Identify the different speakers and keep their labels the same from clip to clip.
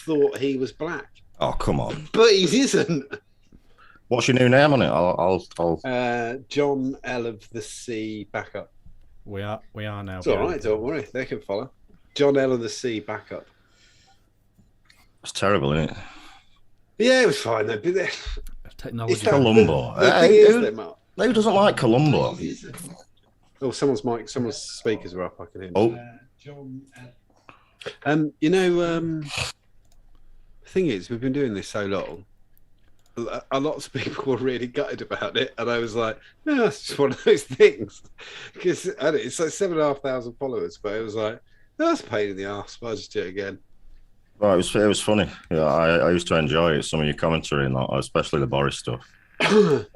Speaker 1: thought he was black.
Speaker 2: Oh, come on.
Speaker 1: But he isn't.
Speaker 2: What's your new name on it? I'll...
Speaker 1: John L of the Sea Backup.
Speaker 3: We are now.
Speaker 1: It's all right, don't worry. They can follow. John L of the Sea Backup.
Speaker 2: It's terrible, isn't it?
Speaker 1: Yeah, it was fine though.
Speaker 2: It's Columbo. Who doesn't like Columbo?
Speaker 1: Oh, someone's speakers are up. I can hear.
Speaker 2: Oh.
Speaker 1: John. The thing is, we've been doing this so long. A lot of people were really gutted about it, and I was like, "No, it's just one of those things." Because it's like 7,500 followers, but it was like, "No, that's a pain in the ass." But I just do it again.
Speaker 2: Well, it was funny. Yeah, I used to enjoy it. Some of your commentary and that, especially the Boris stuff.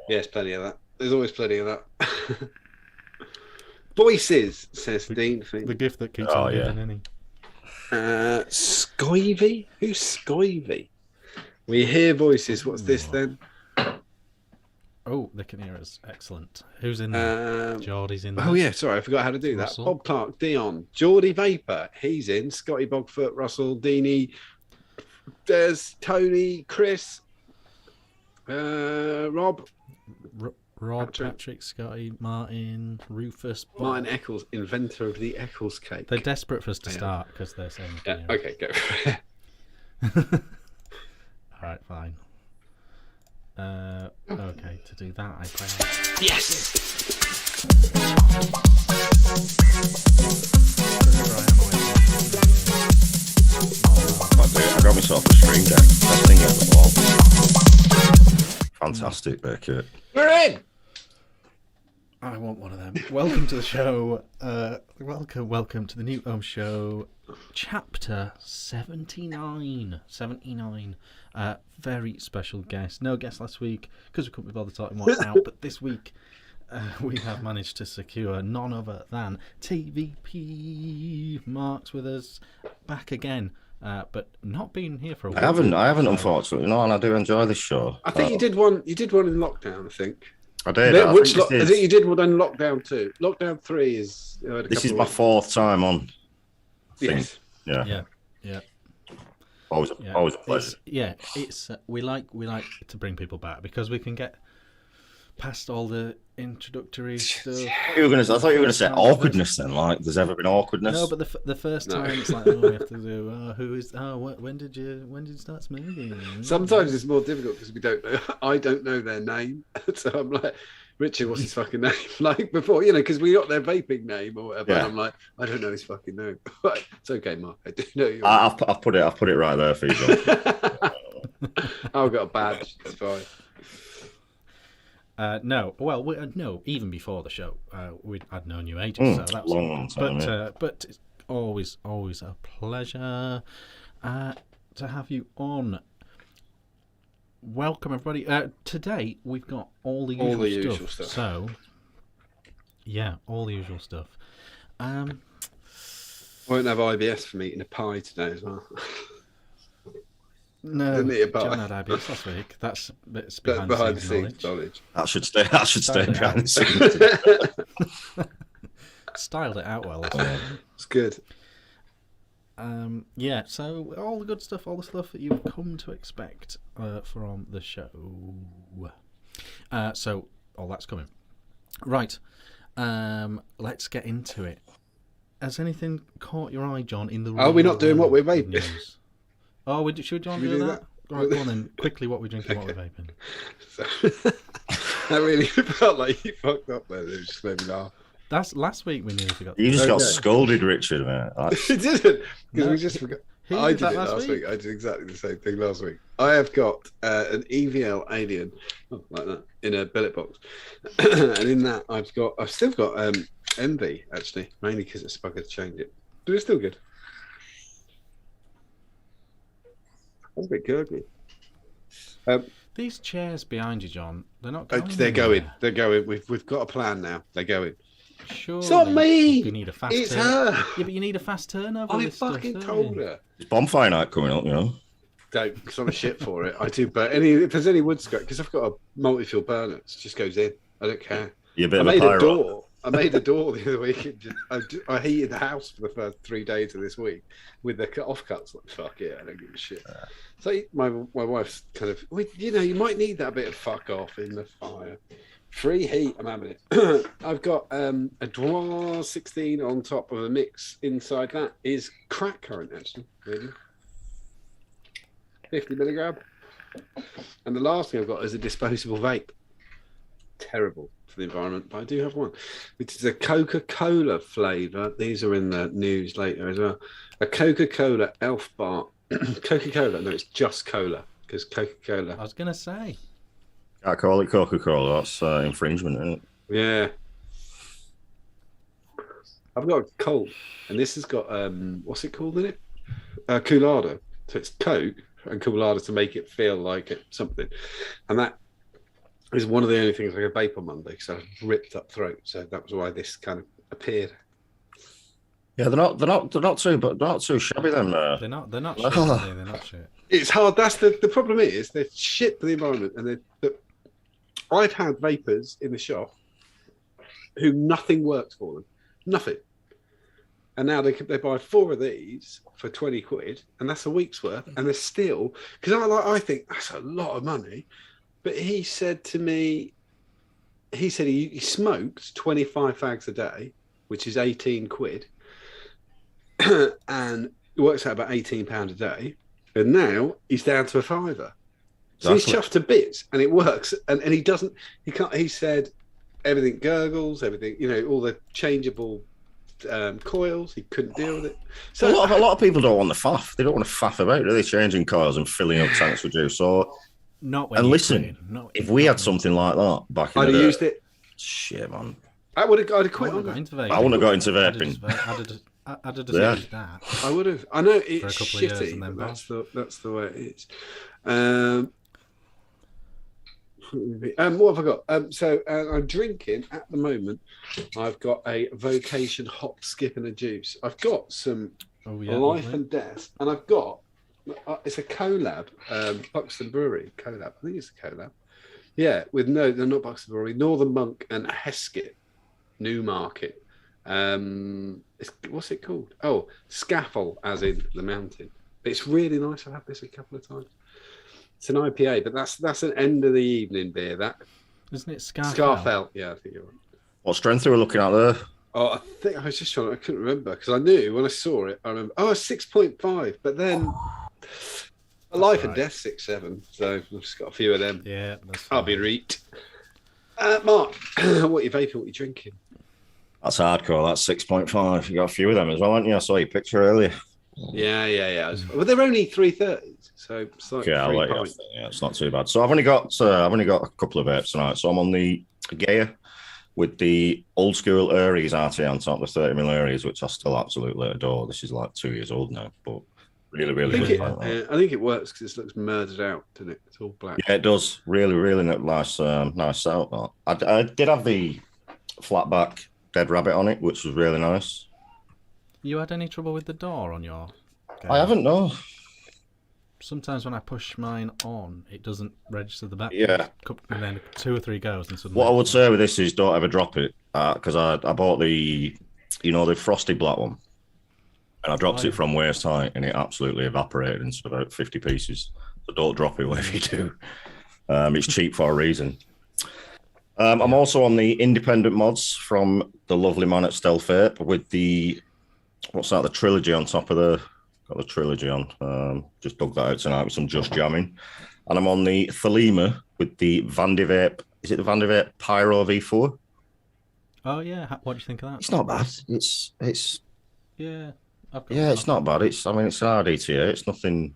Speaker 1: Yes, plenty of that. There's always plenty of that. Voices, says Dean.
Speaker 3: The gift that keeps on giving, any.
Speaker 1: Skyvy? Who's Skyvy? We hear voices. What's this then?
Speaker 3: Oh, they can hear us. Excellent. Who's in there? Geordie's in there.
Speaker 1: Oh, yeah. Sorry, I forgot how to do Russell. That. Bob Clark, Dion, Geordie Vapor. He's in. Scotty Bogfoot, Russell, Deanie, Des, Tony, Chris, Rob.
Speaker 3: Rob, Patrick, Scotty, Martin, Rufus, Bob.
Speaker 1: Martin Eccles, inventor of the Eccles cake.
Speaker 3: They're desperate for us to start because they're saying.
Speaker 1: Yeah. Okay, go for it.
Speaker 3: All right, fine. Okay, to do that, I play.
Speaker 1: Yes.
Speaker 2: I got myself a stream deck. Best thing ever. Fantastic, Becky.
Speaker 1: We're in.
Speaker 3: I want one of them. Welcome to the show. Welcome to the new Ohm Show, chapter 79. 79. Very special guest. No guest last week because we couldn't be bothered talking one out. But this week we have managed to secure none other than TVP. Mark's with us, back again. But not been here for a while.
Speaker 2: I haven't, unfortunately. No, and I do enjoy this show.
Speaker 1: I think you did one. You did one in lockdown, I think.
Speaker 2: I did.
Speaker 1: I think you did one in lockdown 2. Lockdown 3 is.
Speaker 2: This is my 4th time on.
Speaker 1: Yes.
Speaker 2: Yeah. Always a pleasure.
Speaker 3: It's we like to bring people back because we can get past all the introductory stuff.
Speaker 2: I thought you were going to say awkwardness then, like there's ever been awkwardness.
Speaker 3: No, but the first time it's like, we have to do. When did you start smoking?
Speaker 1: Sometimes it's more difficult because we don't know. I don't know their name, so I'm like, Richard, what's his fucking name? Like before, because we got their vaping name or whatever. Yeah. And I'm like, I don't know his fucking name. But it's okay, Mark. I do know you.
Speaker 2: I've put it right there for you.
Speaker 1: I've got a badge. It's fine.
Speaker 3: No, even before the show, I'd known you ages, so that's
Speaker 2: long time.
Speaker 3: But it's always a pleasure to have you on. Welcome, everybody. Today we've got all the usual stuff. So, yeah, all the usual stuff.
Speaker 1: Won't have IBS from eating a pie today as well.
Speaker 3: No, John had IBS last week. That's behind the scenes knowledge.
Speaker 2: That should stay behind the scenes.
Speaker 3: Styled it out well.
Speaker 1: It's good.
Speaker 3: So all the good stuff, all the stuff that you've come to expect from the show. So all that's coming. Right. Let's get into it. Has anything caught your eye, John, in the
Speaker 1: Are we not doing what we're vaping?
Speaker 3: News? Oh, should John do that? Right, go on then. Quickly, what we're drinking, what we're vaping.
Speaker 1: So, that really felt like you fucked up there. It just made me laugh.
Speaker 3: That's last week we nearly forgot.
Speaker 2: You just got scolded, Richard, man.
Speaker 1: You didn't, because we just forgot. I did it last week. I did exactly the same thing last week. I have got an EVL Alien, like that, in a billet box, and in that I've still got Envy actually, mainly because it's bugger to change it, but it's still good. That's a bit gurgly.
Speaker 3: These chairs behind you, John, they're not going.
Speaker 1: They're going. They're going. We've got a plan now. They're going.
Speaker 3: Sure.
Speaker 1: It's not me.
Speaker 3: You need a fast
Speaker 1: it's
Speaker 3: turn.
Speaker 1: her.
Speaker 3: Yeah, but you need a fast turnover.
Speaker 1: I fucking told her.
Speaker 2: There's bonfire night coming up,
Speaker 1: Don't, because I'm a shit for it. I do, but if there's any wood scratch, because I've got a multi-fuel burner, it just goes in. I don't care.
Speaker 2: You're a bit of a pyro.
Speaker 1: A door. I made a door the other week. I heated the house for the first 3 days of this week with the offcuts. Like, fuck yeah, I don't give a shit. So my wife's kind of, well, you might need that bit of fuck off in the fire. Free heat, I'm having it. I've got a Droit 16 on top of a mix. Inside that is crack current, actually. Really. 50 milligram. And the last thing I've got is a disposable vape. Terrible for the environment, but I do have one, which is a Coca-Cola flavour. These are in the news later as well. A Coca-Cola Elf Bar. Coca-Cola, no, it's just cola, because Coca-Cola.
Speaker 3: I was going to say.
Speaker 2: I call it Coca-Cola. That's infringement, isn't it?
Speaker 1: Yeah. I've got a Colt, and this has got, what's it called in it? Coolado. So it's Coke and Coolado to make it feel like it, something. And that is one of the only things I could vape on Monday, because I had ripped up throat. So that was why this kind of appeared.
Speaker 2: Yeah, they're not too shabby then.
Speaker 3: They're not shit. They're not shit.
Speaker 1: It's hard. That's the problem is they're shit for the environment, and I've had vapors in the shop who nothing works for them, nothing. And now they buy 4 of these for 20 quid, and that's a week's worth, and they're still, because I think that's a lot of money. But he said to me, he smoked 25 fags a day, which is 18 quid. And it works out about £18 a day. And now he's down to a £5. So he's chuffed to bits, and it works. And he said everything gurgles, everything, all the changeable coils. He couldn't deal with it. So
Speaker 2: a lot of people don't want the faff. They don't want to faff about, do they? Changing coils and filling up tanks with juice. So, if we had something like that back in the day, I'd have used it. Shit, man.
Speaker 1: I'd have quit.
Speaker 2: I wouldn't have got into vaping.
Speaker 3: I'd have decided that.
Speaker 1: I would have. I know it's
Speaker 3: for a couple
Speaker 1: shitty,
Speaker 3: of years and then
Speaker 1: that's the way it is. What have I got? So I'm drinking at the moment. I've got a Vocation hop, skip, and a juice. I've got some Life and Death, and I've got it's a collab, Buxton Brewery collab. I think it's a collab. Yeah, with they're not Buxton Brewery, Northern Monk and Heskett, Newmarket. What's it called? Oh, Scaffold, as in the mountain. But it's really nice. I've had this a couple of times. It's an IPA, but that's an end of the evening beer. That
Speaker 3: isn't it.
Speaker 1: Scarfell. Yeah, I think you're right.
Speaker 2: What strength are we looking at there?
Speaker 1: Oh, I think I was just I couldn't remember, because I knew when I saw it. I remember. Oh, 6.5. But then a Life and Death 6.7. So I've just got a few of them.
Speaker 3: Yeah, that's
Speaker 1: I'll be reet. Mark, what are you vaping? What are you drinking?
Speaker 2: That's hardcore. That's 6.5. You got a few of them as well, haven't you? I saw your picture earlier.
Speaker 1: Yeah. Well, they're only 330s, so it's like
Speaker 2: it's not too bad. So I've only got a couple of vapes tonight. So I'm on the Gaia with the old school Aries RT on top, the 30mm Aries, which I still absolutely adore. This is like 2 years old now, but really good.
Speaker 1: I think it works because it looks murdered out, doesn't it? It's all black.
Speaker 2: Yeah, it does. Really nice setup. I did have the flatback Dead Rabbit on it, which was really nice.
Speaker 3: You had any trouble with the door on your game?
Speaker 2: I haven't, no.
Speaker 3: Sometimes when I push mine on, it doesn't register the back.
Speaker 2: Yeah.
Speaker 3: And then 2 or 3 goes and suddenly...
Speaker 2: What I would say with this is don't ever drop it, because I bought the frosted black one, and I dropped it from waist height, and it absolutely evaporated into about 50 pieces. So don't drop it whatever you do. It's cheap for a reason. I'm also on the independent mods from the lovely man at Stealth Vape with the... What's that? The trilogy on top of got the trilogy on. Just dug that out tonight with some Just Jamming. And I'm on the Thelema with the Vandivape. Is it the Vandivape Pyro V4?
Speaker 3: Oh yeah. What do you think of that?
Speaker 2: It's not bad. It's
Speaker 3: yeah.
Speaker 2: It's not bad. It's an RDTA. It's nothing.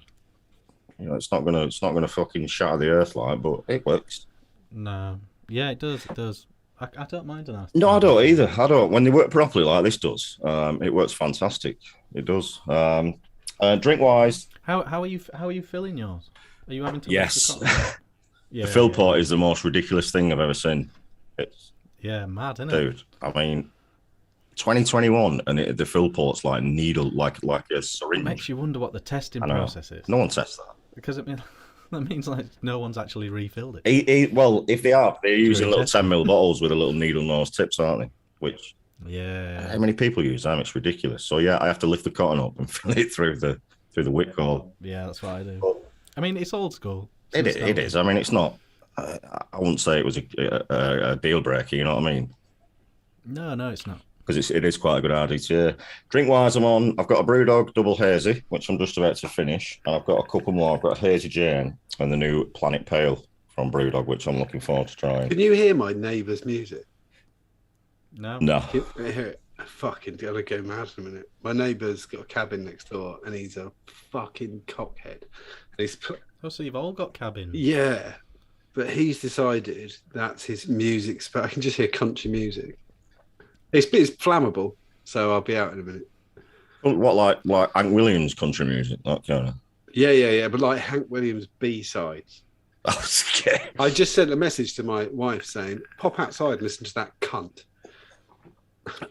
Speaker 2: It's not gonna fucking shatter the earth like, but it works.
Speaker 3: No. Yeah, it does. It does. I don't mind an RDTA.
Speaker 2: No, I don't either. I don't. When they work properly like this does, it works fantastic. It does. Drink wise,
Speaker 3: how are you filling yours? Are you having to?
Speaker 2: Yes.
Speaker 3: Yeah,
Speaker 2: the fill pot is the most ridiculous thing I've ever seen. It's
Speaker 3: mad, isn't it?
Speaker 2: Dude, I mean, 2021, and the fill port's like needle, like a syringe.
Speaker 3: It makes you wonder what the testing process is.
Speaker 2: No one tests that.
Speaker 3: Because that means like no one's actually refilled it.
Speaker 2: Well, if they are, they're using little 10ml bottles with a little needle nose tips, aren't they? which
Speaker 3: how
Speaker 2: many people use them? It's ridiculous. So yeah, I have to lift the cotton up and fill it through the wick hole.
Speaker 3: Yeah, that's what I do. I mean, it's old school.
Speaker 2: It is. I mean, it's not. I wouldn't say it was a deal breaker. You know what I mean?
Speaker 3: No, it's not.
Speaker 2: Because it is quite a good idea. Drink wise, I've got a Brewdog double hazy, which I'm just about to finish, and I've got a couple more. I've got a Hazy Jane and the new Planet Pale from Brewdog, which I'm looking forward to trying.
Speaker 1: Can you hear my neighbour's music?
Speaker 3: No.
Speaker 1: Can you hear it? I fucking gotta go mad in a minute. My neighbour's got a cabin next door, and he's a fucking cockhead.
Speaker 3: So you've all got cabins.
Speaker 1: Yeah, but he's decided that's his music spot. I can just hear country music. It's flammable, so I'll be out in a minute.
Speaker 2: What, like Hank Williams country music, that kind of?
Speaker 1: Yeah, but like Hank Williams B-sides.
Speaker 2: Oh, okay.
Speaker 1: I just sent a message to my wife saying, "Pop outside and listen to that cunt."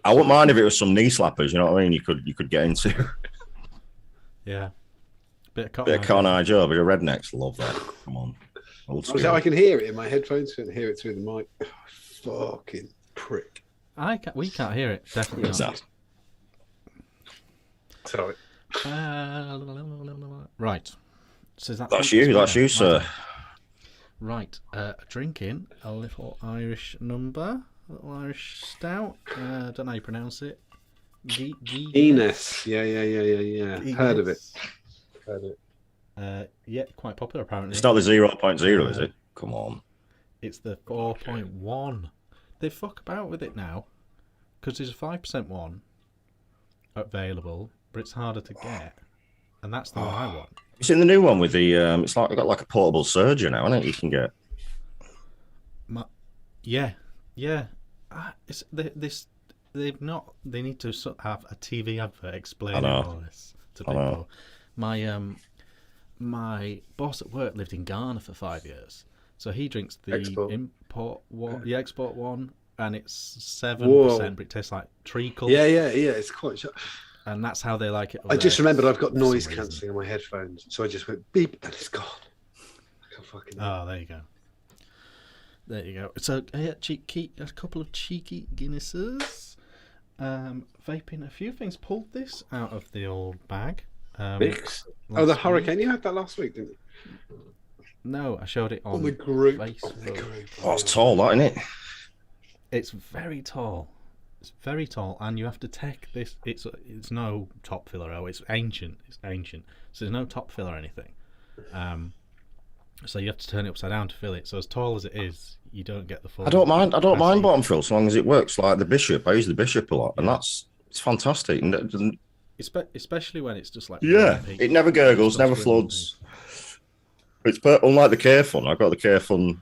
Speaker 2: I wouldn't mind if it was some knee slappers. You know what I mean? You could get into.
Speaker 3: Yeah. Bit of
Speaker 2: Cotton Eye Joe, but your rednecks love that. Come on.
Speaker 1: I can hear it in my headphones. I can hear it through the mic. Oh, fucking prick.
Speaker 3: We can't hear it. Definitely not.
Speaker 1: Sorry.
Speaker 3: Right. So
Speaker 2: that's you, sir.
Speaker 3: Right. Drinking a little Irish number, a little Irish stout. Don't know how you pronounce it.
Speaker 1: Guinness. Yeah. Heard of it.
Speaker 3: Yeah, quite popular apparently.
Speaker 2: It's not the 0.0, is it? Come on.
Speaker 3: It's the 4.1. They fuck about with it now because there's a 5% one available, but it's harder to get, and that's the one I want.
Speaker 2: You seen the new one with the? It's like got like a portable surger now, isn't it? You can get.
Speaker 3: Yeah. They've not. They need to have a TV advert explaining all this to people. My boss at work lived in Ghana for 5 years, so he drinks the export one, and it's 7%, but it tastes like treacle.
Speaker 1: Yeah. It's quite.
Speaker 3: And that's how they like it.
Speaker 1: I just remembered I've got noise cancelling on my headphones, so I just went beep, and it's gone. I can't fucking.
Speaker 3: Oh, there you go. So a couple of cheeky Guinnesses. Vaping a few things. Pulled this out of the old bag.
Speaker 1: The Hurricane. You had that last week, didn't you?
Speaker 3: No, I showed it on
Speaker 1: the group.
Speaker 3: Facebook.
Speaker 2: Oh, it's tall, that, isn't it?
Speaker 3: It's very tall. It's very tall, and you have to take this. It's no top filler. It's ancient. So there's no top fill or anything. So you have to turn it upside down to fill it. So as tall as it is, you don't get the full.
Speaker 2: I don't mind bottom fill so long as it works. Like the Bishop, I use the Bishop a lot, and it's fantastic. And
Speaker 3: especially when it's just like
Speaker 2: it never gurgles, never floods. It's unlike the Carefun. I got the Carefun,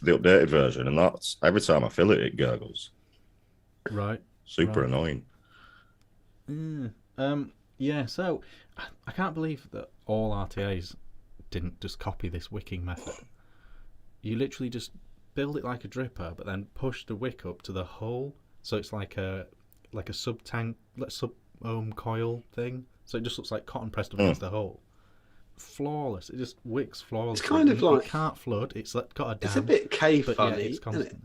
Speaker 2: the updated version, and that's every time I fill it, it gurgles.
Speaker 3: Right.
Speaker 2: Super annoying.
Speaker 3: Yeah. So I can't believe that all RTAs didn't just copy this wicking method. You literally just build it like a dripper, but then push the wick up to the hole, so it's like a sub ohm coil thing. So it just looks like cotton pressed up against the hole. Flawless. It just wicks flawless.
Speaker 1: It's kind of like
Speaker 3: it can't flood. It's got a dam.
Speaker 1: It's a bit funny,
Speaker 3: it's constantly.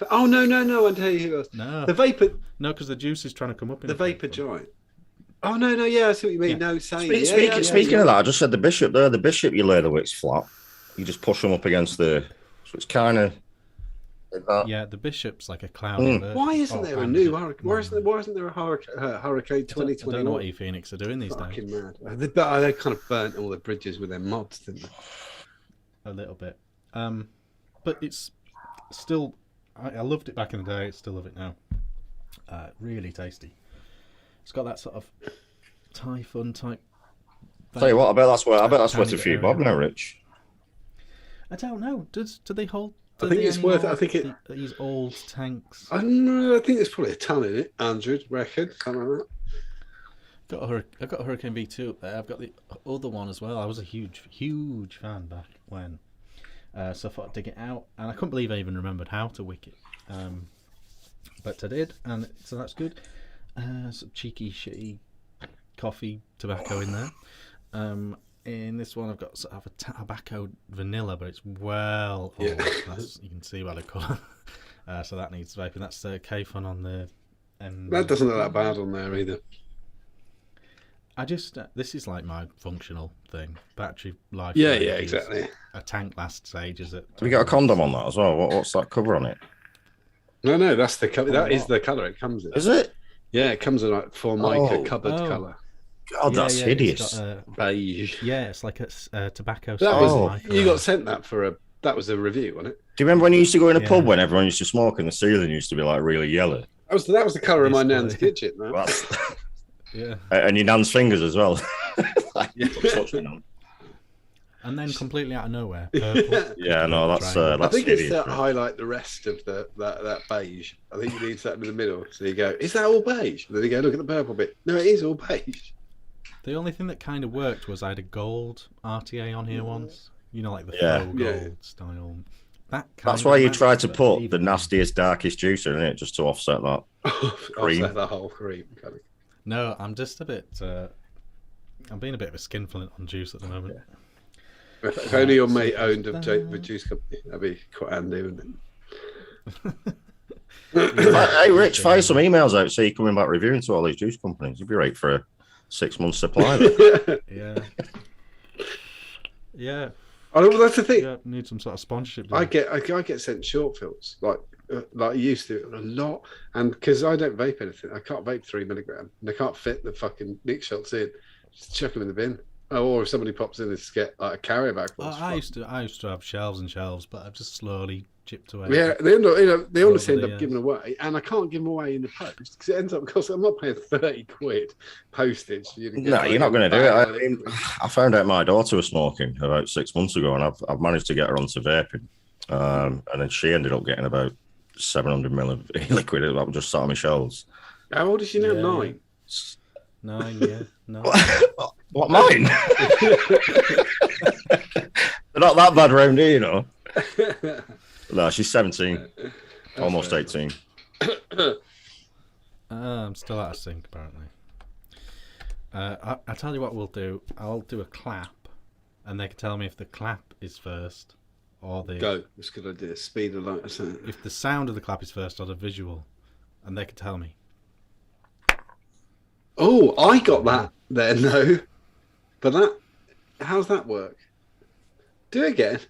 Speaker 1: Oh no! I'll tell you who else.
Speaker 3: No,
Speaker 1: the vapor.
Speaker 3: No, because the juice is trying to come up.
Speaker 1: The vapor giant. Oh no! Yeah, I see what you mean. Yeah. No,
Speaker 2: speaking of that, I just said the Bishop there. The Bishop, you lay the wicks flat. You just push them up against the. So it's kind of.
Speaker 3: Yeah, the Bishop's like a cloudy version.
Speaker 1: Why isn't there a new Hurricane? Why isn't there a Hurricane 2021?
Speaker 3: I don't know what E-Phoenix are doing these days.
Speaker 1: Fucking mad. They kind of burnt all the bridges with their mods, didn't they?
Speaker 3: A little bit. But it's still. I loved it back in the day. I still love it now. Really tasty. It's got that sort of Typhoon type.
Speaker 2: Tell you what, I bet that's worth a few bob now, Rich.
Speaker 3: I don't know. Do they hold?
Speaker 1: I think it's worth it. I think
Speaker 3: these old tanks.
Speaker 1: I don't know. I think there's probably a ton in it. 100 reckon, something like that.
Speaker 3: I've got a Hurricane V2 up there. I've got the other one as well. I was a huge fan back when. So I thought I'd dig it out, and I couldn't believe I even remembered how to wick it. But I did, and so that's good. Some cheeky, shitty coffee tobacco in there. In this one, I've got sort of a tobacco vanilla, but it's well old. You can see by the colour. So that needs vaping. That's K-Fun on the...
Speaker 1: That doesn't look that bad on there either.
Speaker 3: I just... this is like my functional thing. Battery life.
Speaker 1: Yeah, exactly.
Speaker 3: A tank lasts ages.
Speaker 2: Have you got a condom on that as well? What's that cover on it?
Speaker 1: No, that's the colour. That is the colour it comes in.
Speaker 2: Is it?
Speaker 1: Yeah, it comes in like Formica cupboard colour.
Speaker 2: God, that's hideous.
Speaker 1: Beige.
Speaker 3: Yeah, it's like a tobacco.
Speaker 1: You got sent that for that was a review, wasn't it?
Speaker 2: Do you remember when you used to go in a pub when everyone used to smoke and the ceiling used to be like really yellow?
Speaker 1: That was the colour of my nan's kitchen, man.
Speaker 3: Yeah.
Speaker 2: And your nan's fingers as well.
Speaker 3: And then completely out of nowhere, purple.
Speaker 2: Yeah, no, that's
Speaker 1: I think
Speaker 2: hideous,
Speaker 1: it's to highlight the rest of that beige. I think you need that in the middle. So you go, is that all beige? And then you go, look at the purple bit. No, it is all beige.
Speaker 3: The only thing that kind of worked was I had a gold RTA on here once. You know, like the faux gold style. That's
Speaker 2: why you tried to put the nastiest, darkest juicer in it, just to offset that cream.
Speaker 1: Offset the whole cream. Kind of.
Speaker 3: No, I'm just a bit... I'm being a bit of a skinflint on juice at the moment.
Speaker 1: If only your mate owned a juice company, that'd be quite handy, wouldn't
Speaker 2: it? Hey, Rich, fire some emails out so you're coming back reviewing to all these juice companies. You'd be right for a 6-month supply.
Speaker 3: Yeah.
Speaker 1: Oh, well, that's the thing.
Speaker 3: Yeah, need some sort of sponsorship.
Speaker 1: I get sent short fills like I used to a lot, and because I don't vape anything, I can't vape 3 milligram, and I can't fit the fucking Nick shots in. Just chuck them in the bin. Oh, or if somebody pops in, just get like a carrier bag.
Speaker 3: I used to have shelves and shelves, but I've just slowly chipped away.
Speaker 1: Yeah, they almost end up giving away, and I can't give them away in the post because it ends up costing. I'm not paying 30 quid postage for you to get.
Speaker 2: No, you're not going to do it. I found out my daughter was smoking about 6 months ago, and I've managed to get her onto vaping, and then she ended up getting about 700 ml of liquid that was just sat on my shelves.
Speaker 1: How old is she now? 9.
Speaker 3: 9, yeah. No.
Speaker 2: What, mine? They're not that bad round here, you know. No, she's 17, almost 18.
Speaker 3: I'm still out of sync, apparently. I tell you what we'll do. I'll do a clap, and they can tell me if the clap is first or the...
Speaker 1: Go. That's a good idea. Speed of light.
Speaker 3: If the sound of the clap is first or the visual, and they can tell me.
Speaker 1: Oh, I got that there, no. But how's that work? Do it again.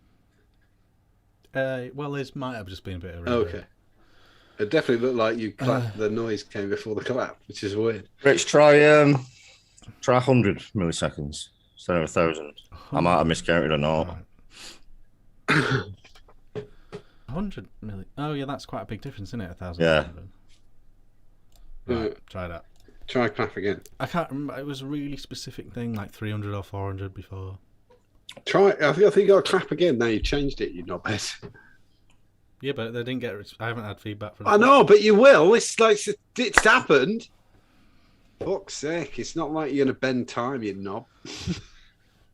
Speaker 3: Well, this might have just been a bit of
Speaker 1: okay. It definitely looked like you clapped. The noise came before the clap, which is weird.
Speaker 2: Rich, try 100 milliseconds instead of 1,000. I might have miscounted or not.
Speaker 3: 100 milli. Oh yeah, that's quite a big difference, isn't it? 1,000.
Speaker 2: Yeah.
Speaker 3: Right, try that.
Speaker 1: Try clap again.
Speaker 3: I can't remember. It was a really specific thing, like 300 or 400 before.
Speaker 1: Try it. I think you got to clap again. Now you've changed it. You knobhead.
Speaker 3: Yeah, but they didn't get. I haven't had feedback from.
Speaker 1: I know, but you will. It's like it's happened. Fuck's sake! It's not like you're gonna bend time, you knob.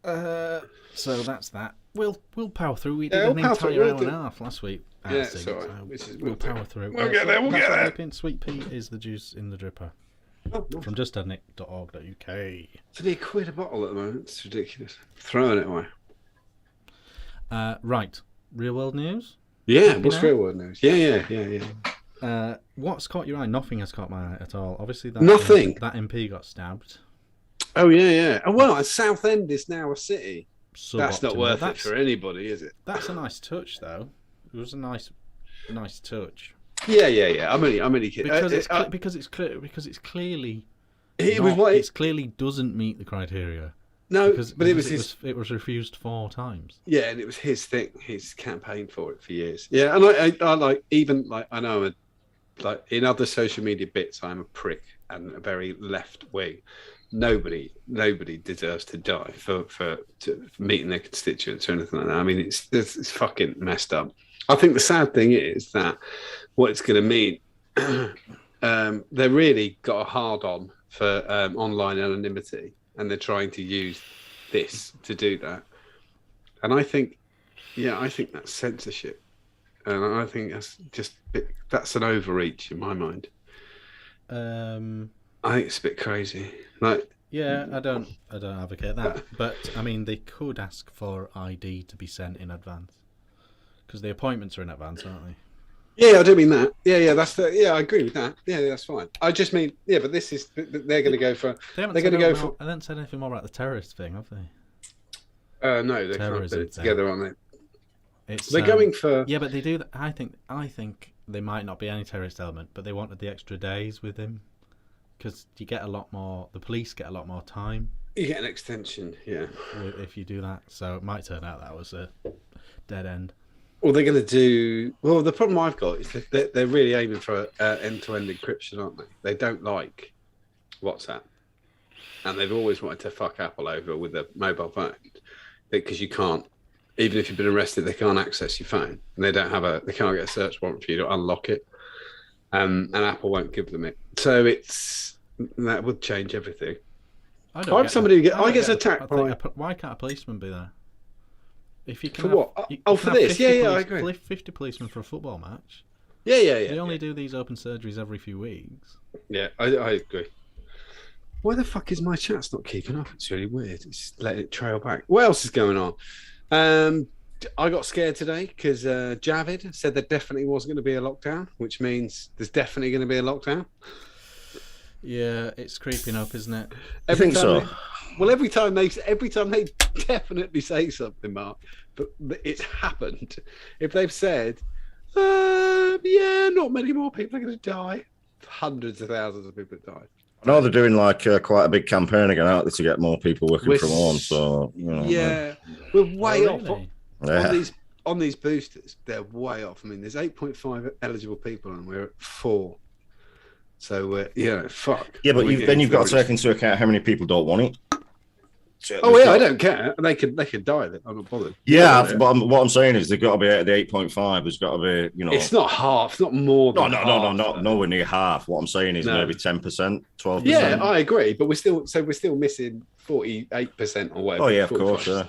Speaker 3: So that's that. We'll power through. We did an entire hour and a half last week.
Speaker 1: Yeah, sorry.
Speaker 3: We'll power through.
Speaker 1: We'll get there. We'll get there.
Speaker 3: Sweet pea is the juice in the dripper. From justadnick.org.uk.
Speaker 1: £3 a bottle at the moment. It's ridiculous. Throwing it away.
Speaker 3: Right. Real world news?
Speaker 1: Yeah, what's real world news? Yeah.
Speaker 3: What's caught your eye? Nothing has caught my eye at all. Obviously, that MP got stabbed.
Speaker 1: Oh, yeah. Oh, well, Southend is now a city. That's not worth it for anybody, is it?
Speaker 3: That's a nice touch, though. It was a nice touch.
Speaker 1: Yeah. I'm only kidding.
Speaker 3: Because it's clearly
Speaker 1: it
Speaker 3: clearly doesn't meet the criteria.
Speaker 1: No,
Speaker 3: but it was refused 4 times.
Speaker 1: Yeah, and it was his thing. He's campaigned for it for years. Yeah, and I like I know I'm in other social media bits I'm a prick and a very left wing. Nobody deserves to die for meeting their constituents or anything like that. I mean, it's fucking messed up. I think the sad thing is that what it's going to mean, they really got a hard on for online anonymity, and they're trying to use this to do that. And I think that's censorship, and I think that's an overreach in my mind. I think it's a bit crazy.
Speaker 3: Yeah, I don't advocate that, but I mean they could ask for ID to be sent in advance. Because the appointments are in advance, aren't they?
Speaker 1: Yeah, I don't mean that. Yeah, I agree with that. Yeah, that's fine. I just mean, yeah, but this is they're going to go for. They're going to go for.
Speaker 3: I haven't said anything more about the terrorist thing, have they?
Speaker 1: No, they can't put it together, aren't they?
Speaker 3: It's
Speaker 1: they're going for.
Speaker 3: Yeah, but they do. I think there might not be any terrorist element, but they wanted the extra days with him because you get a lot more. The police get a lot more time.
Speaker 1: You get an extension, yeah.
Speaker 3: If you do that, so it might turn out that was a dead end.
Speaker 1: Well, they're going to do. Well, the problem I've got is that they're really aiming for end-to-end encryption, aren't they? They don't like WhatsApp, and they've always wanted to fuck Apple over with their mobile phone because you can't, even if you've been arrested, they can't access your phone, and they can't get a search warrant for you to unlock it, and Apple won't give them it. So that would change everything. I gets attacked by.
Speaker 3: Why can't a policeman be there? If you can
Speaker 1: for what? For this? Yeah, I agree.
Speaker 3: 50 policemen for a football match.
Speaker 1: Yeah.
Speaker 3: They only do these open surgeries every few weeks.
Speaker 1: Yeah, I agree. Why the fuck is my chat's not keeping up? It's really weird. It's letting it trail back. What else is going on? I got scared today because Javid said there definitely wasn't going to be a lockdown, which means there's definitely going to be a lockdown.
Speaker 3: Yeah, it's creeping up, isn't it?
Speaker 2: Every time
Speaker 1: every time they definitely say something, Mark, but it's happened. If they've said, not many more people are going to die, hundreds of thousands of people have died.
Speaker 2: I know they're doing like quite a big campaign again out there to get more people working from home. So
Speaker 1: we're way off on these boosters. They're way off. I mean, there's 8.5 eligible people, and we're at 4. So fuck.
Speaker 2: Yeah, but then you've got to take into account how many people don't want it.
Speaker 1: So I don't care. They could die with it. I'm not bothered.
Speaker 2: Yeah, but what I'm saying is they've got to be at the 8.5. There's got to be,
Speaker 1: It's not half. It's not more than
Speaker 2: half. Nowhere near half. What I'm saying is maybe 10%, 12%.
Speaker 1: Yeah, I agree. But we're still missing 48% or whatever.
Speaker 2: Oh yeah, of course. Yeah.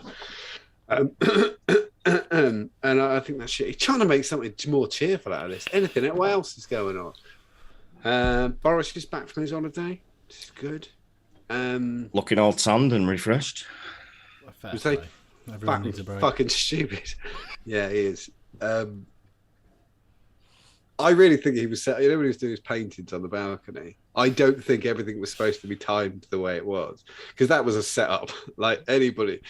Speaker 1: And I think that's shit. He's trying to make something more cheerful out of this. Anything? What else is going on? Boris is back from his holiday. This is good.
Speaker 2: Looking all tanned and refreshed.
Speaker 3: Everyone needs a break.
Speaker 1: Fucking stupid. Yeah, he is. I really think he was when he was doing his paintings on the balcony. I don't think everything was supposed to be timed the way it was, because that was a setup. Like anybody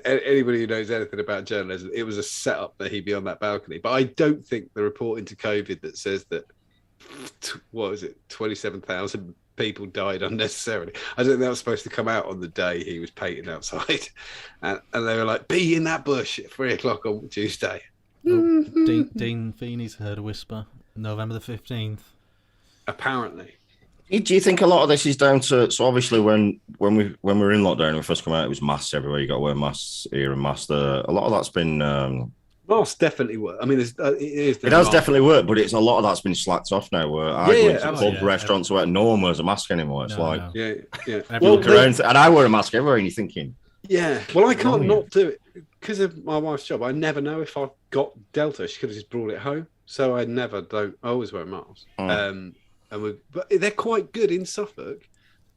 Speaker 1: who knows anything about journalism, it was a setup that he'd be on that balcony. But I don't think the report into COVID that says that 27,000 people died unnecessarily. I don't think that was supposed to come out on the day he was painting outside, and they were like, "Be in that bush at 3:00 on Tuesday."
Speaker 3: Oh, Dean Feeney's heard a whisper. November the 15th.
Speaker 1: Apparently.
Speaker 2: Do you think a lot of this is down to? So obviously, when we were in lockdown and we first come out, it was masks everywhere. You got to wear masks here and masks there. A lot of that's been.
Speaker 1: Masks definitely work. I mean, it
Speaker 2: has definitely worked, but it's a lot of that's been slacked off now. Where I go into pub restaurants where no one wears a mask anymore. It's
Speaker 1: yeah.
Speaker 2: Well, around, and I wear a mask everywhere, and you're thinking,
Speaker 1: yeah. Well, I can't not do it because of my wife's job. I never know if I've got Delta. She could have just brought it home, so I always wear a mask. But they're quite good in Suffolk.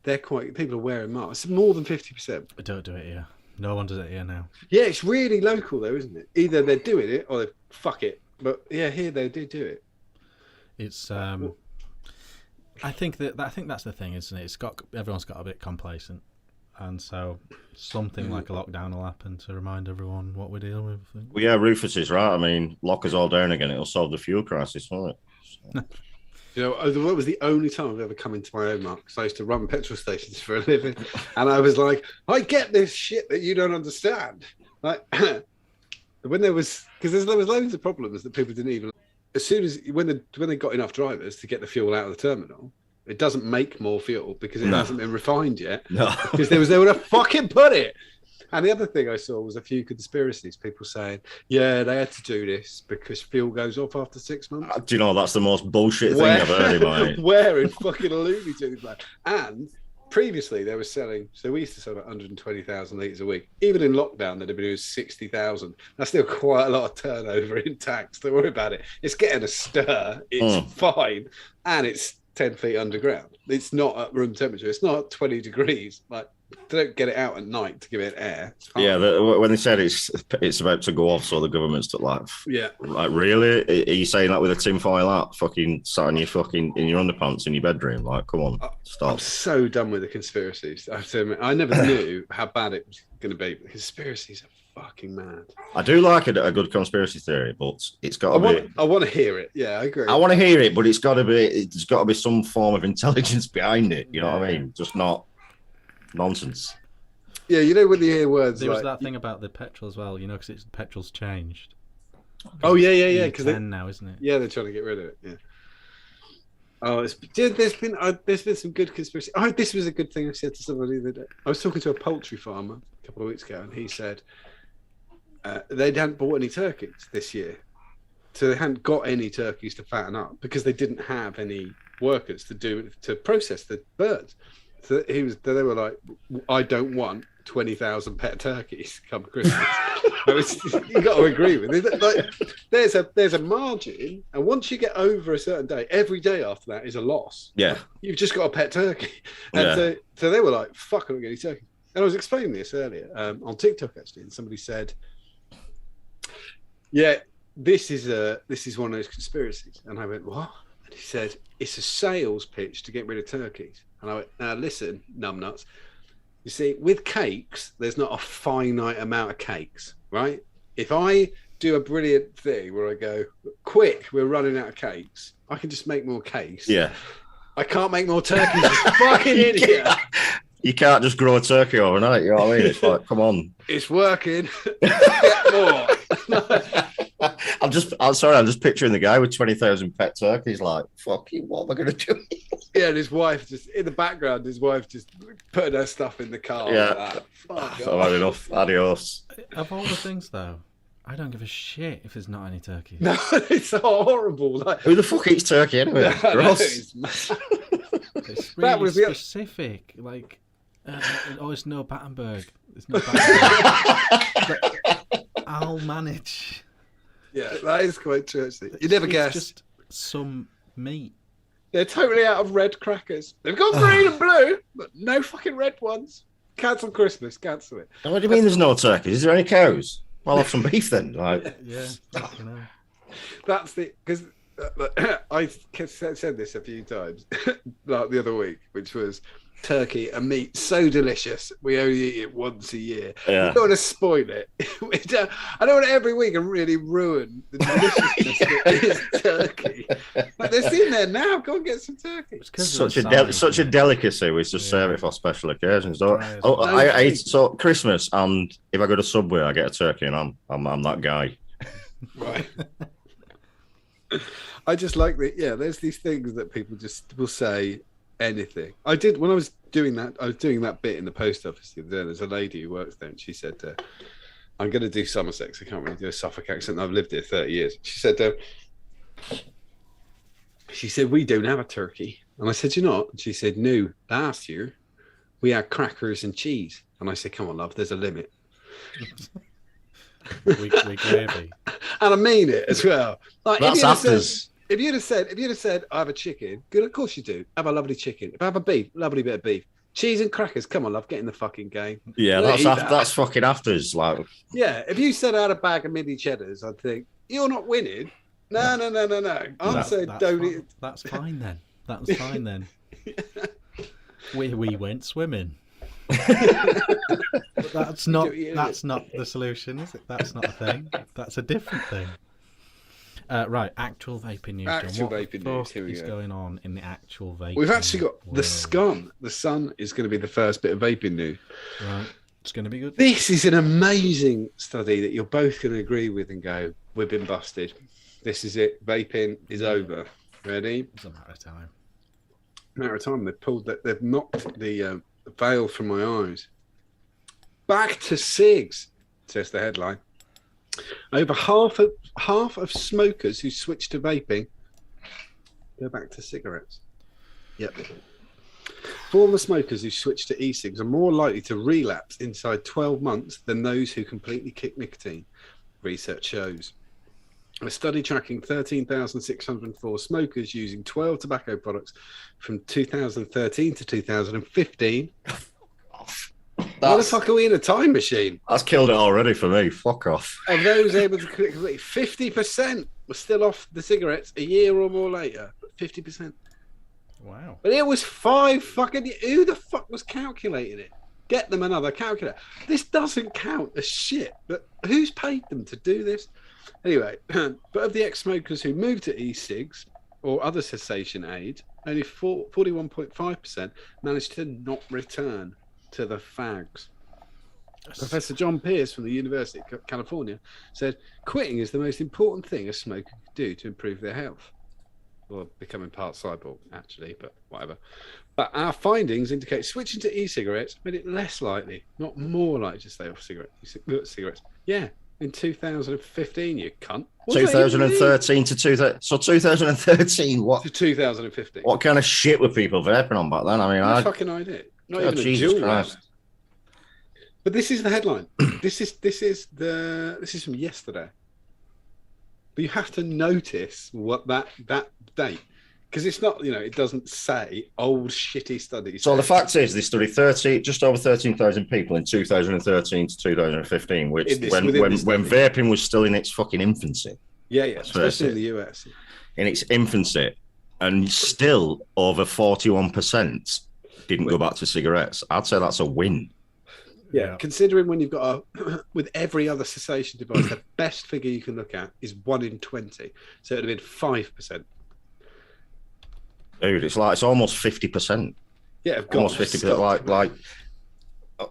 Speaker 1: People are wearing masks. More than 50%.
Speaker 3: I don't do it here. No one does it here now.
Speaker 1: Yeah, it's really local though, isn't it? Either they're doing it or they fuck it. But yeah, here they do it.
Speaker 3: It's I think that's the thing, isn't it? Everyone's got a bit complacent, and so something like a lockdown will happen to remind everyone what we're dealing with.
Speaker 2: Well, yeah, Rufus is right. I mean, lock us all down again. It'll solve the fuel crisis, won't it? So.
Speaker 1: You know, that was the only time I've ever come into my own, Mark, because I used to run petrol stations for a living, and I was like, I get this shit that you don't understand. Like, when there was loads of problems that people didn't even. As soon as when they got enough drivers to get the fuel out of the terminal, it doesn't make more fuel because it hasn't been refined yet. No, because there was nowhere to fucking put it. And the other thing I saw was a few conspiracies, people saying, yeah, they had to do this because fuel goes off after 6 months.
Speaker 2: Do you know, that's the most bullshit thing I've heard, mate.
Speaker 1: Where in fucking Looney Tunes, man. And previously they were selling, so we used to sell about 120,000 litres a week. Even in lockdown, they'd have been doing 60,000. That's still quite a lot of turnover in tax. Don't worry about it. It's getting a stir. It's fine. And it's 10 feet underground. It's not at room temperature. It's not 20 degrees. Like, they don't get it out at night to give it air.
Speaker 2: Yeah, when they said it's about to go off, so the government's like, really? Are you saying that with a tinfoil hat, fucking sat in your underpants in your bedroom? Like, come on, stop.
Speaker 1: I'm so done with the conspiracies. I have to admit, I never knew how bad it was going to be. The conspiracies are fucking mad.
Speaker 2: I do like a good conspiracy theory, but it's got to be.
Speaker 1: I want to hear it. Yeah, I agree.
Speaker 2: I want to hear it, but it's got to be. It's got to be some form of intelligence behind it. You know what I mean? Just not nonsense.
Speaker 1: Yeah, you know when you hear words
Speaker 3: there was that thing about the petrol as well, you know, because petrol's changed.
Speaker 1: Oh yeah, because
Speaker 3: now, isn't it?
Speaker 1: Yeah, they're trying to get rid of it. Yeah. Oh, there's been some good conspiracy. Oh, this was a good thing I said to somebody the other day. I was talking to a poultry farmer a couple of weeks ago, and he said they hadn't bought any turkeys this year, so they hadn't got any turkeys to fatten up because they didn't have any workers to process the birds. So they were like, I don't want 20,000 pet turkeys come Christmas. You got to agree with it. Like, there's a margin, and once you get over a certain day, every day after that is a loss.
Speaker 2: Yeah,
Speaker 1: you've just got a pet turkey, and so they were like, "Fuck, I don't get any turkey." And I was explaining this earlier on TikTok actually, and somebody said, "Yeah, this is one of those conspiracies," and I went, "What?" And he said, "It's a sales pitch to get rid of turkeys." And I went, "Now listen, numbnuts. You see, with cakes, there's not a finite amount of cakes, right? If I do a brilliant thing where I go, quick, we're running out of cakes, I can just make more cakes.
Speaker 2: Yeah.
Speaker 1: I can't make more turkeys. It's fucking idiot.
Speaker 2: You can't just grow a turkey overnight, you know what I mean? It's like, come on.
Speaker 1: It's working. Get more."
Speaker 2: I'm just picturing the guy with 20,000 pet turkeys, like, fucking, what am I going to do?
Speaker 1: Yeah, and his wife just, in the background, just putting her stuff in the car.
Speaker 2: Yeah. I've had enough. Adios.
Speaker 3: Of all the things, though, I don't give a shit if there's not any turkeys.
Speaker 1: No, it's horrible. Like,
Speaker 2: who the fuck eats turkey anyway? Gross.
Speaker 3: It's really specific. Like, it's no Battenberg. It's no Battenberg. I'll manage.
Speaker 1: Yeah, that is quite true, actually. You never guess.
Speaker 3: It's just some meat.
Speaker 1: They're totally out of red crackers. They've got green and blue, but no fucking red ones. Cancel Christmas. Cancel it.
Speaker 2: What do you mean there's no turkeys? Is there any cows? I'll have some beef then. Like.
Speaker 3: Yeah, you know.
Speaker 1: That's the... Because I said this a few times like the other week, which was turkey and meat so delicious we only eat it once a year.
Speaker 2: Yeah.
Speaker 1: We don't want to spoil it. I don't want it every week and really ruin the deliciousness that is turkey. Like, they're sitting there now. Go and get some turkey.
Speaker 2: Such a delicacy. We just serve it for special occasions. So Christmas, and if I go to Subway, I get a turkey, and I'm that guy.
Speaker 1: Right. I just like there's these things that people just will say anything. I did when I was doing that bit in the post office the other day. There's a lady who works there, and she said, I'm going to do Somerset. I can't really do a Suffolk accent. I've lived here 30 years. She said, we don't have a turkey. And I said, you're not? And she said, no, last year we had crackers and cheese. And I said, come on, love, there's a limit.
Speaker 3: we gravy.
Speaker 1: And I mean it as well. Like,
Speaker 2: that's afters.
Speaker 1: If you'd have said, I have a chicken, good, of course you do. Have a lovely chicken. If I have a beef, lovely bit of beef. Cheese and crackers, come on, love, get in the fucking game.
Speaker 2: Yeah, that's fucking afters. Like,
Speaker 1: yeah, if you said I had a bag of mini cheddars, I'd think, you're not winning. No. I'm saying don't eat.
Speaker 3: That's fine then. That's fine then. We went swimming. But that's not the solution, is it? That's not a thing. That's a different thing. Right, actual vaping news.
Speaker 1: Vaping news. Here we
Speaker 3: go. Going on in the actual vaping?
Speaker 1: We've actually got
Speaker 3: world.
Speaker 1: the Sun. The Sun is going to be the first bit of vaping news.
Speaker 3: Right, it's going to be good.
Speaker 1: This is an amazing study that you're both going to agree with and go, we've been busted. This is it. Vaping is over. Ready?
Speaker 3: It's a matter of time.
Speaker 1: Matter of time. They've knocked the veil from my eyes. Back to cigs, says the headline. Over half of smokers who switch to vaping go back to cigarettes. Yep. Former smokers who switch to e-cigs are more likely to relapse inside 12 months than those who completely kick nicotine, research shows. A study tracking 13,604 smokers using 12 tobacco products from 2013 to 2015 Why the fuck are we in a time machine?
Speaker 2: That's killed it already for me. Fuck off.
Speaker 1: Of those able to quit completely, 50% were still off the cigarettes a year or more later. 50%.
Speaker 3: Wow.
Speaker 1: But it was 5 fucking... Who the fuck was calculating it? Get them another calculator. This doesn't count as shit. But who's paid them to do this? Anyway, but of the ex-smokers who moved to e-cigs or other cessation aids, only 41.5% managed to not return to the fags. Professor John Pierce from the University of California said, quitting is the most important thing a smoker could do to improve their health. Or becoming part cyborg, actually, but whatever. But our findings indicate switching to e-cigarettes made it less likely, not more likely to stay off cigarettes. Yeah, in 2015, you cunt.
Speaker 2: 2013 to 2000. So 2013, what?
Speaker 1: To 2015.
Speaker 2: What kind of shit were people vaping on back then? I mean,
Speaker 1: no fucking idea. Not even
Speaker 2: Jesus
Speaker 1: a dual
Speaker 2: Christ.
Speaker 1: But this is the headline. This is from yesterday. But you have to notice what that date, because it's not, it doesn't say old shitty studies.
Speaker 2: So the fact is, they studied just over 13,000 people in 2013 to 2015, which when vaping was still in its fucking infancy.
Speaker 1: Yeah, especially in the US.
Speaker 2: In its infancy, and still over 41% didn't go back to cigarettes. I'd say that's a win.
Speaker 1: Yeah, considering when you've got with every other cessation device, the best figure you can look at is 1 in 20. So it would have been 5%.
Speaker 2: Dude, it's almost 50%.
Speaker 1: Yeah,
Speaker 2: almost 50%. Like,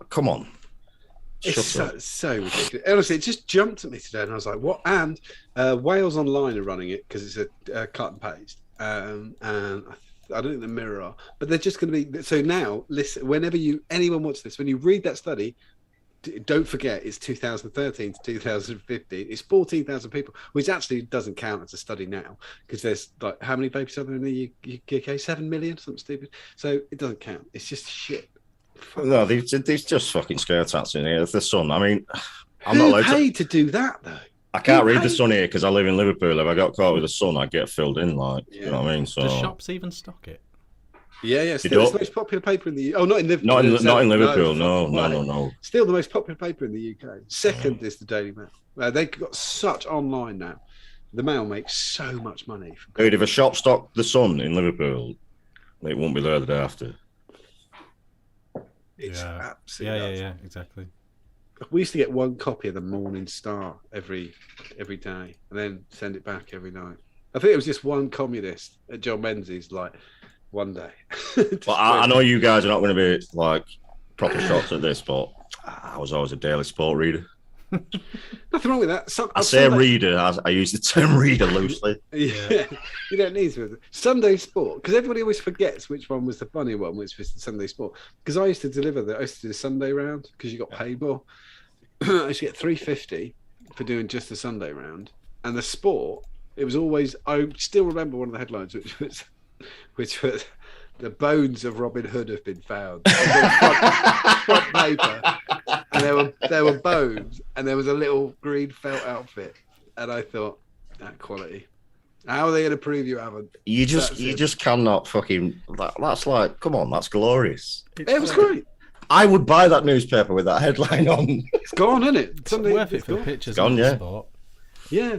Speaker 2: come on.
Speaker 1: It's so ridiculous. Honestly, it just jumped at me today, and I was like, "What?" And Wales Online are running it because it's a cut and paste, and I don't think the Mirror are, but they're just going to be. So now, listen, whenever anyone watches this, when you read that study, don't forget it's 2013 to 2015. It's 14,000 people, which actually doesn't count as a study now because there's like how many vapers are there in the UK? 7 million, something stupid. So it doesn't count. It's just shit.
Speaker 2: No, they've just fucking scare tats in here. The Sun. I mean, I'm
Speaker 1: Who
Speaker 2: not allowed
Speaker 1: paid to do that though?
Speaker 2: I can't read the Sun here because I live in Liverpool. If I got caught with the Sun, I'd get filled in. You know what I mean? So
Speaker 3: do shops even stock it?
Speaker 1: Yeah. Still, it's the most popular paper in the not in Liverpool.
Speaker 2: Not in Liverpool. No.
Speaker 1: Still the most popular paper in the UK. Second is the Daily Mail. They've got such online now. The Mail makes so much money.
Speaker 2: Dude, if a shop stocked the Sun in Liverpool, it won't be there the day after.
Speaker 1: It's absolutely
Speaker 3: yeah, exactly.
Speaker 1: We used to get one copy of the Morning Star every day, and then send it back every night. I think it was just one communist at John Menzies, like one day.
Speaker 2: Well, I know you guys are not going to be like proper shots at this, but I was always a Daily Sport reader.
Speaker 1: Nothing wrong with that.
Speaker 2: I say reader. I use the term reader loosely.
Speaker 1: Yeah, you don't need to. Sunday Sport, because everybody always forgets which one was the funny one, which was the Sunday Sport. Because I used to do the Sunday round because you got paid more. I used to get $3.50 for doing just the Sunday round, and the Sport. It was always. I still remember one of the headlines, which was the bones of Robin Hood have been found. Front paper. And there were bones, and there was a little green felt outfit, and I thought that quality. How are they going to prove you haven't?
Speaker 2: You just cannot fucking. That's like, come on, that's glorious.
Speaker 1: It was great.
Speaker 2: I would buy that newspaper with that headline on.
Speaker 1: It's gone, isn't it?
Speaker 3: It's worth it for the pictures.
Speaker 2: Gone, yeah.
Speaker 3: Sport.
Speaker 1: Yeah.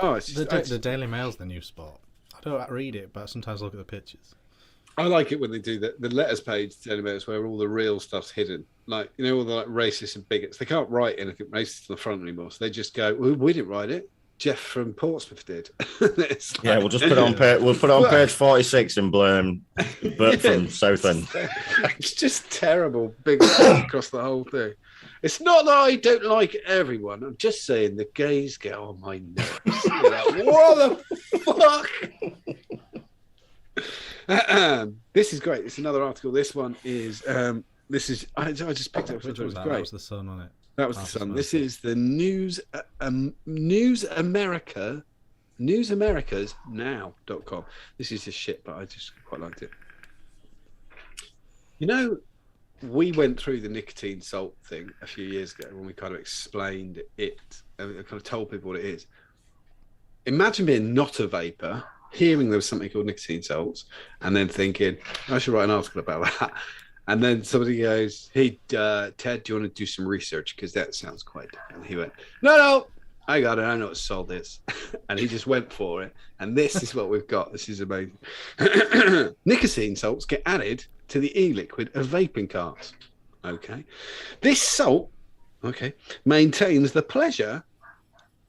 Speaker 1: Oh, it's just,
Speaker 3: the Daily Mail's the new Sport. I don't read it, but sometimes I look at the pictures.
Speaker 1: I like it when they do the letters page, Daily Mail, where all the real stuff's hidden. Like, all the racists and bigots. They can't write anything racist on the front anymore, so they just go, well, we didn't write it. Jeff from Portsmouth did.
Speaker 2: Yeah, we'll just put it on page. We'll put it on page 46 and blame Bert from Southend.
Speaker 1: It's just terrible, big across the whole thing. It's not that I don't like everyone. I'm just saying the gays get on my nerves. Like, what the fuck? This is great. It's another article. This one is. I just picked it up.
Speaker 3: Which was that?
Speaker 1: Great.
Speaker 3: That was the Sun on it.
Speaker 1: That was the Sun. This is the News America, newsamericasnow.com. This is just shit, but I just quite liked it. We went through the nicotine salt thing a few years ago when we kind of explained it and kind of told people what it is. Imagine being not a vapor, hearing there was something called nicotine salts, and then thinking, I should write an article about that. And then somebody goes, "Hey, Ted, do you want to do some research? Because that sounds quite..." And he went, "No, I got it. I know what salt is." And he just went for it. And this is what we've got. This is amazing. Nicotine salts get added to the e-liquid of vaping carts. Okay. This salt, maintains the pleasure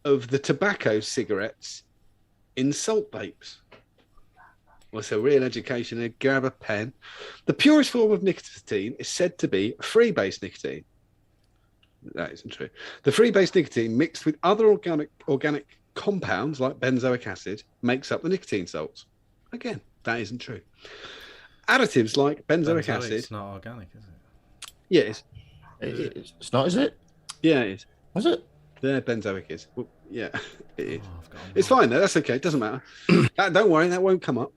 Speaker 1: of the tobacco cigarettes in salt vapes. Well, so real education there. Grab a pen. The purest form of nicotine is said to be free-base nicotine. That isn't true. The free-base nicotine mixed with other organic compounds like benzoic acid makes up the nicotine salts. Again, that isn't true. Additives like benzoic acid.
Speaker 3: It's not organic, is it?
Speaker 1: Yeah, it is.
Speaker 2: It's not, is it?
Speaker 1: Yeah, it is.
Speaker 2: Was it?
Speaker 1: Yeah, benzoic is. Well, yeah, it is. It's fine though. That's okay. It doesn't matter. Don't worry, that won't come up.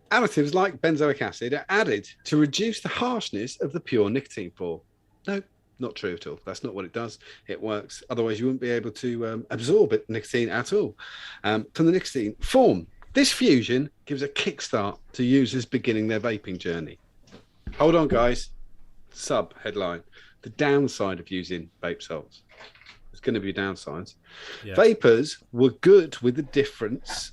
Speaker 1: Additives like benzoic acid are added to reduce the harshness of the pure nicotine form. No, not true at all. That's not what it does. It works. Otherwise, you wouldn't be able to absorb nicotine at all from the nicotine form. This fusion gives a kickstart to users beginning their vaping journey. Hold on, guys. Sub headline: the downside of using vape salts. There's going to be downsides. Yeah. Vapors were good with the difference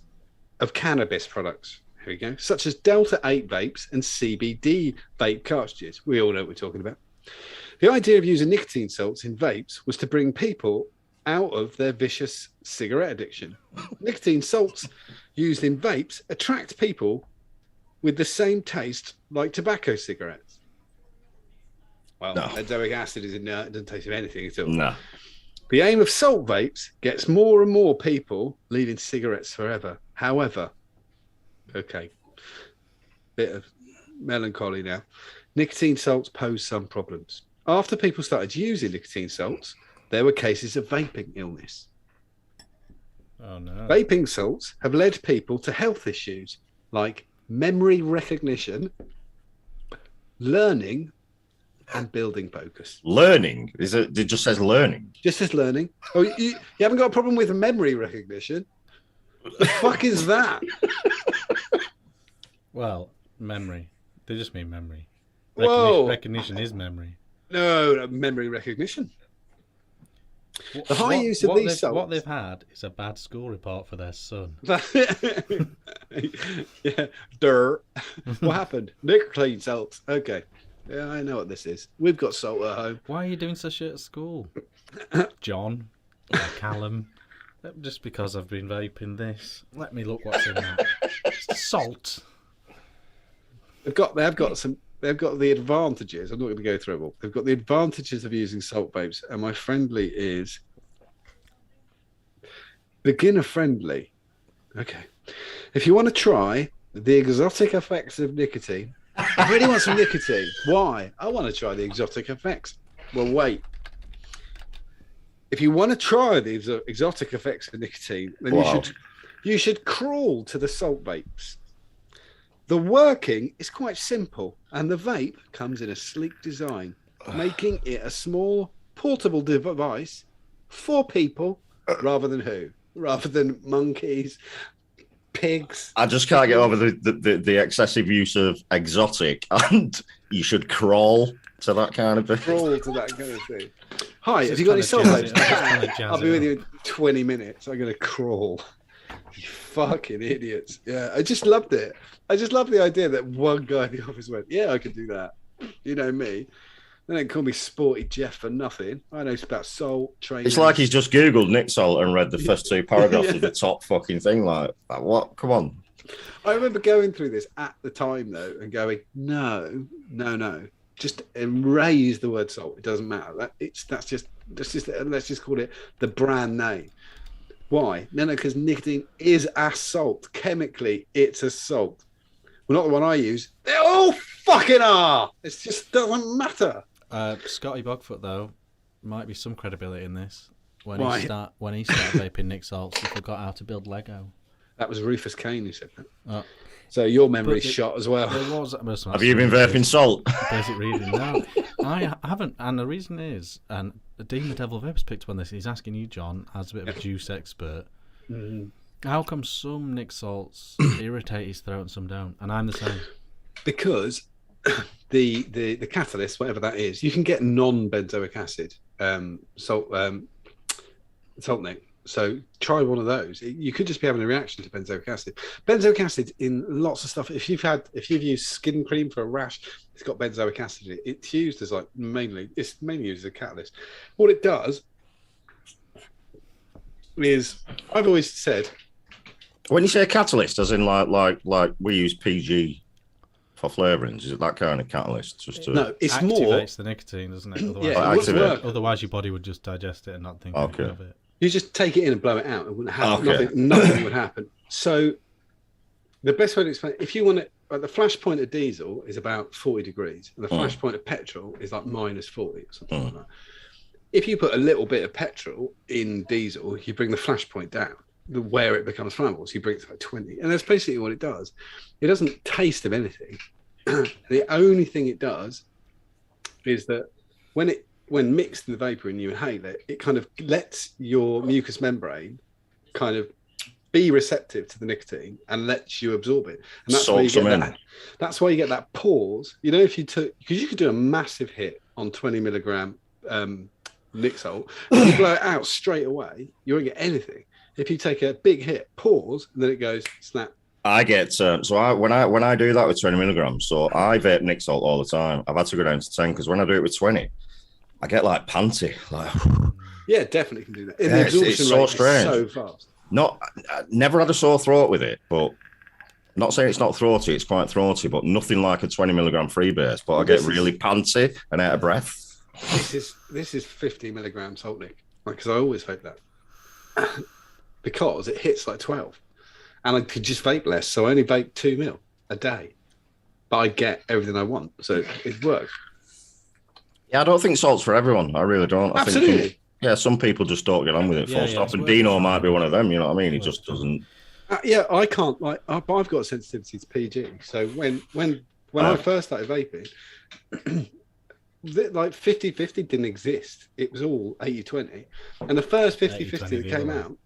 Speaker 1: of cannabis products. Here we go. Such as Delta 8 vapes and CBD vape cartridges. We all know what we're talking about. The idea of using nicotine salts in vapes was to bring people out of their vicious cigarette addiction. Nicotine salts used in vapes attract people with the same taste like tobacco cigarettes. Well, benzoic acid is inert. It doesn't taste of anything at all.
Speaker 2: No.
Speaker 1: The aim of salt vapes gets more and more people leaving cigarettes forever. However, bit of melancholy now. Nicotine salts pose some problems. After people started using nicotine salts, there were cases of vaping illness.
Speaker 3: Oh no.
Speaker 1: Vaping salts have led people to health issues like memory recognition, learning, and building focus.
Speaker 2: Learning? It just says learning?
Speaker 1: Just says learning. Oh, you haven't got a problem with memory recognition? The fuck is that?
Speaker 3: Well, memory. They just mean memory.
Speaker 1: Whoa.
Speaker 3: Recognition is memory.
Speaker 1: No, memory recognition. The high use of these salts...
Speaker 3: What they've had is a bad school report for their son.
Speaker 1: Yeah, dirt. What happened? Nicotine salts. Okay. Yeah, I know what this is. We've got salt at home.
Speaker 3: Why are you doing such shit at school? John, Callum, just because I've been vaping this. Let me look what's in that. It's salt. They've got
Speaker 1: the advantages. I'm not going to go through them all. They've got the advantages of using salt vapes, and my friendly is beginner friendly. Okay. If you want to try the exotic effects of nicotine, I really want some nicotine. Why? I want to try the exotic effects. Well, wait. If you want to try the exotic effects of nicotine, then you should crawl to the salt vapes. The working is quite simple, and the vape comes in a sleek design, making it a small, portable device for people rather than monkeys, pigs.
Speaker 2: I just can't get over the excessive use of exotic, and you should crawl to that kind of thing.
Speaker 1: Crawl to that kind of thing. Hi, have you got any salt vapes? I'll be with you in 20 minutes. I'm going to crawl. You fucking idiots. Yeah, I just loved it. I just love the idea that one guy in the office went, yeah, I could do that. You know me. They don't call me Sporty Jeff for nothing. I know about salt, training.
Speaker 2: It's like he's just Googled Nick Salt and read the first two paragraphs of the top fucking thing. Like, what? Come on.
Speaker 1: I remember going through this at the time, though, and going, no. Just erase the word salt. It doesn't matter. Let's just call it the brand name. Why? No, because nicotine is a salt. Chemically, it's a salt. Well, not the one I use. They all fucking are. It just doesn't matter.
Speaker 3: Scotty Bogfoot, though, might be some credibility in this. When he started vaping Nick Salts, he forgot how to build Lego.
Speaker 1: That was Rufus Kane who said that. So your memory's shot as well.
Speaker 2: Have you been vaping salt?
Speaker 3: Basic reading. No, I haven't. And the reason is, and Dean the Devil Vapes picked up on this, he's asking you, John, as a bit of a juice expert, how come some Nick Salts irritate his throat and some don't? And I'm the same.
Speaker 1: Because the catalyst, whatever that is, you can get non-benzoic acid salt nick. So try one of those. You could just be having a reaction to benzoic acid. Benzoic acid in lots of stuff. If you've used skin cream for a rash, it's got benzoic acid in it. It's used as mainly used as a catalyst. What it does is, I've always said,
Speaker 2: when you say a catalyst, as in like we use PG for flavourings, is it that kind of catalyst?
Speaker 1: No, it's
Speaker 3: activates
Speaker 1: more
Speaker 3: the nicotine, doesn't it?
Speaker 2: Otherwise,
Speaker 3: your body would just digest it and not think
Speaker 2: Okay.
Speaker 3: of it.
Speaker 1: You just take it in and blow it out. It wouldn't happen.
Speaker 2: Okay.
Speaker 1: Nothing would happen. So the best way to explain, if you want it, the flash point of diesel is about 40 degrees, and the flash point of petrol is like minus 40 or something like that. If you put a little bit of petrol in diesel, you bring the flash point down, where it becomes flammable. So you bring it to like 20, and that's basically what it does. It doesn't taste of anything. The only thing it does is that when mixed in the vapor and you inhale it, it kind of lets your mucous membrane kind of be receptive to the nicotine and lets you absorb it. And that's why you get that. That's why you get that pause. You know, if you took, because you could do a massive hit on 20 milligram nic salt, if you blow it out straight away, you won't get anything. If you take a big hit, pause, and then it goes snap.
Speaker 2: I get when I do that with 20 milligrams, so I vape nic salt all the time. I've had to go down to 10 because when I do it with 20, I get like panty.
Speaker 1: Yeah, definitely can do that.
Speaker 2: Yeah, it's so strange.
Speaker 1: So fast.
Speaker 2: I never had a sore throat with it, but not saying it's not throaty. It's quite throaty, but nothing like a 20 milligram freebase. But I get really panty and out of breath.
Speaker 1: This is 50 milligram salt nick, because I always vape that because it hits like 12, and I could just vape less, so I only vape 2 mil a day, but I get everything I want, so it works.
Speaker 2: Yeah, I don't think salt's for everyone. I really don't.
Speaker 1: Absolutely.
Speaker 2: I think some people just don't get on with it. Full stop. And Dino might be one of them. You know what I mean? He just doesn't.
Speaker 1: I can't. I've got a sensitivity to PG. So when I first started vaping, like 50-50 didn't exist. It was all 80-20. And the first 50-50 that came out,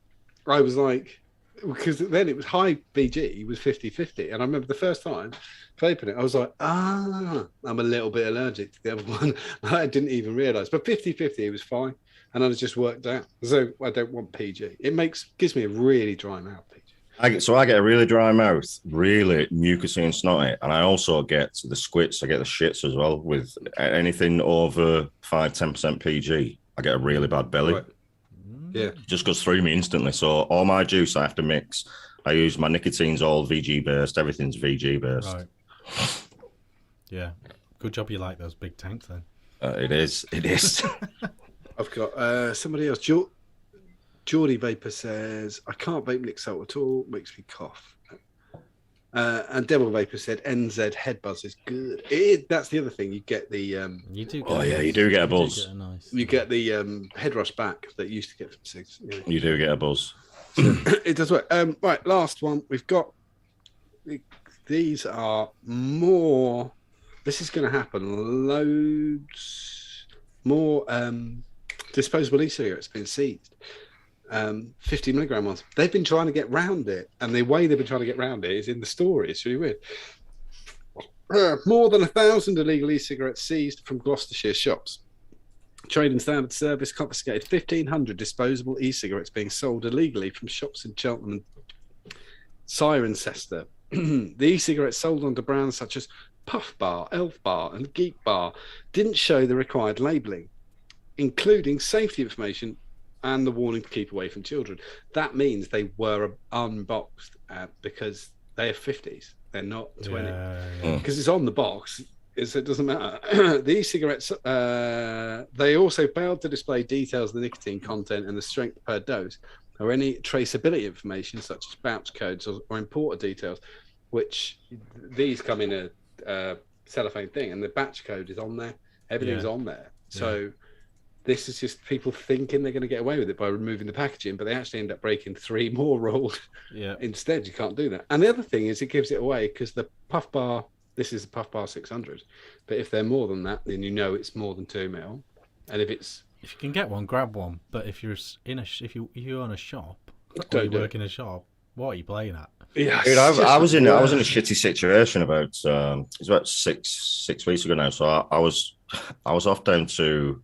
Speaker 1: I was like, because then it was high VG was 50-50. And I remember the first time vaping it, I was like, I'm a little bit allergic to the other one. I didn't even realise. But 50-50, it was fine. And I was just worked out. So I don't want PG. It gives me a really dry mouth, PG.
Speaker 2: I get a really dry mouth, really mucousy and snotty, and I also get the squits. I get the shits as well. With anything over 5-10% PG, I get a really bad belly.
Speaker 1: Right. Yeah,
Speaker 2: it just goes through me instantly. So all my juice I have to mix. I use my nicotine's all VG based. Everything's VG based. Right.
Speaker 3: Yeah, good job. You like those big tanks then.
Speaker 2: It is.
Speaker 1: I've got somebody else. Geordie Vapor says, I can't vape nic salt at all, makes me cough. And Devil Vapor said, NZ head buzz is good. That's the other thing. You get the...
Speaker 3: you do
Speaker 2: get a buzz.
Speaker 1: You get the head rush back that you used to get from cigs. You know.
Speaker 2: You do get a buzz.
Speaker 1: So, it does work. Right, last one. We've got... These are more... This is going to happen. Loads more disposable e-cigarettes being seized. 50 milligram ones. They've been trying to get round it, and the way they've been trying to get round it is in the story. It's really weird. More than 1,000 illegal e-cigarettes seized from Gloucestershire shops. Trade and Standard Service confiscated 1,500 disposable e-cigarettes being sold illegally from shops in Cheltenham and Cirencester. The e-cigarettes sold under brands such as Puff Bar, Elf Bar, and Geek Bar didn't show the required labelling, including safety information and the warning to keep away from children. That means they were unboxed because they are 50s. They're not 20. Because it's on the box. It doesn't matter. The e-cigarettes, they also failed to display details of the nicotine content and the strength per dose, or any traceability information such as batch codes or importer details, which these come in a cellophane thing, and the batch code is on there. Everything's on there. So this is just people thinking they're going to get away with it by removing the packaging, but they actually end up breaking 3 more rules. Instead, you can't do that. And the other thing is it gives it away because the Puff Bar, this is the Puff Bar 600, but if they're more than that, then you know it's more than 2 mil. And if you
Speaker 3: can get one, grab one. But if you're in a if you own a shop,
Speaker 1: don't
Speaker 3: work in a shop, What are you playing at?
Speaker 1: Yeah,
Speaker 2: Dude, I was in a shitty situation about it was about six weeks ago now. So I was off down to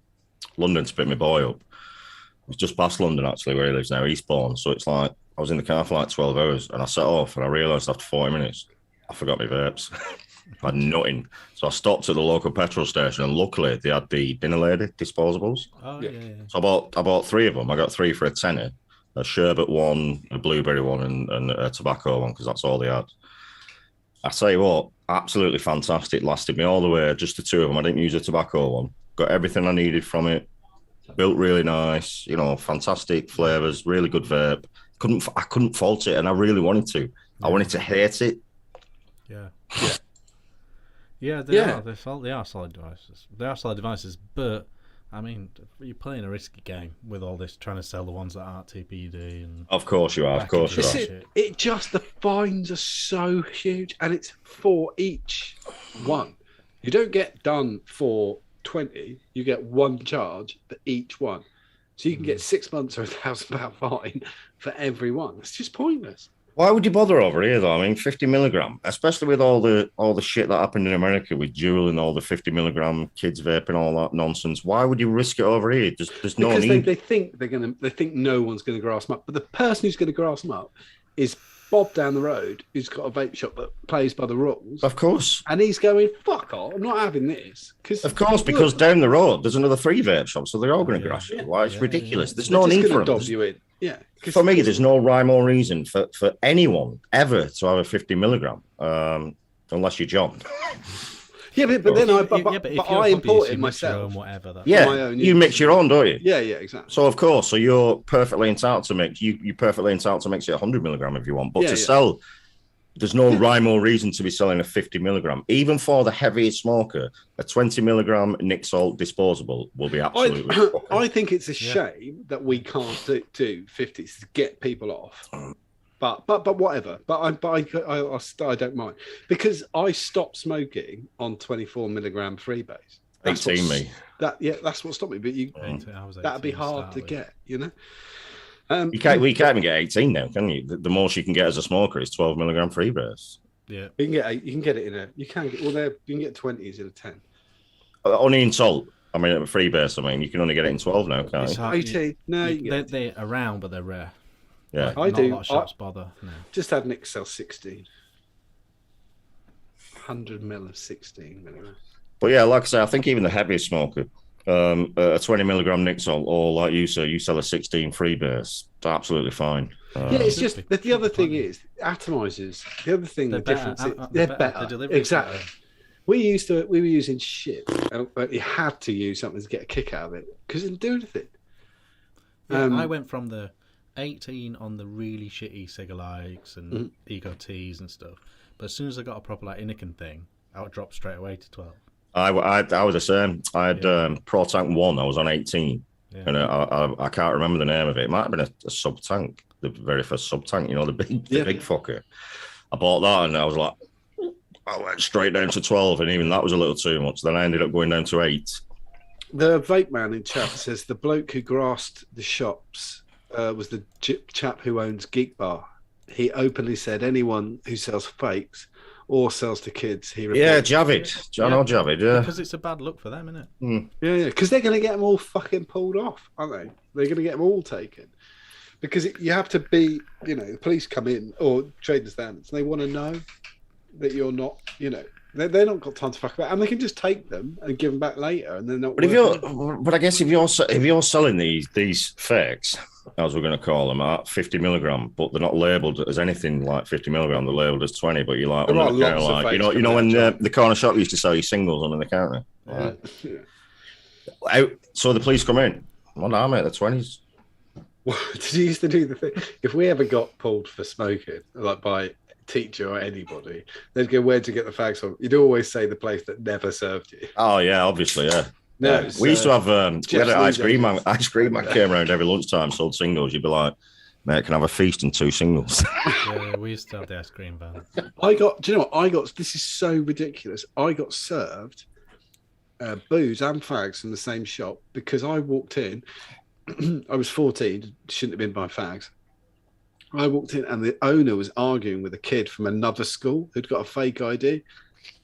Speaker 2: London to pick my boy up. It was just past London actually, where he lives now, Eastbourne. So it's like I was in the car for like 12 hours, and I set off, and I realised after 40 minutes I forgot my vapes. I had nothing. So I stopped at the local petrol station, and luckily they had the dinner lady disposables.
Speaker 3: Oh yeah.
Speaker 2: So I bought 3 of them. I got 3 for a tenner. A sherbet one, a blueberry one, and a tobacco one, because that's all they had. I tell you what, absolutely fantastic. Lasted me all the way, just the 2 of them. I didn't use a tobacco one. Got everything I needed from it. Built really nice, fantastic flavours, really good vape. I couldn't fault it, and I really wanted to. I wanted to hate it.
Speaker 3: Yeah, they are solid devices. They are solid devices, but I mean, you're playing a risky game with all this, trying to sell the ones that aren't TPD. And
Speaker 2: of course you are. Of course you are.
Speaker 1: It just, the fines are so huge, and it's for each one. You don't get done for 20. You get 1 charge for each one. So you can get 6 months or £1,000 fine for every one. It's just pointless.
Speaker 2: Why would you bother over here, though? I mean, 50 milligram, especially with all the shit that happened in America with Juul and all the 50 milligram kids vaping, all that nonsense. Why would you risk it over here? There's no need.
Speaker 1: They think no one's going to grass them up, but the person who's going to grass them up is Bob down the road, who's got a vape shop that plays by the rules.
Speaker 2: Of course.
Speaker 1: And he's going, fuck off, I'm not having this.
Speaker 2: Because down the road there's another 3 vape shops, so they're all going to grass you. Why? It's ridiculous. There's no need for them.
Speaker 1: You in. Yeah.
Speaker 2: For me, there's no rhyme or reason for anyone ever to have a 50 milligram, unless you're John.
Speaker 1: Yeah, but then I import it myself.
Speaker 2: You mix your own, don't you?
Speaker 1: Yeah, exactly.
Speaker 2: So of course, you're perfectly entitled to mix. You're perfectly entitled to mix it 100 milligram if you want. But sell, there's no rhyme or reason to be selling a 50 milligram. Even for the heaviest smoker, a 20 milligram Nic Salt disposable will be absolutely.
Speaker 1: I think it's a shame that we can't do 50s to get people off. But whatever. But I don't mind, because I stopped smoking on 24 milligram freebase.
Speaker 2: 18 me.
Speaker 1: That's what stopped me. But that'd be hard to get, you know.
Speaker 2: We can't even get 18 now, can you? The most you can get as a smoker is 12 milligram freebase.
Speaker 3: Yeah,
Speaker 1: you can get it in a. You can get 20s in a 10.
Speaker 2: Only in salt. I mean, at freebase. I mean, you can only get it in 12 now, can't you?
Speaker 1: 18. No,
Speaker 3: they're around, but they're rare.
Speaker 2: Yeah,
Speaker 3: I do. Not a lot of shops bother. No.
Speaker 1: Just had Nic sell 16. 100 mil of 16 milligrams.
Speaker 2: But yeah, like I say, I think even the heaviest smoker, a 20 milligram Nic Salt, or like you say, you sell a 16 freebase, it's absolutely fine.
Speaker 1: It's just the other thing is atomizers. The other thing, they're better. Exactly.
Speaker 3: Better.
Speaker 1: We were using shit, but you had to use something to get a kick out of it because it didn't do anything.
Speaker 3: Yeah, I went from the 18 on the really shitty Cigalikes and Ego Teas and stuff, but as soon as I got a proper Nicotine thing, I would drop straight away to 12.
Speaker 2: I was the same. I had Pro Tank 1. I was on 18, and I can't remember the name of it. It might have been a sub tank, the very first sub tank. You know, the big fucker. I bought that, and I was like, I went straight down to 12, and even that was a little too much. Then I ended up going down to 8.
Speaker 1: The vape man in chat says the bloke who grassed the shops was the chap who owns Geek Bar. He openly said anyone who sells fakes or sells to kids, he reports.
Speaker 2: Yeah, Javid. Javid, yeah.
Speaker 3: Because it's a bad look for them, isn't it?
Speaker 2: Mm.
Speaker 1: Yeah, because they're going to get them all fucking pulled off, aren't they? They're going to get them all taken. Because you have to be, the police come in, or trading standards, and they want to know that you're not, they're not got time to fuck about, and they can just take them and give them back later, and they're not.
Speaker 2: But I guess if you're selling these fakes, as we're going to call them, at 50 milligram, but they're not labelled as anything like 50 milligram. They're labelled as 20. But you're like, when the corner shop used to sell you singles under the counter. So the police come in. Well, no, mate, they're 20s.
Speaker 1: Did you used to do the thing? If we ever got pulled for smoking, like by a teacher or anybody, they'd go, "Where'd you get the fags from?" You'd always say the place that never served you.
Speaker 2: Oh yeah, obviously, yeah.
Speaker 1: No,
Speaker 2: yeah. We used to have we had an ice cream man came around every lunchtime, sold singles. You'd be like, "Mate, can I have a feast and 2 singles?"
Speaker 3: Yeah, we used to have the ice cream van.
Speaker 1: Do you know what I got? This is so ridiculous. I got served booze and fags from the same shop because I walked in. I was 14, shouldn't have been by fags. I walked in and the owner was arguing with a kid from another school who'd got a fake ID,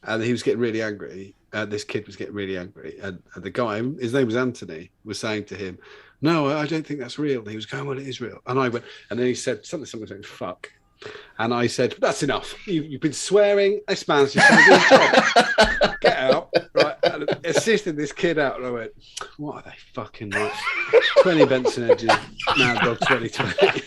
Speaker 1: and he was getting really angry. This kid was getting really angry, and the guy, his name was Anthony, was saying to him, "No, I don't think that's real." And he was going, "Well, it is real." And I went, and then he said something saying, "Fuck." And I said, "That's enough. You've been swearing. This man's just trying to do his job. Get out." Right. And I assisted this kid out. And I went, "What are they fucking like? 20 Benson Edges, Mad Dog 2020.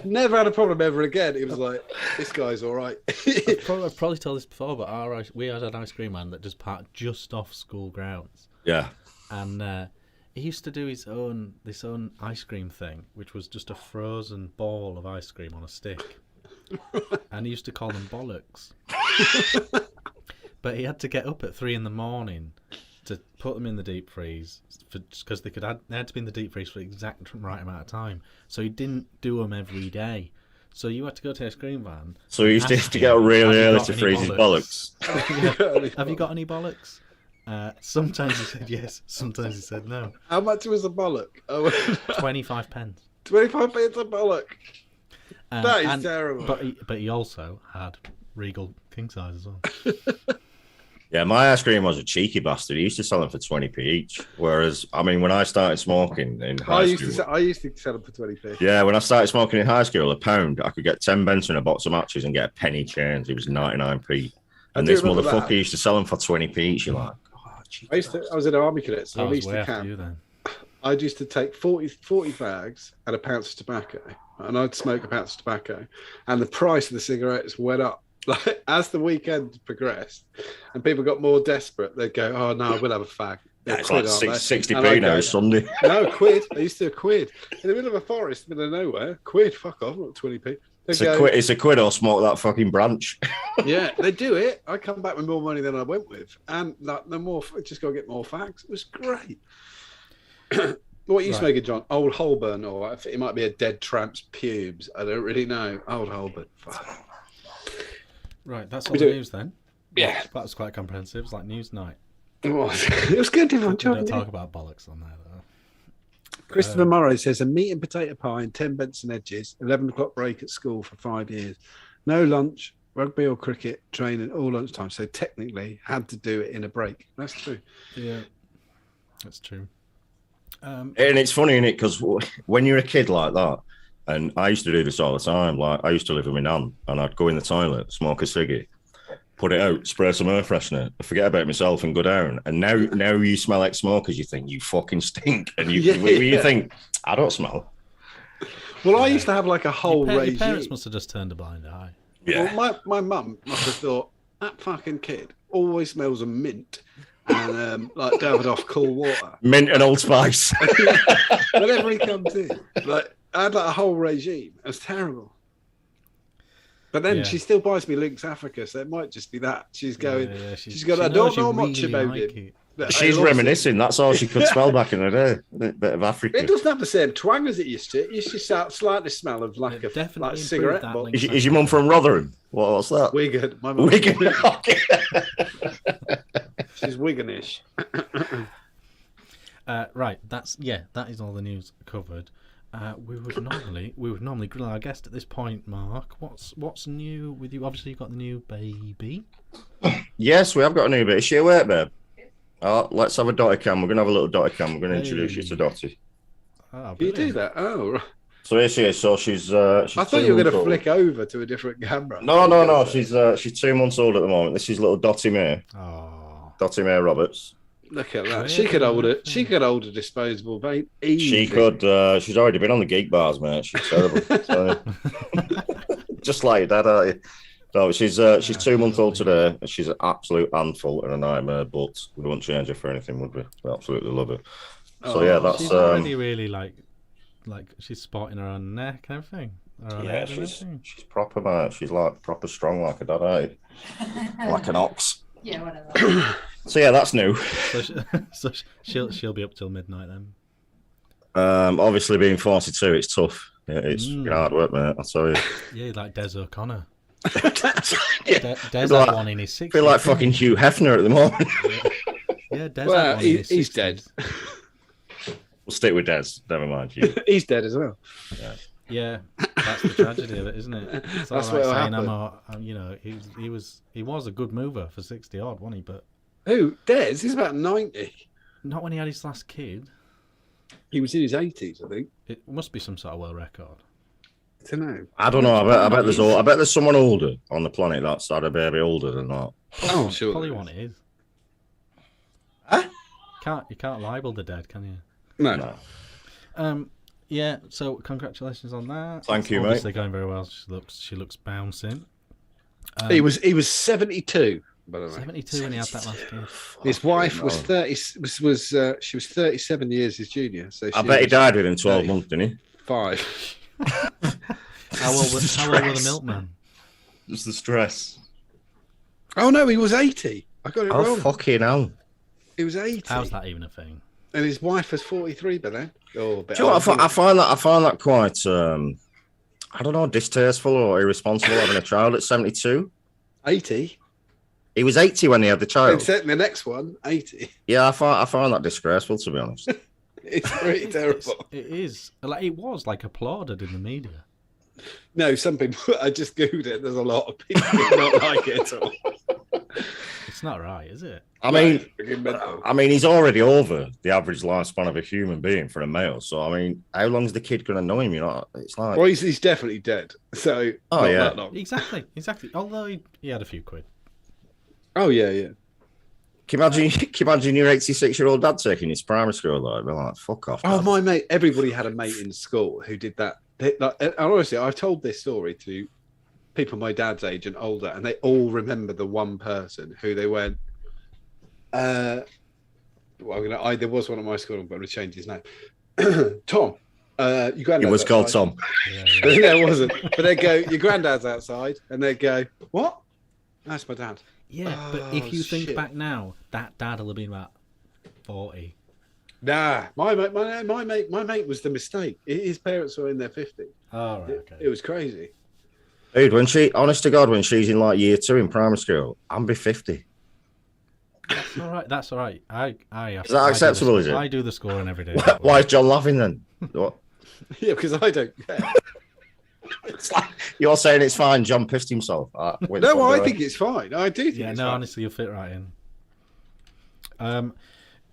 Speaker 1: Never had a problem ever again." He was like, "This guy's all right."
Speaker 3: I've probably told this before, but we had an ice cream man that just parked just off school grounds.
Speaker 2: Yeah.
Speaker 3: And he used to do this own ice cream thing, which was just a frozen ball of ice cream on a stick. And he used to call them bollocks. But he had to get up at 3 a.m. to put them in the deep freeze, because they had to be in the deep freeze for the exact right amount of time. So he didn't do them every day. So you had to go to a ice cream van.
Speaker 2: So he used to get up really early to freeze his bollocks.
Speaker 3: Have you got any bollocks? Sometimes he said yes, sometimes he said no.
Speaker 1: How much was a bollock?
Speaker 3: 25 pence.
Speaker 1: 25 pence a bollock. That is terrible.
Speaker 3: But he also had Regal king size as well.
Speaker 2: Yeah, my ice cream was a cheeky bastard. He used to sell them for 20p each. Whereas, I mean, when I started smoking in high school...
Speaker 1: I used to sell them for 20p.
Speaker 2: Yeah, when I started smoking in high school, £1, I could get 10 Benson and a box of matches and get a penny change. It was 99p. And this motherfucker used to sell them for 20p each. You're like, oh, Jesus.
Speaker 1: I was in an army cadet, so I used to
Speaker 3: camp.
Speaker 1: I used to take 40 fags and a pound of tobacco, and I'd smoke a pound of tobacco, and the price of the cigarettes went up. Like, as the weekend progressed and people got more desperate, they'd go, "Oh no, I will have a fag."
Speaker 2: Yeah, it's like 60p now, Sunday.
Speaker 1: No, quid. They used to do a quid in the middle of a forest, middle of nowhere. Quid, fuck off, not 20p.
Speaker 2: It's a quid or smoke that fucking branch.
Speaker 1: Yeah, they do it. I come back with more money than I went with, and the more, just go get more fags. It was great. What are you smoking, John? Old Holborn, or it might be a dead tramp's pubes. I don't really know. Old Holborn. Fuck.
Speaker 3: Right, that's all the news then.
Speaker 1: Yeah.
Speaker 3: That was quite comprehensive. It's like news night.
Speaker 1: It was. It was good.
Speaker 3: We don't talk about bollocks on there, though.
Speaker 1: Christopher Morrow says, a meat and potato pie and 10 Benson Edges, 11 o'clock break at school for 5 years. No lunch, rugby or cricket, training all lunchtime. So technically had to do it in a break. That's true.
Speaker 3: Yeah, that's true.
Speaker 2: And it's funny, isn't it? Because when you're a kid like that, and I used to do this all the time. Like, I used to live with my nan, and I'd go in the toilet, smoke a ciggy, put it out, spray some air freshener, forget about myself, and go down. And now you smell like smokers. You think you fucking stink, and you think I don't smell.
Speaker 1: Well, I used to have like a whole regime.
Speaker 3: Your parents must have just turned a blind eye.
Speaker 2: Yeah.
Speaker 1: Well, my mum must have thought that fucking kid always smells of mint and like Davidoff cool water,
Speaker 2: mint and Old Spice.
Speaker 1: Whenever he comes in, like. I had like a whole regime. It was terrible. But then she still buys me Lynx Africa, so it might just be that. She's going, she's got, I don't know much about it.
Speaker 2: She's reminiscing. That's all she could smell back in the day. A bit of Africa.
Speaker 1: It doesn't have the same twang as it used to. It used to slightly smell of like a cigarette box.
Speaker 2: Is your mum from Rotherham? What's that?
Speaker 1: Wigan. My
Speaker 2: mum. Wigan.
Speaker 3: She's Wiganish. Right. That is all the news covered. We would normally grill our guest at this point, Mark. What's new with you? Obviously, you've got the new baby.
Speaker 2: Yes, we have got a new baby. Is she awake, babe? Oh, let's have a dotty cam. We're going to have a little dotty cam. We're going to introduce you to Dotty.
Speaker 1: Oh, you do that? Oh, right.
Speaker 2: So here she is. So she's
Speaker 1: I thought you were going to flick over to a different camera.
Speaker 2: No. She's 2 months old at the moment. This is little Dotty May.
Speaker 3: Oh.
Speaker 2: Dotty May Roberts.
Speaker 1: Look at that. She could hold it. She could hold a disposable vape. Easy.
Speaker 2: She could. She's already been on the geek bars, mate. She's terrible. So, just like that, aren't you? No, she's 2 months old today. She's an absolute handful and a nightmare, but we wouldn't change her for anything, would we? We absolutely love her. So yeah, that's
Speaker 3: she's already really like she's spotting her own neck and everything.
Speaker 2: Yeah, she's proper, mate. She's like proper strong, like a dad, eh? Like an ox.
Speaker 4: Yeah, whatever.
Speaker 2: So yeah, that's new.
Speaker 3: So she'll be up till midnight then.
Speaker 2: Obviously being 42, it's tough. Yeah, it's hard work, mate. I'll tell you.
Speaker 3: Yeah, like Des O'Connor.
Speaker 2: Yeah.
Speaker 3: Des had one in his 60s.
Speaker 2: I feel like fucking Hugh Hefner at the moment.
Speaker 3: Yeah, Des had one in his 60s.
Speaker 1: He's dead.
Speaker 2: We'll stick with Des. Never mind you.
Speaker 1: He's dead as well.
Speaker 3: Yeah. That's the tragedy of it, isn't it? It's
Speaker 1: That's
Speaker 3: all right
Speaker 1: what
Speaker 3: saying
Speaker 1: happened.
Speaker 3: he was a good mover for 60 odd, wasn't he? But
Speaker 1: who? Des? He's about 90.
Speaker 3: not when he had his last kid.
Speaker 1: He was in his 80s, I think.
Speaker 3: It must be some sort of world record.
Speaker 1: I don't know.
Speaker 2: I don't know. I bet there's someone older on the planet that's had a baby older than that.
Speaker 1: Oh, sure.
Speaker 3: Probably one it is.
Speaker 2: Huh?
Speaker 3: You can't libel the dead, can you?
Speaker 1: No.
Speaker 3: Yeah. So congratulations on that.
Speaker 2: Thank you,
Speaker 3: obviously
Speaker 2: mate.
Speaker 3: going very well. She looks bouncing.
Speaker 1: He was 72. By the way.
Speaker 3: 72 when he had that last kid.
Speaker 1: His wife was 30. She was 37 years his junior. So
Speaker 2: I bet he died within 12 months, didn't he?
Speaker 1: 5.
Speaker 3: How old were the milkman?
Speaker 2: Just the stress.
Speaker 1: Oh no, he was 80. I got it
Speaker 2: Oh,
Speaker 1: wrong.
Speaker 2: fucking hell.
Speaker 1: He was 80.
Speaker 3: How's that even a thing?
Speaker 1: And his wife was 43 by then. Oh,
Speaker 2: Do you know what, I find that quite, I don't know, distasteful or irresponsible having a child at 72.
Speaker 1: 80.
Speaker 2: He was 80 when he had the
Speaker 1: And
Speaker 2: child.
Speaker 1: the next one, 80.
Speaker 2: Yeah, I find that disgraceful, to be honest.
Speaker 1: It's pretty terrible.
Speaker 3: It is. Like, it was like applauded in the media.
Speaker 1: No, some people. I just googled it. There's a lot of people who don't like it at all.
Speaker 3: It's not right, is it?
Speaker 2: I mean, he's already over the average lifespan of a human being for a male. So, I mean, how long's the kid going to know him? You know, it's like.
Speaker 1: Well, he's definitely dead. So.
Speaker 2: Oh,
Speaker 1: not
Speaker 2: yeah.
Speaker 1: that long.
Speaker 3: Exactly. Although he had a few quid.
Speaker 1: Oh yeah.
Speaker 2: Can you imagine your 86-year-old dad taking his primary school? Like, we're like, fuck off.
Speaker 1: Oh,
Speaker 2: Dad.
Speaker 1: my mate. Everybody had a mate in school who did that. And honestly, I've told this story to people my dad's age and older, and they all remember the one person who they went. There was one at my school. I'm going to change his name. Tom. Your granddad's
Speaker 2: It was called
Speaker 1: outside.
Speaker 2: Tom.
Speaker 1: Yeah, it wasn't. But they'd go, your granddad's outside, and they'd go, what? That's my dad.
Speaker 3: Yeah, but if you think back now, that dad will have been about 40.
Speaker 1: Nah, my mate was the mistake. His parents were in their 50s.
Speaker 3: Oh, right, okay.
Speaker 1: It was crazy.
Speaker 2: Dude, honest to God, when she's in like year 2 in primary school, I'm be 50.
Speaker 3: That's all right.
Speaker 2: Is that acceptable, is it?
Speaker 3: I do the scoring every day.
Speaker 2: Why is John laughing then? What?
Speaker 1: Yeah, because I don't care.
Speaker 2: It's like, you're saying it's fine. John pissed himself.
Speaker 1: No, I think it's fine. I do think it's fine.
Speaker 3: Honestly, you'll fit right in.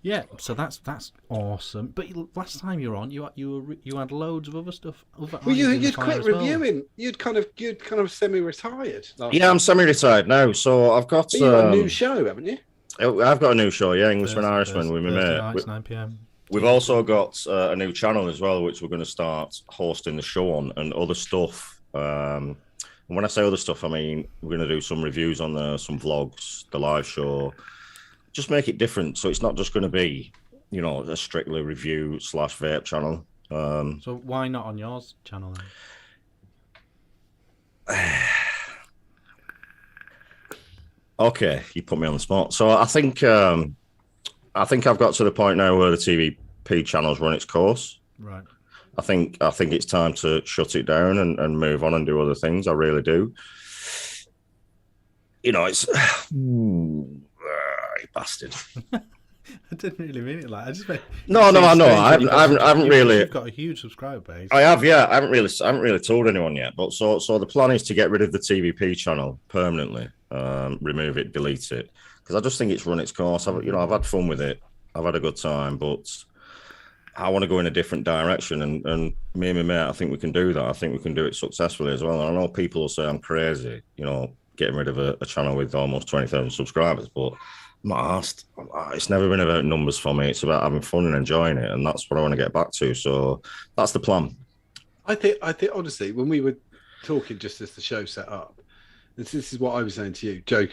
Speaker 3: Yeah, so that's awesome. But last time you were on, you had loads of other stuff.
Speaker 1: Well, you'd quit reviewing. You'd kind of semi-retired.
Speaker 2: Yeah, I'm semi-retired now, so I've got.
Speaker 1: But you've got a new show, haven't you?
Speaker 2: I've got a new show, yeah, Englishman Irishman with my mate.
Speaker 3: Nights, 9 p.m.
Speaker 2: We've also got a new channel as well, which we're going to start hosting the show on and other stuff. And when I say other stuff, I mean we're going to do some reviews on there, some vlogs, the live show. Just make it different, so it's not just going to be, a strictly review / vape channel.
Speaker 3: So why not on yours channel then?
Speaker 2: Okay, you put me on the spot. So I think I've got to the point now where the TVP channel's run its course.
Speaker 3: Right.
Speaker 2: I think it's time to shut it down and move on and do other things. I really do. It's you bastard.
Speaker 3: I didn't really mean it like. I just meant.
Speaker 2: No, I know. I haven't really.
Speaker 3: You've got a huge subscriber base.
Speaker 2: I have, yeah. I haven't really told anyone yet. But so the plan is to get rid of the TVP channel permanently, remove it, delete it, because I just think it's run its course. I've had fun with it. I've had a good time, but I want to go in a different direction. And me and my mate, I think we can do that. I think we can do it successfully as well. And I know people will say I'm crazy, getting rid of a channel with almost 20,000 subscribers, but I'm not asked. It's never been about numbers for me. It's about having fun and enjoying it, and that's what I want to get back to. So that's the plan.
Speaker 1: I think honestly, when we were talking just as the show set up, this is what I was saying to you, joke.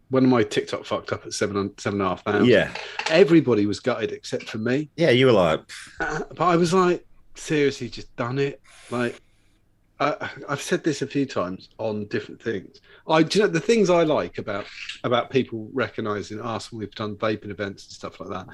Speaker 1: When my TikTok fucked up at 7,500.
Speaker 2: Yeah,
Speaker 1: everybody was gutted except for me.
Speaker 2: Yeah, you were like,
Speaker 1: but I was like, seriously, just done it. Like, I've said this a few times on different things. The things I like about people recognising us when we've done vaping events and stuff like that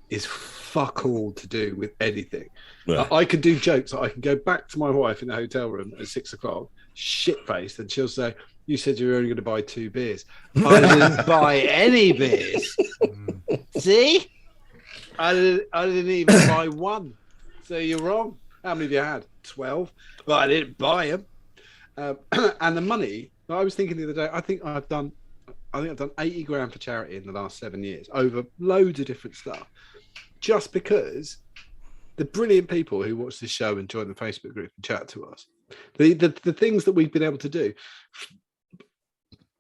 Speaker 1: is fuck all to do with anything. Yeah. I can do jokes. I can go back to my wife in the hotel room at 6 o'clock, shit-faced, and she'll say, "You said you were only going to buy 2 beers." I didn't buy any beers. See? I didn't even buy one. So you're wrong. How many have you had? 12. But I didn't buy them. And the money, I was thinking the other day, I think I've done 80 grand for charity in the last 7 years over loads of different stuff. Just because the brilliant people who watch this show and join the Facebook group and chat to us, the things that we've been able to do.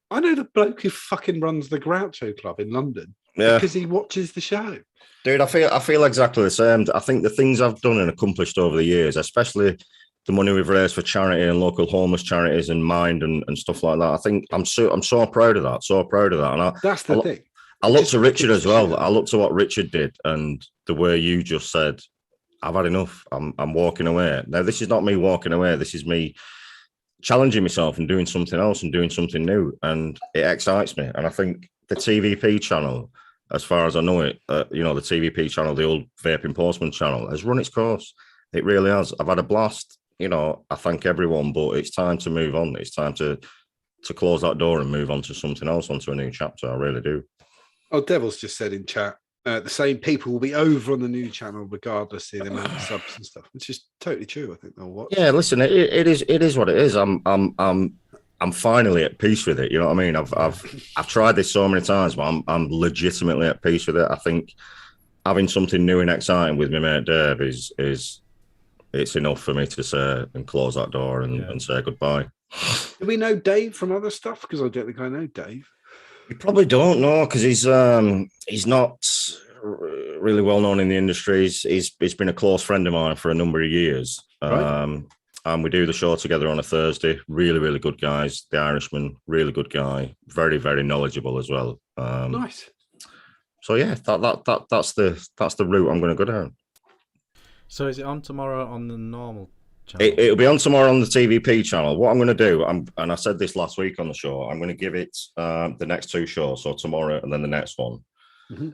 Speaker 1: I know the bloke who fucking runs the Groucho Club in London because he watches the show.
Speaker 2: Dude, I feel exactly the same. I think the things I've done and accomplished over the years, especially the money we've raised for charity and local homeless charities and Mind and stuff like that, I think I'm so proud of that. So proud of that. And
Speaker 1: that's the thing.
Speaker 2: I looked to Richard as well. I looked to what Richard did and the way you just said, I've had enough. I'm walking away. Now, this is not me walking away. This is me challenging myself and doing something else and doing something new. And it excites me. And I think the TVP channel, as far as I know it, the TVP channel, the old Vaping Postman channel, has run its course. It really has. I've had a blast. I thank everyone, but it's time to move on. It's time to close that door and move on to something else, onto a new chapter. I really do.
Speaker 1: Oh, Devil's just said in chat, the same people will be over on the new channel regardless of the amount of subs and stuff, which is totally true. I think they'll watch.
Speaker 2: Yeah, listen, it is what it is. I'm finally at peace with it. You know what I mean? I've tried this so many times, but I'm legitimately at peace with it. I think having something new and exciting with my mate Dave is it's enough for me to say and close that door and say goodbye.
Speaker 1: Do we know Dave from other stuff? Because I don't think I know Dave.
Speaker 2: You probably don't know because he's not really well known in the industry. He's been a close friend of mine for a number of years. Right. And we do the show together on a Thursday. Really, really good guys. The Irishman, really good guy. Very, very knowledgeable as well.
Speaker 1: Nice.
Speaker 2: So yeah, that's the route I'm going to go down.
Speaker 3: So is it on tomorrow on the normal channel?
Speaker 2: It'll be on tomorrow on the TVP channel. What I'm going to do, and I said this last week on the show, I'm going to give it the next two shows, so tomorrow and then the next one. Mm-hmm.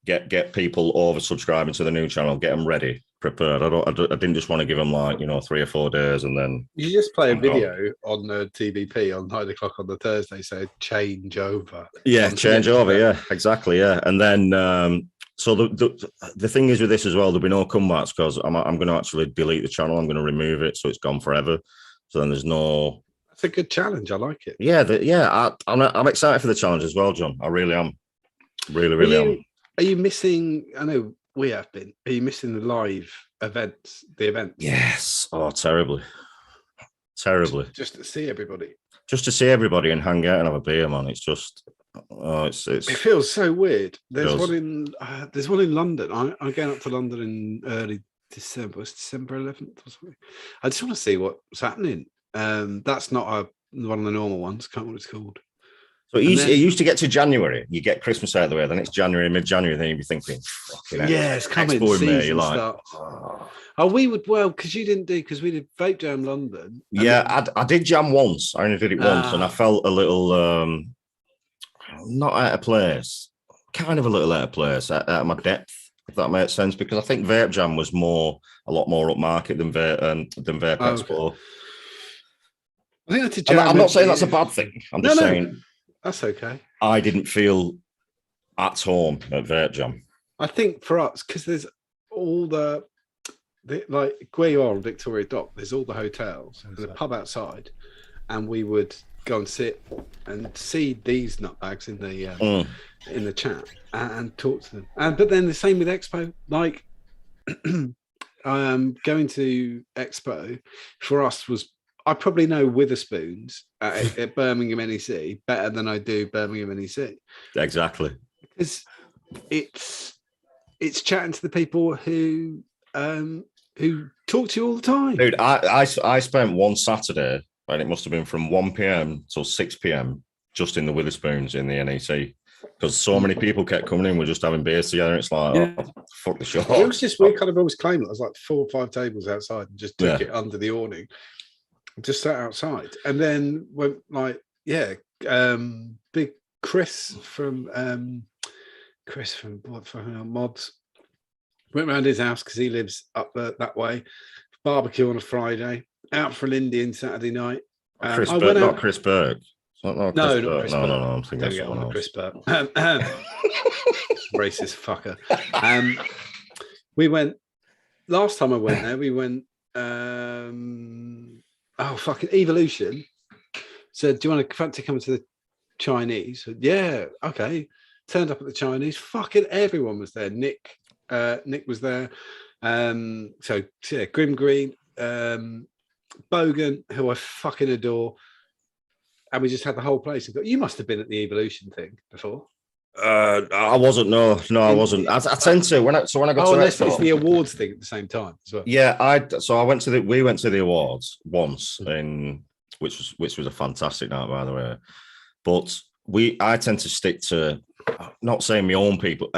Speaker 2: Get people over subscribing to the new channel, get them ready, prepared. I didn't just want to give them 3 or 4 days and then
Speaker 1: you just play a video on the TVP on 9 o'clock on the Thursday, so change over.
Speaker 2: Yeah, change over. Yeah, exactly. Yeah, and then so the thing is with this as well, there'll be no comebacks because I'm going to actually delete the channel. I'm going to remove it so it's gone forever. So then there's no.
Speaker 1: That's a good challenge. I like it.
Speaker 2: Yeah, I'm excited for the challenge as well, John. I really am. Really am.
Speaker 1: Are you missing? I know we have been. Are you missing the live events? The events?
Speaker 2: Yes. Oh, terribly.
Speaker 1: Just to see everybody.
Speaker 2: Just to see everybody and hang out and have a beer, man. It's just. Oh, it's. It
Speaker 1: feels so weird. There's one in London. I'm going up to London in early December. It's December 11th or something. I just want to see what's happening. That's not one of the normal ones. Can't remember what it's called.
Speaker 2: So it used to get to January. You get Christmas out of the way, then it's January, mid-January, then you'd be thinking, fucking hell.
Speaker 1: Yeah, it's coming. You're like, we would, because you didn't do, because we did Vape Jam London.
Speaker 2: Yeah, I did Jam once. I only did it once, and I felt a little, not out of place, kind of a little out of place, out of my depth, if that makes sense, because I think Vape Jam was a lot more upmarket than Vape Expo.
Speaker 1: Okay. I think that's a jam.
Speaker 2: I'm not saying that's a bad thing. I'm just saying.
Speaker 1: That's okay.
Speaker 2: I didn't feel at home at Vape Jam.
Speaker 1: I think for us, because there's all the like where you are on Victoria Dock, there's all the hotels and the pub outside, and we would go and sit and see these nutbags in the chat and talk to them. But then the same with Expo. Like going to Expo for us was. I probably know Witherspoons at Birmingham NEC better than I do Birmingham NEC.
Speaker 2: Exactly.
Speaker 1: Because it's chatting to the people who talk to you all the time.
Speaker 2: Dude, I spent one Saturday, and it must have been from 1 p.m. till 6 p.m. just in the Witherspoons in the NEC. Because so many people kept coming in, we're just having beers together. It's like, fuck the show.
Speaker 1: It was just, we kind of always claimed it was like 4 or 5 tables outside and just took it under the awning. Just sat outside, and then went big Chris from Mods went round his house because he lives up that way. Barbecue on a Friday, out for an Indian Saturday night.
Speaker 2: Chris Burke, not Chris Burke.
Speaker 1: Not Chris Burke. No, I'm thinking of someone else. Chris Burke. Racist fucker. We went last time I went there, we went. Fucking Evolution said, "Do you want to fancy coming to the Chinese?" Said, yeah, okay. Turned up at the Chinese. Fucking everyone was there. Nick was there. So yeah, Grim Green, Bogan, who I fucking adore, and we just had the whole place. You must have been at the Evolution thing before.
Speaker 2: I wasn't. No, I wasn't. I tend to when I got to
Speaker 1: unless it's the awards thing at the same time as well.
Speaker 2: Yeah, we went to the awards once, which was a fantastic night, by the way. But I tend to stick to, not saying my own people.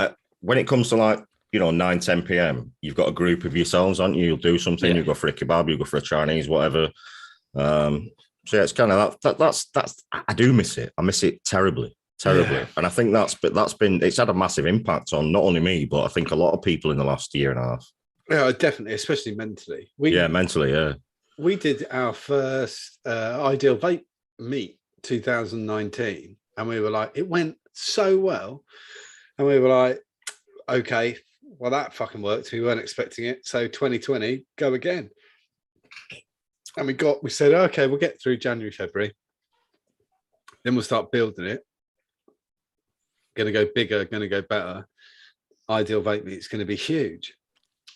Speaker 2: When it comes to 9-10 p.m, you've got a group of yourselves, aren't you? You'll do something. You go for a kebab, you go for a Chinese, whatever. So yeah, it's kind of that's. I do miss it. I miss it terribly. And I think it's had a massive impact on not only me, but I think a lot of people in the last year and a half.
Speaker 1: Yeah, definitely, especially mentally.
Speaker 2: Mentally, yeah.
Speaker 1: We did our first Ideal Vape meet 2019, and we were like, it went so well, and we were like, okay, well that fucking worked. We weren't expecting it, so 2020, go again. And we said, okay, we'll get through January, February, then we'll start building it. Going to go bigger, going to go better. Ideal Vape Meet's going to be huge.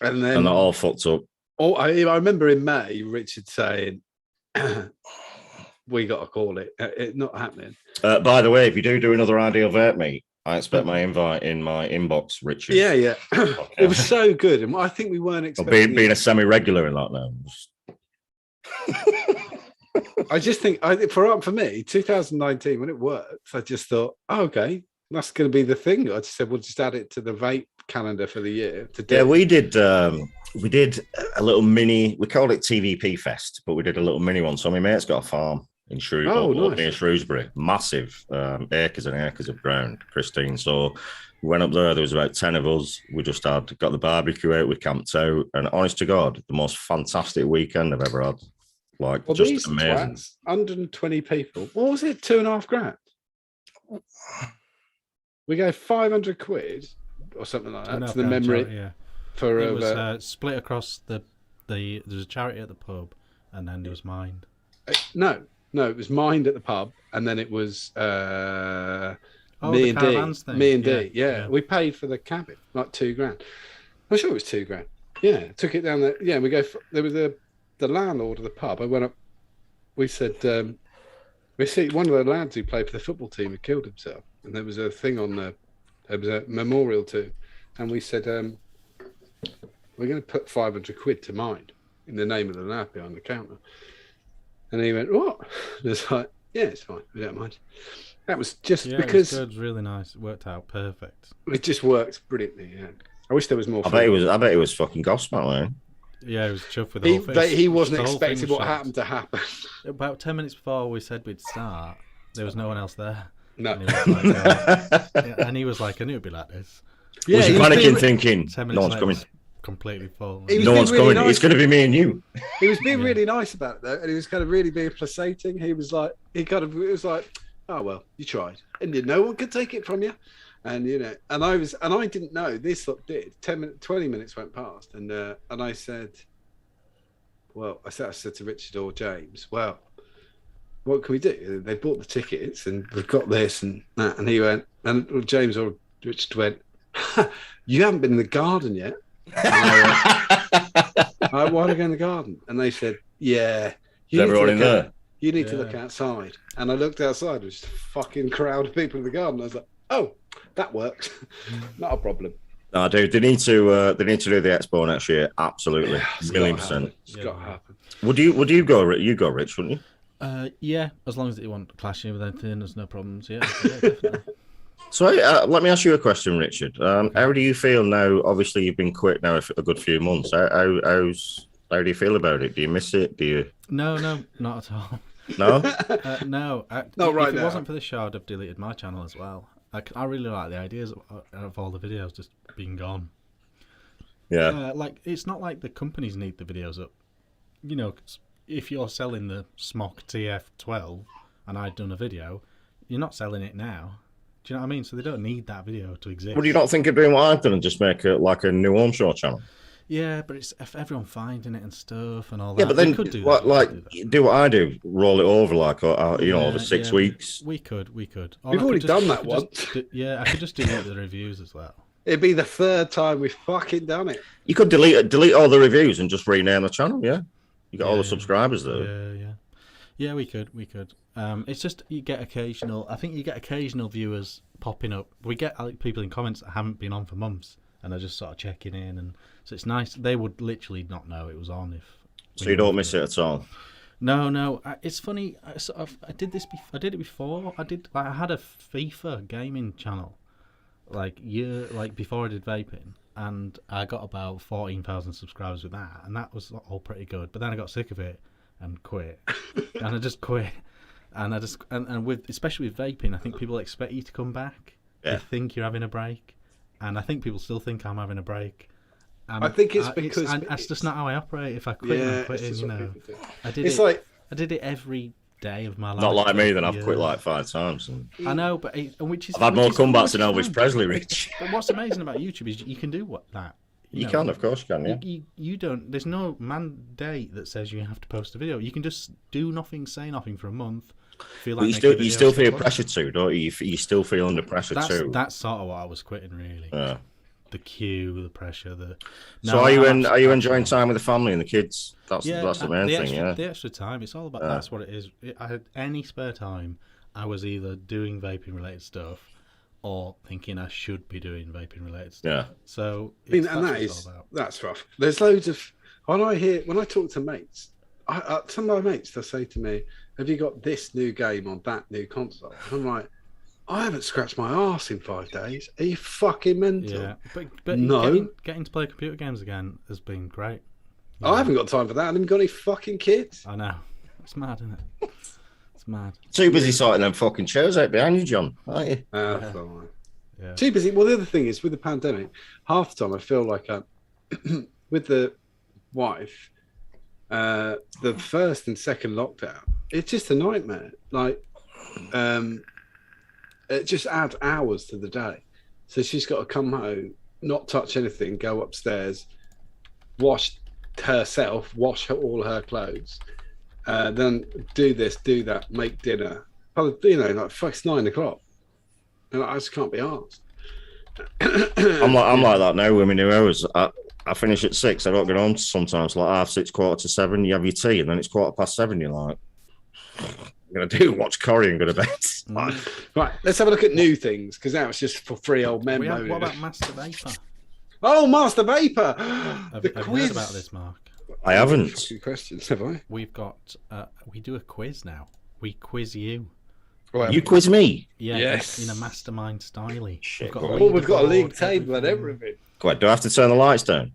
Speaker 1: And then
Speaker 2: that all fucked up.
Speaker 1: I remember in May, Richard saying, we got to call it. It's not happening.
Speaker 2: By the way, if you do another Ideal Vape Meet, I expect my invite in my inbox, Richard.
Speaker 1: Yeah. Okay. It was so good. And I think we weren't expecting
Speaker 2: being a semi-regular in that now.
Speaker 1: I just think, for me, 2019, when it worked, I just thought, okay, that's going to be the thing. I just said, we'll just add it to the vape calendar for the year.
Speaker 2: Yeah, we did a little mini, we called it TVP Fest, but we did a little mini one. So my mate's got a farm in near Shrewsbury, massive acres and acres of ground, Christine. So we went up there was about 10 of us. We just got the barbecue out, we camped out, and honest to God, the most fantastic weekend I've ever had. Just amazing.
Speaker 1: 120 people. What was it? 2.5 grand. We gave 500 quid or something like that to the memory.
Speaker 3: Charity, yeah. For it was split across the. There's a charity at the pub, and then there was mine.
Speaker 1: No, it was mine at the pub, and then it was
Speaker 3: me and D.
Speaker 1: Yeah, we paid for the cabin like 2 grand. I'm sure it was 2 grand. Yeah, took it down there. Yeah, we go. There was the landlord of the pub. I went up. We said, we see one of the lads who played for the football team had killed himself, and there was a thing on there was a memorial to, and we said, we're going to put 500 quid to mine in the name of the lad behind the counter. And he went, what? And it's like, yeah, it's fine. We don't mind. That was just because
Speaker 3: it was really nice. It worked out perfect.
Speaker 1: It just worked brilliantly. Yeah. I wish there was more.
Speaker 2: I bet it was fucking gobsmacked, man.
Speaker 3: Yeah, he was chuffed with the whole thing.
Speaker 1: He wasn't expecting what happened to happen.
Speaker 3: About 10 minutes before we said we'd start, there was no one else there.
Speaker 1: No.
Speaker 3: And he was like, I knew it'd be like this.
Speaker 2: Yeah, was he panicking, thinking, no one's coming?
Speaker 3: Completely full.
Speaker 2: No one's coming. Nice. It's going to be me and you.
Speaker 1: He was being really nice about it, though, and he was kind of really being placating. He was like, it was like, oh, well, you tried. And no one could take it from you. And and I didn't know this did 20 minutes went past, and I said, I said to Richard or James, well, what can we do? They bought the tickets, and we've got this and that. And he went, and James or Richard went, you haven't been in the garden yet. I why to go in the garden? And they said, yeah.
Speaker 2: Is everyone in there?
Speaker 1: You need to look outside. And I looked outside, there was just a fucking crowd of people in the garden. I was like, oh, that works. Not a problem. No,
Speaker 2: dude, they need to do the expo next year. Absolutely, $1,000,000%.
Speaker 1: It's got to happen.
Speaker 2: Would you go? You go, Rich, wouldn't
Speaker 3: you? Yeah, as long as you want clashing with anything, there's no problems. Yeah, definitely.
Speaker 2: So let me ask you a question, Richard. How do you feel now? Obviously, you've been quit now a good few months. How do you feel about it? Do you miss it? Do you?
Speaker 3: No, not at all.
Speaker 2: No,
Speaker 3: no.
Speaker 1: Not right
Speaker 3: if
Speaker 1: now.
Speaker 3: It wasn't for the show, I'd have deleted my channel as well. I really like the ideas of all the videos just being gone.
Speaker 2: Yeah.
Speaker 3: It's not like the companies need the videos up. If you're selling the Smock TF12 and I'd done a video, you're not selling it now. Do you know what I mean? So they don't need that video to exist.
Speaker 2: Would you not think of doing what I've done and just make it like a new Ohm Show channel?
Speaker 3: Yeah, but it's if everyone finding it and stuff and all that.
Speaker 2: Yeah, but then
Speaker 3: could do
Speaker 2: what,
Speaker 3: that.
Speaker 2: like do what I do, roll it over like over 6 weeks.
Speaker 3: We could. Or
Speaker 1: We've
Speaker 3: I
Speaker 1: already
Speaker 3: could
Speaker 1: done
Speaker 3: I
Speaker 1: that
Speaker 3: could
Speaker 1: once.
Speaker 3: I could just delete the reviews as well.
Speaker 1: It'd be the third time we've fucking done it.
Speaker 2: You could delete all the reviews and just rename the channel. Yeah, you got all the subscribers there.
Speaker 3: Yeah. We could. It's just you get occasional. I think you get occasional viewers popping up. We get people in comments that haven't been on for months and are just sort of checking in, and so it's nice. They would literally not know it was on if.
Speaker 2: So you don't miss it at all.
Speaker 3: No. It's funny. I did it before. I had a FIFA gaming channel, before I did vaping, and I got about 14,000 subscribers with that, and that was all pretty good. But then I got sick of it and quit, and I just quit. And especially with vaping, I think people expect you to come back.
Speaker 2: Yeah.
Speaker 3: They think you're having a break, and I think people still think I'm having a break.
Speaker 1: I think it's because
Speaker 3: that's just not how I operate. If I quit, I'm quitting. You know, I did it every day of my life.
Speaker 2: Not like me, then I've quit like 5 times.
Speaker 3: I know, but which is
Speaker 2: I've had more comebacks than Elvis Presley, Rich.
Speaker 3: But what's amazing about YouTube is you can do that.
Speaker 2: You can, of course, you can. Yeah.
Speaker 3: You don't. There's no mandate that says you have to post a video. You can just do nothing, say nothing for a month. Feel like
Speaker 2: you still feel pressure too, don't you? You still feel under pressure too.
Speaker 3: That's sort of what I was quitting, really.
Speaker 2: Yeah.
Speaker 3: The queue, the pressure,
Speaker 2: So are you enjoying time with the family and the kids? That's the main thing, yeah.
Speaker 3: The extra time, it's all about. That's what it is. I had any spare time, I was either doing vaping related stuff, or thinking I should be doing vaping related stuff.
Speaker 2: Yeah.
Speaker 3: So
Speaker 1: that's rough. There's loads of when I talk to mates, some of my mates, they'll say to me, "Have you got this new game on that new console?" I'm like, I haven't scratched my arse in 5 days. Are you fucking mental?
Speaker 3: Yeah, but no. Getting to play computer games again has been great.
Speaker 1: I haven't got time for that. I haven't got any fucking kids.
Speaker 3: I know. It's mad, isn't it? It's mad.
Speaker 2: Too busy sorting them fucking chairs out behind you, John, aren't you?
Speaker 1: Yeah. Too busy. Well, the other thing is, with the pandemic, half the time I feel like with the wife, the first and second lockdown, it's just a nightmare. Like, it just adds hours to the day. So she's got to come home, not touch anything, go upstairs, wash herself, wash all her clothes, then do this, do that, make dinner. It's 9 o'clock. And I just can't be asked.
Speaker 2: I'm like that now. I mean, hours. I finish at 6. I don't get home sometimes like 6:30, 7:15. You have your tea, and then it's 7:15. You're like, I'm gonna watch Corrie and go to bed.
Speaker 1: Right, let's have a look at new things, because that was just for free old men.
Speaker 3: What about Master Vapor?
Speaker 1: Oh, Master Vapor!
Speaker 3: Have you heard about this, Mark?
Speaker 2: I haven't.
Speaker 1: Good questions, have I?
Speaker 3: We've got. We do a quiz now. We quiz you.
Speaker 2: Well, you quiz me?
Speaker 3: Yeah.
Speaker 1: Yes.
Speaker 3: In a mastermind style.
Speaker 1: We've got a league table and everything.
Speaker 2: Go ahead. Do I have to turn the lights down?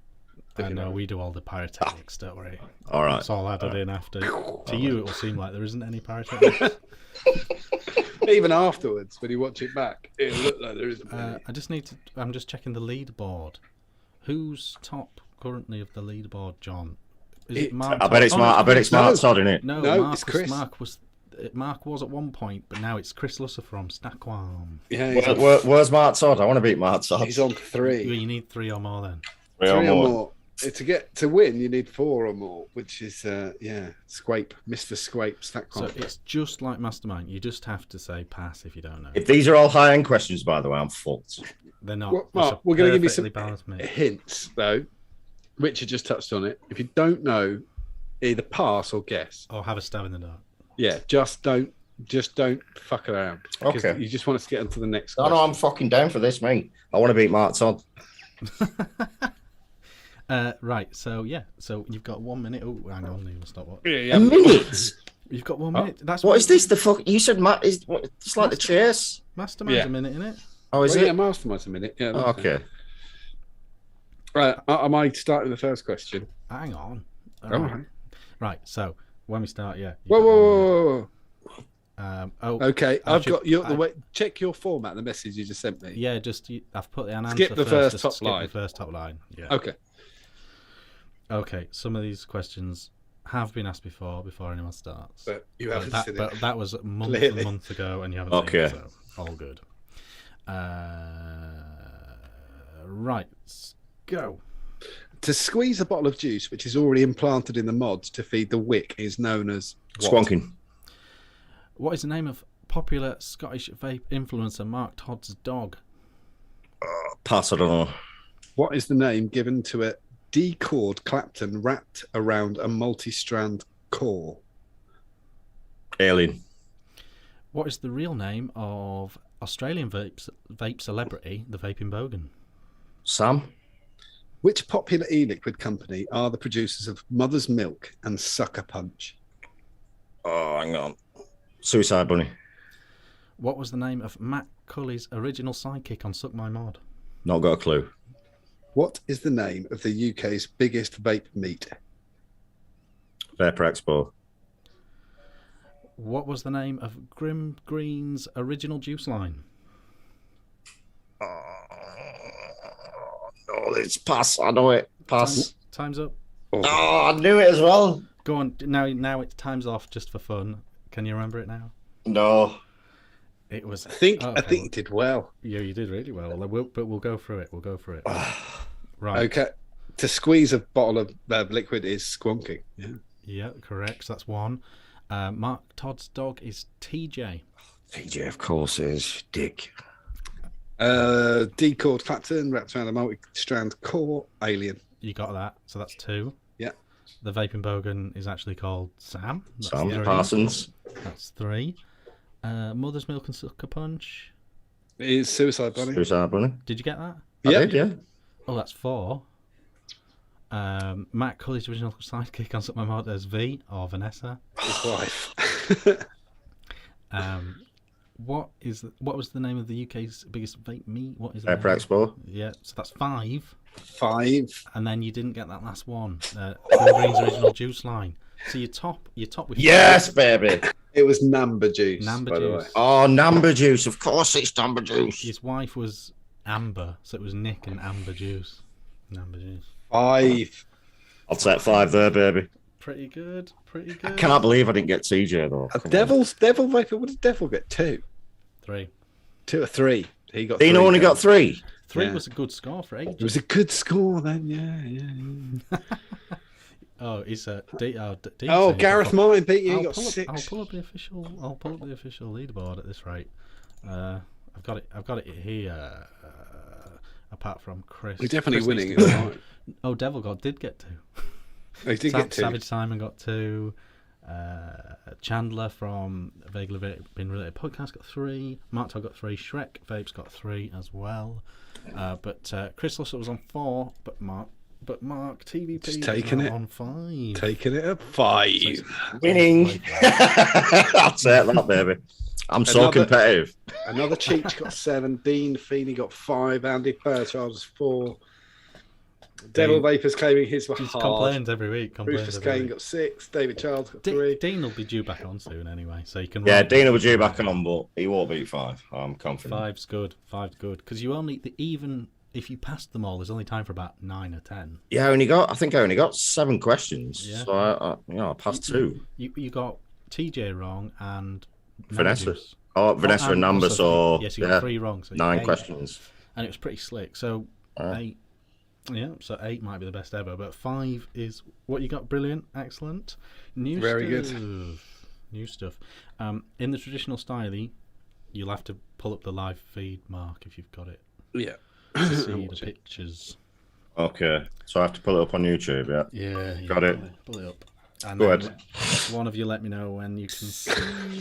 Speaker 3: No, we do all the pyrotechnics, don't worry.
Speaker 2: All right.
Speaker 3: It's all added in after. To you, it will seem like there isn't any pyrotechnics.
Speaker 1: Even afterwards, when you watch it back, it'll look like there isn't any.
Speaker 3: I'm just checking the leaderboard. Who's top currently of the leaderboard, John? Is it Mark?
Speaker 2: I bet it's Mark. I bet it's Mark Todd, isn't it?
Speaker 3: No,
Speaker 1: it's Chris.
Speaker 3: Mark was at one point, but now it's Chris Lusser from Stackwarm.
Speaker 2: Yeah. Where's Mark Todd? I want to beat Mark Todd.
Speaker 1: He's on 3.
Speaker 3: You need 3 or more then.
Speaker 2: 3 or more.
Speaker 1: To win, you need 4 or more, which is Squape, Mr. Squape, Stackwarm.
Speaker 3: So it's just like Mastermind. You just have to say pass if you don't know.
Speaker 2: If these are all high-end questions, by the way, I'm fucked.
Speaker 3: They're not.
Speaker 1: Well, Mark, we're going to give you some
Speaker 3: balanced
Speaker 1: hints, though. Richard just touched on it. If you don't know, either pass or guess.
Speaker 3: Or have a stab in the dark.
Speaker 1: Yeah, just don't fuck around.
Speaker 2: Okay.
Speaker 1: You just want us to get into the next
Speaker 2: question. No, I'm fucking down for this, mate. I want to beat Mark Todd.
Speaker 1: Right,
Speaker 3: so you've got 1 minute. Oh, hang on, you stop what?
Speaker 2: A minute?
Speaker 3: You've got 1 minute. That's
Speaker 2: what is this? The fuck? You said it's like the chase.
Speaker 3: Mastermind's a minute, isn't it?
Speaker 2: Oh, is it?
Speaker 1: Yeah, Mastermind's a minute. Yeah.
Speaker 2: Okay.
Speaker 1: Right, I might start with the first question.
Speaker 3: Hang on.
Speaker 1: All right.
Speaker 3: Right, so when we start,
Speaker 1: Whoa.
Speaker 3: Okay,
Speaker 1: I've got your check your format, the message you just sent me.
Speaker 3: Yeah, I've put the answer
Speaker 1: skip the
Speaker 3: first
Speaker 1: top line.
Speaker 3: The first top line. Yeah.
Speaker 1: Okay.
Speaker 3: Some of these questions have been asked before anyone starts.
Speaker 1: But you haven't seen it.
Speaker 3: But that was a month ago, and you haven't seen it, so all good. Right, go.
Speaker 1: To squeeze a bottle of juice, which is already implanted in the mods to feed the wick, is known as what?
Speaker 2: Squonking.
Speaker 3: What is the name of popular Scottish vape influencer Mark Todd's dog?
Speaker 2: Pass, I don't know.
Speaker 1: What is the name given to a D-cord Clapton wrapped around a multi-strand core?
Speaker 2: Alien.
Speaker 3: What is the real name of Australian vape celebrity, the Vaping Bogan?
Speaker 2: Sam.
Speaker 1: Which popular e-liquid company are the producers of Mother's Milk and Sucker Punch?
Speaker 2: Oh, hang on. Suicide Bunny.
Speaker 3: What was the name of Matt Cully's original sidekick on Suck My Mod?
Speaker 2: Not got a clue.
Speaker 1: What is the name of the UK's biggest vape meet?
Speaker 2: Vapor Expo.
Speaker 3: What was the name of Grim Green's original juice line?
Speaker 2: No, it's pass. I know it. Pass.
Speaker 3: Time's up.
Speaker 2: Oh, I knew it as well.
Speaker 3: Go on. Now it's time's off just for fun. Can you remember it now?
Speaker 2: No.
Speaker 3: It was.
Speaker 1: I think you did well.
Speaker 3: Yeah, you did really well. But we'll go through it. Right.
Speaker 1: Okay. To squeeze a bottle of liquid is squonking. Yeah.
Speaker 3: Yeah, correct. So that's one. Mark Todd's dog is TJ.
Speaker 2: TJ, of course, is Dick.
Speaker 1: D-cord Clapton wrapped around a multi-strand core. Alien.
Speaker 3: You got that. So that's two.
Speaker 1: Yeah.
Speaker 3: The Vaping Bogan is actually called Sam. That's
Speaker 2: Sam
Speaker 3: three.
Speaker 2: Parsons.
Speaker 3: That's three. Mother's Milk and Sucker Punch.
Speaker 1: It is Suicide Bunny.
Speaker 2: Suicide Bunny.
Speaker 3: Did you get that?
Speaker 2: I did, yeah.
Speaker 3: Oh, that's four. Matt Cully's original sidekick on Suck My Mod as V or Vanessa.
Speaker 1: His wife.
Speaker 3: What was the name of the UK's biggest vape meet? What is
Speaker 2: Vapor Expo.
Speaker 3: Yeah, so that's five. And then you didn't get that last one. Green's original juice line. So you top with
Speaker 2: Yes, baby.
Speaker 1: It was Number Juice.
Speaker 3: Number Juice.
Speaker 2: Oh, Number Juice. Of course it's Number Juice.
Speaker 3: His wife was Amber, so it was Nick and Amber Juice. Number Juice.
Speaker 1: 5.
Speaker 2: I'll take 5 there, baby.
Speaker 3: Pretty good.
Speaker 2: I cannot believe I didn't get TJ though.
Speaker 1: Devil Vapor. What did Devil get? 2.
Speaker 3: 3.
Speaker 1: 2 or 3. He got.
Speaker 2: Dino only got 3.
Speaker 3: 3 was a good score for ages.
Speaker 1: It was a good score then. Yeah.
Speaker 3: Oh, it's a
Speaker 1: Gareth Mine beat you. You got 6.
Speaker 3: I'll pull up the official leaderboard at this rate. I've got it here. Apart from Chris,
Speaker 1: we're definitely winning.
Speaker 3: Oh, Devil God did get 2.
Speaker 1: Oh, he did get 2.
Speaker 3: Savage Simon got 2. Chandler from Vaguely Vaping Related Podcast got 3. Mark Todd got 3. Shrek Vapes got 3 as well. But Chris Lussett was on 4. But Mark TVP
Speaker 1: just taking it
Speaker 3: on 5.
Speaker 1: Taking it at 5.
Speaker 3: So
Speaker 2: Winning. I'll take that, baby. I'm so competitive.
Speaker 1: Another Cheech got 7. Dean Feeney got 5. Andy Fairchild was 4. Devil Vapors claiming his were hard.
Speaker 3: Complains every week.
Speaker 1: Rufus Kane got 6. David Childs got 3.
Speaker 3: Dean will be due back on soon anyway, so you can.
Speaker 2: Yeah, Dean will be due back on, but he won't beat 5. I'm confident.
Speaker 3: 5's good. 5's good because you only even if you passed them all, there's only time for about 9 or 10.
Speaker 2: Yeah, I think I only got 7 questions. Yeah. So I passed 2.
Speaker 3: You got TJ wrong and
Speaker 2: Vanessa. Vanessa and Number. So
Speaker 3: yes, you got 3 wrong. So
Speaker 2: 9 questions,
Speaker 3: and it was pretty slick. So 8. Yeah, so 8 might be the best ever, but 5 is what you got. Brilliant, excellent,
Speaker 1: Very good.
Speaker 3: New stuff. In the traditional style, you'll have to pull up the live feed, Mark, if you've got it.
Speaker 1: Yeah.
Speaker 3: To see the pictures.
Speaker 2: Okay, so I have to pull it up on YouTube.
Speaker 3: Yeah.
Speaker 2: Got it.
Speaker 3: Pull it up. And
Speaker 2: go ahead.
Speaker 3: One of you let me know when you can see.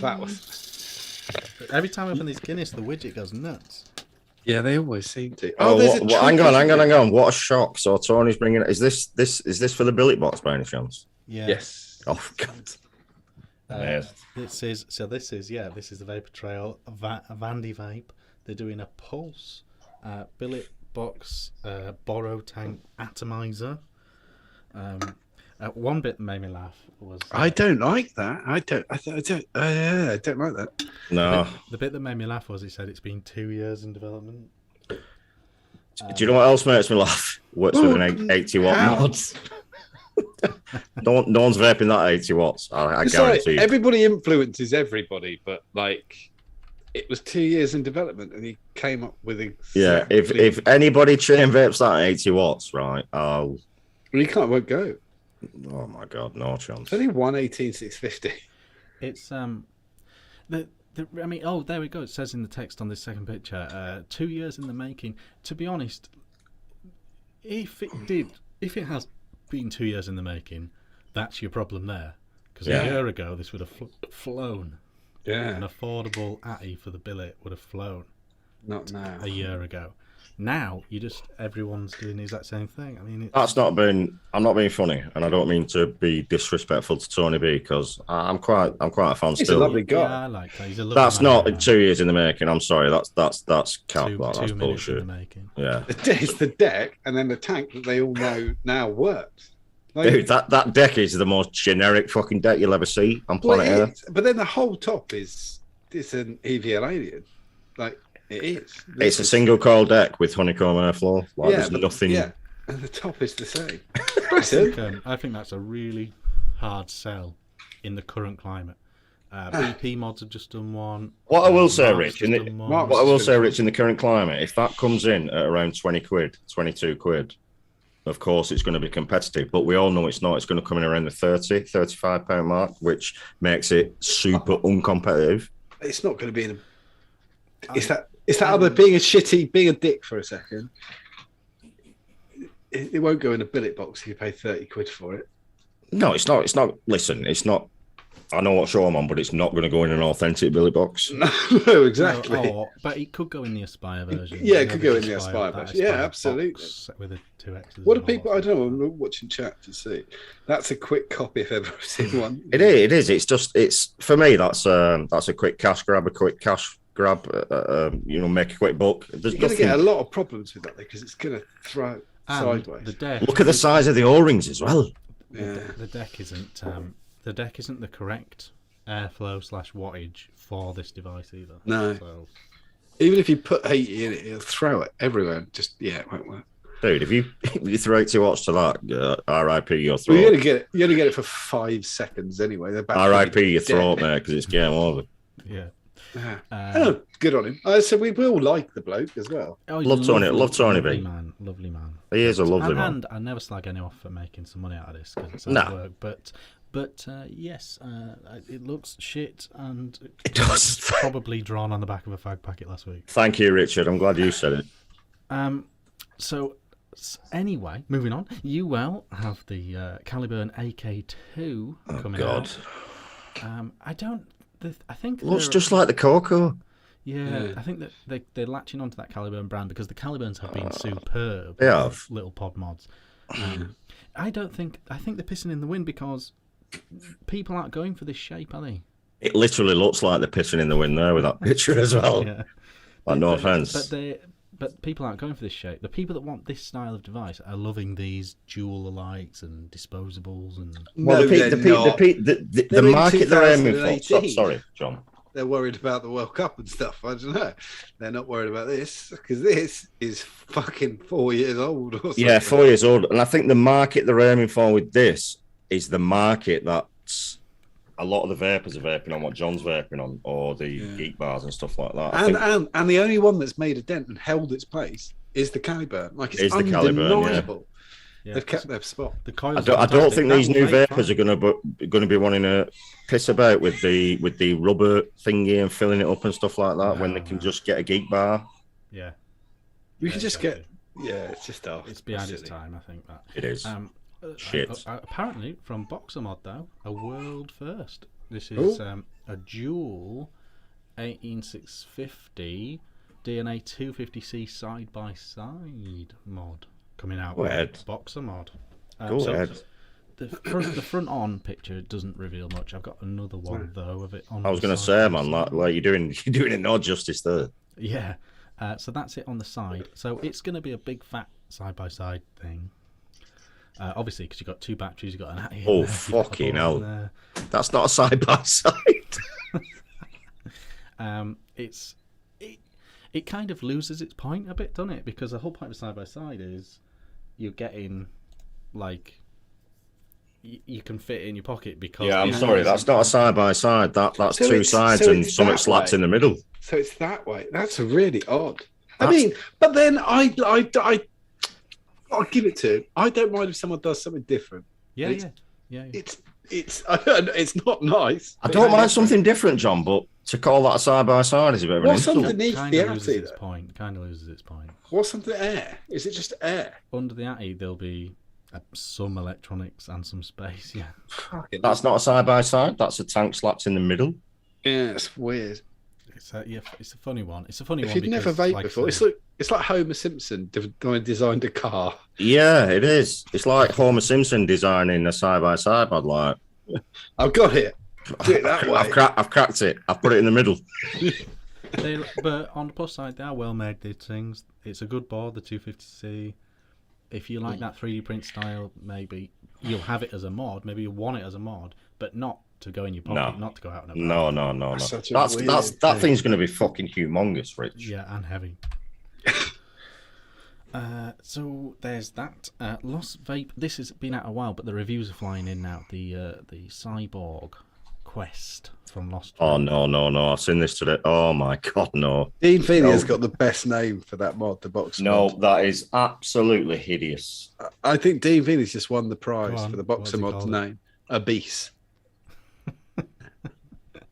Speaker 1: That was.
Speaker 3: Every time I open this Guinness, the widget goes nuts.
Speaker 1: Yeah, they always seem to.
Speaker 2: Hang on. What a shock. So Tony's bringing it. Is this for the billet box by any chance?
Speaker 3: Yeah.
Speaker 1: Yes.
Speaker 2: Oh, God.
Speaker 3: This is the Vapor Trail Vandy Vape. They're doing a Pulse billet box borrow tank atomizer. One bit that made me laugh was
Speaker 1: I don't like that. I don't like that.
Speaker 2: No.
Speaker 3: The bit that made me laugh was he said it's been 2 years in development.
Speaker 2: Do you know what else makes me laugh? Works with an 80 watt mod. No one's vaping that 80 watts. I guarantee.
Speaker 1: Like everybody influences everybody, but like it was 2 years in development, and he came up with
Speaker 2: If anybody chain vapes that 80 watts, right?
Speaker 1: Well, you can't, won't go.
Speaker 2: Oh my God, no chance.
Speaker 1: It's only 118,650.
Speaker 3: It's I mean, oh, there we go. It says in the text on this second picture, 2 years in the making. To be honest, if it has been 2 years in the making, that's your problem there. Because a year ago, this would have flown.
Speaker 1: Yeah.
Speaker 3: An affordable Atty for the billet would have flown.
Speaker 1: Not now.
Speaker 3: A year ago. Now, everyone's doing the exact same thing. I mean,
Speaker 2: I'm not being funny, and I don't mean to be disrespectful to Tony B, because I'm quite a fan
Speaker 1: He's
Speaker 2: still.
Speaker 1: a lovely guy.
Speaker 3: Yeah, I like that. He's a lovely
Speaker 2: That's
Speaker 3: man,
Speaker 2: not
Speaker 3: man.
Speaker 2: 2 years in the making. I'm sorry. That's
Speaker 3: Two
Speaker 2: that's
Speaker 3: minutes in
Speaker 2: bullshit.
Speaker 3: the making.
Speaker 2: Yeah.
Speaker 1: It's the deck and then the tank that they all know now works. Like,
Speaker 2: Dude, that deck is the most generic fucking deck you'll ever see on planet Earth.
Speaker 1: But then the whole top it's an EVL Alien. Like, it is.
Speaker 2: It's a single coil deck with honeycomb airflow. Like, there's nothing.
Speaker 1: Yeah, and the top is the same.
Speaker 3: I think that's a really hard sell in the current climate. BP mods have just done one.
Speaker 2: What I will say,
Speaker 3: Mark's
Speaker 2: Rich, in the current climate, if that comes in at around 20 quid, 22 quid, of course it's going to be competitive, but we all know it's not. It's going to come in around the 30, 35 pound mark, which makes it super uncompetitive.
Speaker 1: It's not going to be in a... It's that other being a dick for a second. It won't go in a billet box if you pay 30 quid for it.
Speaker 2: No, it's not. It's not. Listen, it's not. I know what show I'm on, but it's not going to go in an authentic billet box.
Speaker 1: No, exactly.
Speaker 3: No, but it could go in the Aspire version.
Speaker 1: Yeah, it could go in the Aspire version. Yeah, absolutely.
Speaker 3: With a 2X.
Speaker 1: What do people? I don't know. I'm watching chat to see. That's a quick copy if ever I've seen one.
Speaker 2: It is. It's for me. That's a quick cash grab. Make a quick buck. You're
Speaker 1: going to get a lot of problems with that because it's going to throw sideways.
Speaker 2: Look at the size of the O-rings as well.
Speaker 1: Yeah.
Speaker 3: The deck isn't. The deck isn't the correct airflow / wattage for this device either.
Speaker 1: No.
Speaker 3: So,
Speaker 1: even if you put 80 in it, it'll throw it everywhere. It won't work.
Speaker 2: Dude, if you throw 80 watts to that, RIP your throat.
Speaker 1: Well, you only get it for 5 seconds anyway.
Speaker 2: RIP your throat, mate, because it's game over.
Speaker 3: Yeah.
Speaker 1: Good on him. So we will like the bloke as well.
Speaker 2: Love Tony B.
Speaker 3: Lovely man.
Speaker 2: He is a lovely man.
Speaker 3: And I never slag anyone for making some money out of this because it's hard work. But yes, it looks shit, and
Speaker 2: it does.
Speaker 3: Probably drawn on the back of a fag packet last week.
Speaker 2: Thank you, Richard. I'm glad you said it.
Speaker 3: So anyway, moving on. You have the Caliburn AK2 coming out. I think
Speaker 2: looks just like the Coco.
Speaker 3: Yeah, I think that they're latching onto that Caliburn brand because the Caliburns have been superb.
Speaker 2: They have.
Speaker 3: Little pod mods. I think they're pissing in the wind because people aren't going for this shape, are they?
Speaker 2: It literally looks like they're pissing in the wind there with that picture as well. Yeah. Like, no offense.
Speaker 3: But people aren't going for this shape. The people that want this style of device are loving these dual alikes and disposables and.
Speaker 2: Well, the market they're aiming for. Sorry, John.
Speaker 1: They're worried about the World Cup and stuff. I don't know. They're not worried about this because this is fucking 4 years old. Or something.
Speaker 2: Yeah, 4 years old. And I think the market they're aiming for with this is the market that's a lot of the vapors are vaping on what John's vaping on, or the geek bars and stuff like that.
Speaker 1: And the only one that's made a dent and held its place is the Caliburn. Like, it's undeniable. Yeah. They've kept their spot.
Speaker 3: The
Speaker 2: I don't think these new vapors are going to be wanting to piss about with the rubber thingy and filling it up and stuff like that when they can just get a geek bar.
Speaker 3: Yeah,
Speaker 1: we can just get. Yeah, it's just off.
Speaker 3: It's behind its time, I think that
Speaker 2: it is. Shit.
Speaker 3: Apparently, from Boxer Mod though, a world first. This is a dual 18650 DNA 250C side by side mod coming out.
Speaker 2: Go ahead.
Speaker 3: Boxer Mod.
Speaker 2: Go ahead.
Speaker 3: The front on picture doesn't reveal much. I've got another one though of it on.
Speaker 2: I was going to say, man, like you're doing it no justice there.
Speaker 3: Yeah. So that's it on the side. So it's going to be a big fat side by side thing. Obviously, because you've got two batteries, you've got an Atty.
Speaker 2: Oh, fucking hell! That's not a side by side.
Speaker 3: It kind of loses its point a bit, doesn't it? Because the whole point of side by side is you're getting like you can fit it in your pocket because.
Speaker 2: Yeah, I'm sorry, that's not a side by side. That's two sides and something slapped in the middle.
Speaker 1: So it's that way. That's really odd. I mean, but then I I'll give it to him. I don't mind if someone does something different.
Speaker 3: Yeah.
Speaker 1: It's not nice.
Speaker 2: I don't mind something different, John, but to call that a side by side is a bit of an
Speaker 1: What's
Speaker 2: insult.
Speaker 1: underneath the Atty?
Speaker 3: Kind of loses its point.
Speaker 1: What's under the air? Is it just air?
Speaker 3: Under the Atty, there'll be some electronics and some space. Yeah.
Speaker 2: That's not a side by side. That's a tank slapped in the middle.
Speaker 1: Yeah, it's weird.
Speaker 3: It's a funny one. It's a funny
Speaker 1: if
Speaker 3: one.
Speaker 1: If you've never vaped before, it's like Homer Simpson designed a car.
Speaker 2: Yeah, it is. It's like Homer Simpson designing a side by side. I'd like.
Speaker 1: I've got it. Do it that way.
Speaker 2: I've cracked it. I've put it in the middle.
Speaker 3: But on the plus side, they are well made. These things. It's a good board, the 250C. If you like that 3D print style, maybe you'll have it as a mod. Maybe you want it as a mod, but not to go in your pocket, not to go out and about.
Speaker 2: No. That thing's going to be fucking humongous, Rich.
Speaker 3: Yeah, and heavy. So there's that. Lost Vape. This has been out a while, but the reviews are flying in now. The Cyborg Quest from Lost Vape.
Speaker 2: Oh no! I've seen this today. Oh my god, no!
Speaker 1: Dean Feeney has got the best name for that mod, the box.
Speaker 2: No,
Speaker 1: mod.
Speaker 2: that is absolutely hideous.
Speaker 1: I think Dean Feeney's just won the prize for the boxer mod's name. Abyss.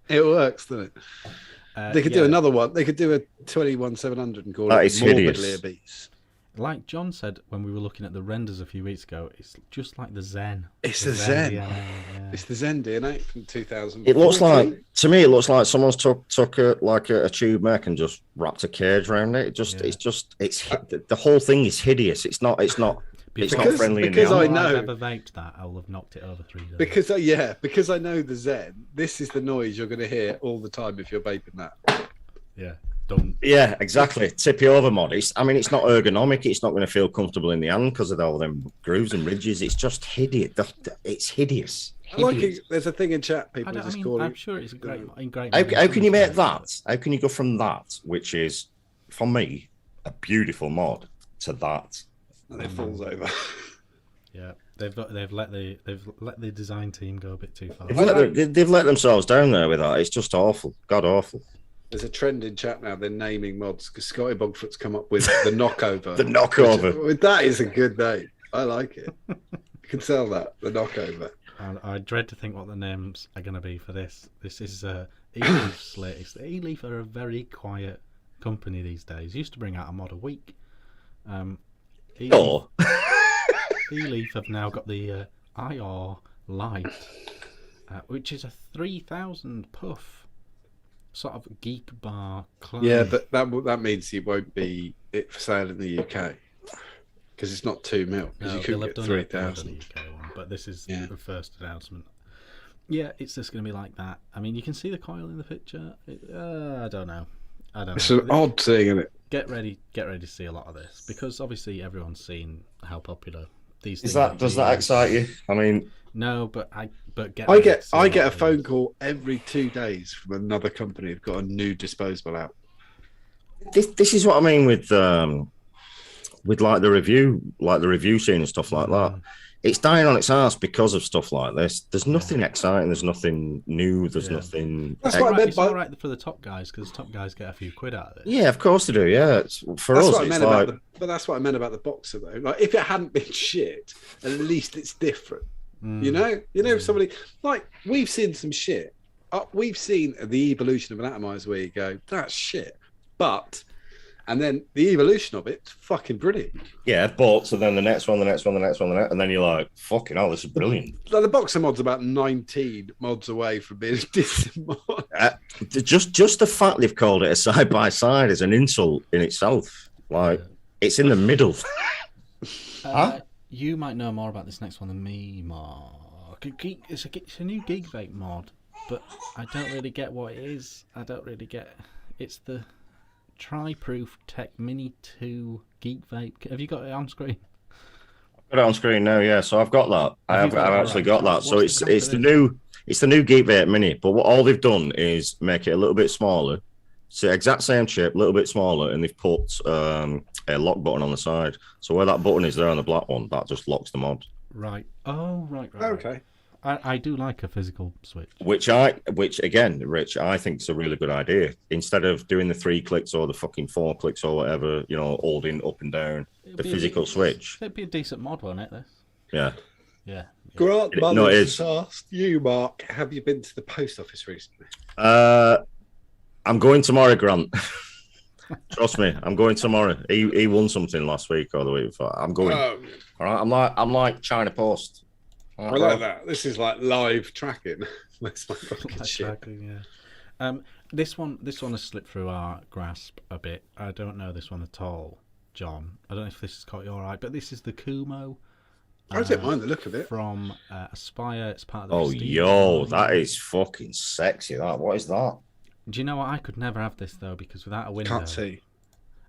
Speaker 1: It works, doesn't it? They could do another one. They could do a 21700 and call
Speaker 2: that
Speaker 1: it Morbidly Abyss.
Speaker 3: Like John said when we were looking at the renders a few weeks ago, it's just like the Zen.
Speaker 1: It's the Zen. DNA, yeah. It's the Zen DNA from 2000.
Speaker 2: It looks like, to me, it looks like someone's took a tube mech and just wrapped a cage around it. The whole thing is hideous. It's not friendly.
Speaker 1: Because I know
Speaker 3: I've ever vaped that, I'll have knocked it over 3 days.
Speaker 1: Because I know the Zen. This is the noise you're going to hear all the time if you're vaping that.
Speaker 3: Yeah. Done.
Speaker 2: Yeah, exactly. Tippy over mod. It's not ergonomic. It's not going to feel comfortable in the hand because of all them grooves and ridges. It's just hideous. It's hideous.
Speaker 1: I like it. There's a thing in chat. People just call it.
Speaker 3: I'm sure it's a great.
Speaker 2: How can you make that? How can you go from that, which is for me a beautiful mod, to that?
Speaker 1: And it falls over.
Speaker 3: Yeah, they've let the design team go a bit too far.
Speaker 2: They've let themselves down there with that. It's just awful. God awful.
Speaker 1: There's a trend in chat now. They're naming mods because Scotty Bogfoot's come up with the knockover.
Speaker 2: The knockover.
Speaker 1: That is a good name. I like it. You can sell that. The knockover.
Speaker 3: I dread to think what the names are going to be for this. This is E-Leaf's latest. E-Leaf are a very quiet company these days. Used to bring out a mod a week. E-Leaf have now got the IR Lite, which is a 3,000 puff sort of geek bar clone.
Speaker 1: Yeah, but that means it won't be it for sale in the UK because it's not 2 mil. Because you could get 3,000.
Speaker 3: But this is the first announcement. Yeah, it's just going to be like that. I mean, you can see the coil in the picture. I don't know.
Speaker 1: It's an odd thing, isn't it?
Speaker 3: Get ready to see a lot of this because obviously everyone's seen how popular these things
Speaker 2: does that excite you? I mean,
Speaker 3: no, but I get
Speaker 1: a phone call every 2 days from another company who've got a new disposable out.
Speaker 2: This is what I mean with like the review scene and stuff like that. It's dying on its ass because of stuff like this. There's nothing exciting. There's nothing new. There's nothing.
Speaker 1: That's what I meant
Speaker 3: it's all right for the top guys because top guys get a few quid out of it.
Speaker 2: Yeah, of course they do. Yeah, for us, it's like.
Speaker 1: But that's what I meant about the boxer though. Like, if it hadn't been shit, at least it's different. You know, somebody like we've seen some shit. We've seen the evolution of an atomizer where you go, that's shit, and then the evolution of it's fucking brilliant.
Speaker 2: Yeah, but so then the next one, and then you're like, fucking hell, this is brilliant.
Speaker 1: Like the boxer mod's about 19 mods away from being a decent mod.
Speaker 2: Just the fact they've called it a side by side is an insult in itself. Like it's in the middle.
Speaker 3: You might know more about this next one than me, Mark. It's a new Geek Vape mod, but I don't really get what it is. It's the Tri-Proof Tech Mini 2 Geek Vape. Have you got it on screen?
Speaker 2: I've got it on screen now, yeah. So I've got that. I've actually got that. So it's the new Geek Vape Mini, but what all they've done is make it a little bit smaller. It's the exact same shape, a little bit smaller, and they've put a lock button on the side. So where that button is there on the black one, that just locks the mod.
Speaker 3: Right. Oh, right.
Speaker 1: Okay.
Speaker 3: I do like a physical switch.
Speaker 2: Which again, Rich, I think is a really good idea. Instead of doing the 3 clicks or the fucking 4 clicks or whatever, holding up and down, the physical switch.
Speaker 3: It'd be a decent mod, won't it? This.
Speaker 2: Yeah.
Speaker 3: Yeah.
Speaker 1: Grant Mothers asked you, Mark, have you been to the post office recently?
Speaker 2: I'm going tomorrow, Grant. Trust me, I'm going tomorrow. He won something last week or the week before. I'm going. All right, I'm like China Post.
Speaker 1: I like that. This is like live tracking. That's my fucking shit.
Speaker 3: Tracking, yeah. This one has slipped through our grasp a bit. I don't know this one at all, John. I don't know if this has caught you all right, but this is the Kumo.
Speaker 1: I don't mind the look of it.
Speaker 3: From Aspire. It's part of the.
Speaker 2: Oh, yo, that is fucking sexy. That. What is that?
Speaker 3: Do you know what? I could never have this though because without a window.
Speaker 1: Can't see.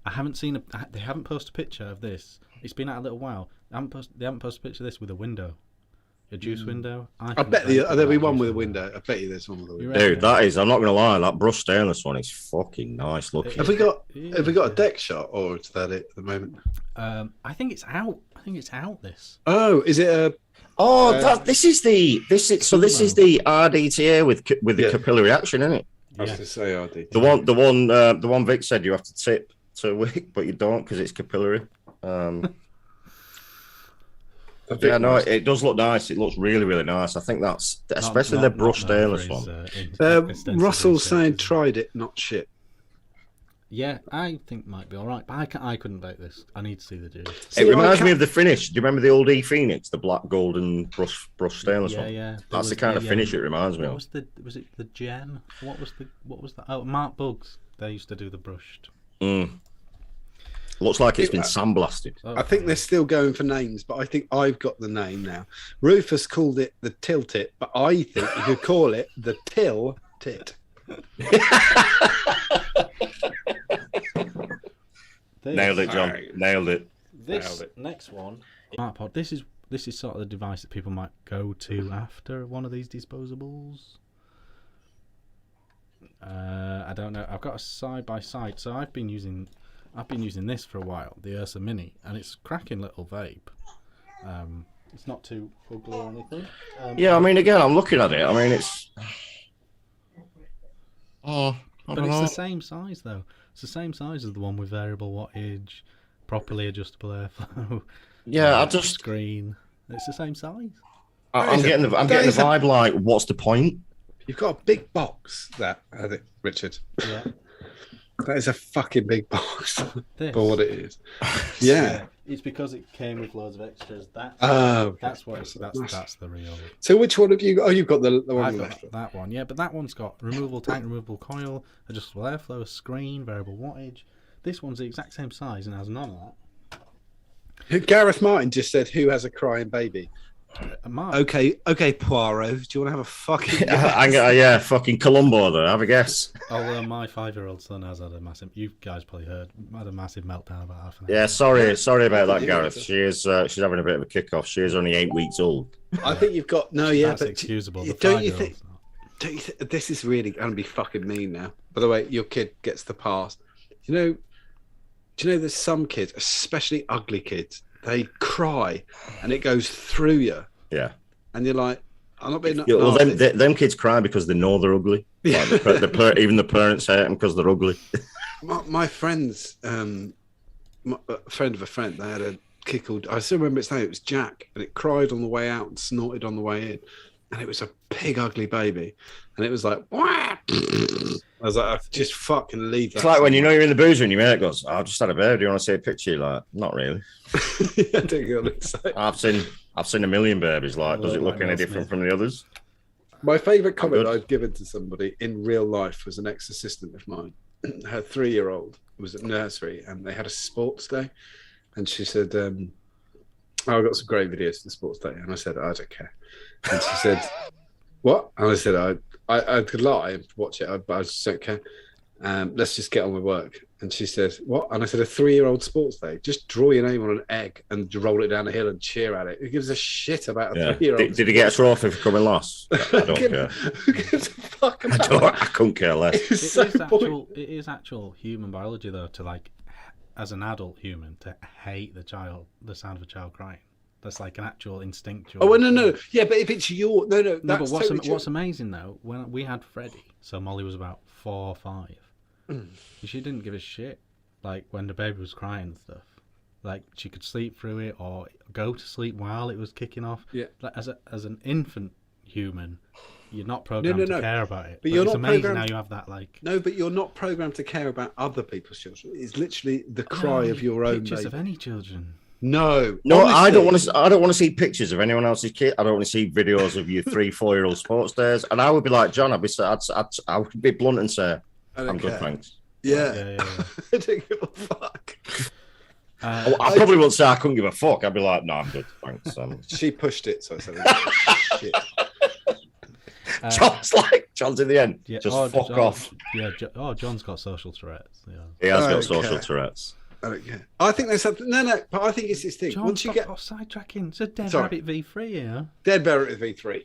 Speaker 3: I haven't seen they haven't posted a picture of this. It's been out a little while. They haven't posted a picture of this with a window. A juice window.
Speaker 1: I bet there'll be one with a window. I bet you there's one with a window.
Speaker 2: Dude, that is. I'm not gonna lie. That brushed stainless one is fucking nice looking.
Speaker 1: Have we got a deck shot, or is that it at the moment?
Speaker 3: I think it's out. This.
Speaker 1: Oh, is it a?
Speaker 2: Oh, this is the RDTA with the capillary action, isn't it?
Speaker 1: I was going to say
Speaker 2: RDTA. The one Vic said you have to tip to wick, but you don't because it's capillary. Yeah, no, it does look nice. It looks really, really nice. I think that's especially the brushed stainless one.
Speaker 1: Russell's saying tried it, not shit.
Speaker 3: Yeah, I think might be all right, but I couldn't bake this. I need to see the juice.
Speaker 2: It reminds me of the finish. Do you remember the old E Phoenix, the black golden brush stainless one?
Speaker 3: Yeah.
Speaker 2: That's the kind of finish it reminds me of.
Speaker 3: Was it the gem? What was that? Oh, Mark Bugs. They used to do the brushed.
Speaker 2: Looks like it's been sandblasted.
Speaker 1: I think they're still going for names, but I think I've got the name now. Rufus called it the Tilt-It, but I think you could call it the Till-Tit.
Speaker 2: Nailed it, John. Nailed it.
Speaker 3: This next one, SmartPod. This is sort of the device that people might go to after one of these disposables. I don't know. I've got a side by side, so I've been using this for a while, the Ursa Mini, and it's a cracking little vape. It's not too ugly or anything.
Speaker 2: Yeah, I mean, again, I'm looking at it. I mean, it's.
Speaker 3: But it's the same size, though. It's the same size as the one with variable wattage, properly adjustable airflow.
Speaker 2: Yeah,
Speaker 3: screen. It's the same size.
Speaker 2: I'm getting the vibe. Like, what's the point?
Speaker 1: You've got a big box, I think, Richard.
Speaker 3: Yeah.
Speaker 1: That is a fucking big box for what it is. Yeah.
Speaker 3: It's because it came with loads of extras. That's the real.
Speaker 1: So which one have you got? Oh, you've got the one left.
Speaker 3: That one, yeah, but that one's got removable tank, removable coil, adjustable airflow, screen, variable wattage. This one's the exact same size and has none of
Speaker 1: that. Gareth Martin just said, "Who has a crying baby?"
Speaker 3: Mark.
Speaker 1: Okay, Poirot. Do you want to have a fucking
Speaker 2: guess? Fucking Columbo there. Have a guess.
Speaker 3: Oh, my 5-year-old son has had a massive. You guys probably had a massive meltdown about half an hour.
Speaker 2: Yeah, sorry about that, Gareth. She's having a bit of a kick-off. She is only 8 weeks old.
Speaker 1: I think you've got That's
Speaker 3: excusable.
Speaker 1: Don't you think? This is really going to be fucking mean now? By the way, your kid gets the pass. Do you know there's some kids, especially ugly kids, they cry and it goes through you.
Speaker 2: Yeah.
Speaker 1: And you're like, I'm not being.
Speaker 2: Yeah, well, them kids cry because they know they're ugly. Yeah. Like even the parents hate them because they're ugly.
Speaker 1: My friends, a friend of a friend, they had a kid called, I still remember its name, it was Jack, and it cried on the way out and snorted on the way in. And it was a big, ugly baby. And it was like, wah! I was like, just fucking leave that.
Speaker 2: It's like when you're in the boozer and your mate goes, I just had a baby. Do you want to see a picture? You're like, not really.
Speaker 1: I don't get what it's like.
Speaker 2: I've seen a million babies. Like, does it look any different from the others?
Speaker 1: My favourite comment I'd given to somebody in real life was an ex-assistant of mine. Her 3-year-old was at nursery and they had a sports day. And she said, I got some great videos for the sports day. And I said, I don't care. And she said, what? And I said, I could lie and watch it, but I just don't care. Let's just get on with work. And she said, what? And I said, a 3-year-old sports day. Just draw your name on an egg and roll it down a hill and cheer at it. Who gives a shit about a 3-year-old?
Speaker 2: Did he get a trophy for coming last? I don't care.
Speaker 1: Who gives a fuck about that?
Speaker 2: I couldn't care less.
Speaker 3: It is actual human biology, though, to like, as an adult human, to hate the sound of a child crying. That's like an actual instinctual.
Speaker 1: Oh no. Yeah, but if it's your no.
Speaker 3: No, but what's amazing though, when we had Freddie, so Molly was about 4 or 5, she didn't give a shit. Like when the baby was crying and stuff, like she could sleep through it or go to sleep while it was kicking off.
Speaker 1: Yeah.
Speaker 3: Like as an infant human, you're not programmed to care about it.
Speaker 1: But you're
Speaker 3: it's
Speaker 1: not
Speaker 3: amazing
Speaker 1: programmed...
Speaker 3: how you have that. Like
Speaker 1: no, but you're not programmed to care about other people's children. It's literally the cry of your own
Speaker 3: pictures
Speaker 1: baby.
Speaker 3: of any children.
Speaker 1: No,
Speaker 2: honestly, I don't want to. I don't want to see pictures of anyone else's kid. I don't want to see videos of your 3-4-year-old sports days. And I would be like John. I would be blunt and say, "I'm good, thanks."
Speaker 1: Yeah. I don't give a fuck.
Speaker 2: I probably wouldn't say I couldn't give a fuck. I'd be like, "No, I'm good, thanks."
Speaker 1: She pushed it, so I said, "Shit."
Speaker 2: John's in the end.
Speaker 3: Yeah,
Speaker 2: just fuck off.
Speaker 3: Yeah. John's got social Tourette's. Yeah.
Speaker 2: He has got social Tourette's.
Speaker 1: I don't care. I think there's something. No, but I think it's this thing.
Speaker 3: John,
Speaker 1: once you get
Speaker 3: off sidetracking, it's a Dead Rabbit V3 here.
Speaker 1: Dead Rabbit V3.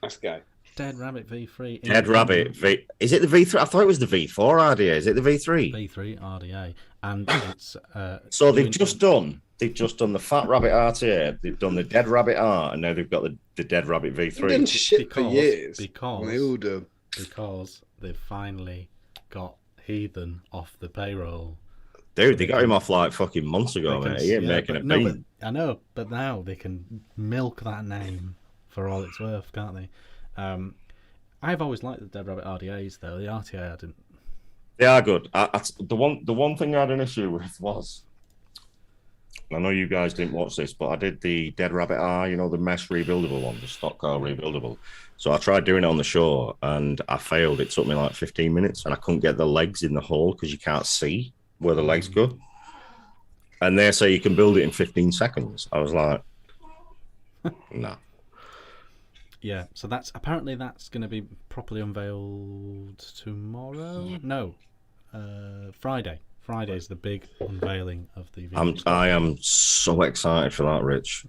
Speaker 1: Let's go.
Speaker 3: Dead Rabbit V3.
Speaker 2: Dead Rabbit V. Is it the V3? I thought it was the V4 RDA. Is it the V3?
Speaker 3: V3 RDA, and it's.
Speaker 2: So they've just done the Fat Rabbit RTA. They've done the Dead Rabbit R, and now they've got the Dead Rabbit V3.
Speaker 1: They've been shit for years.
Speaker 3: Because
Speaker 1: they all do.
Speaker 3: Because they've finally got Heathen off the payroll.
Speaker 2: Dude, they got him off like fucking months ago, mate. He ain't making a bean.
Speaker 3: I know, but now they can milk that name for all it's worth, can't they? I've always liked the Dead Rabbit RDAs, though. The RTA I didn't.
Speaker 2: They are good. The one thing I had an issue with was, I know you guys didn't watch this, but I did the Dead Rabbit R, the mesh rebuildable one, the stock car rebuildable. So I tried doing it on the show, and I failed. It took me like 15 minutes, and I couldn't get the legs in the hole because you can't see where the legs go. And they say you can build it in 15 seconds. I was like, no.
Speaker 3: Yeah, so that's going to be properly unveiled tomorrow. No, Friday. Friday's the big unveiling of the video.
Speaker 2: I am so excited for that, Rich.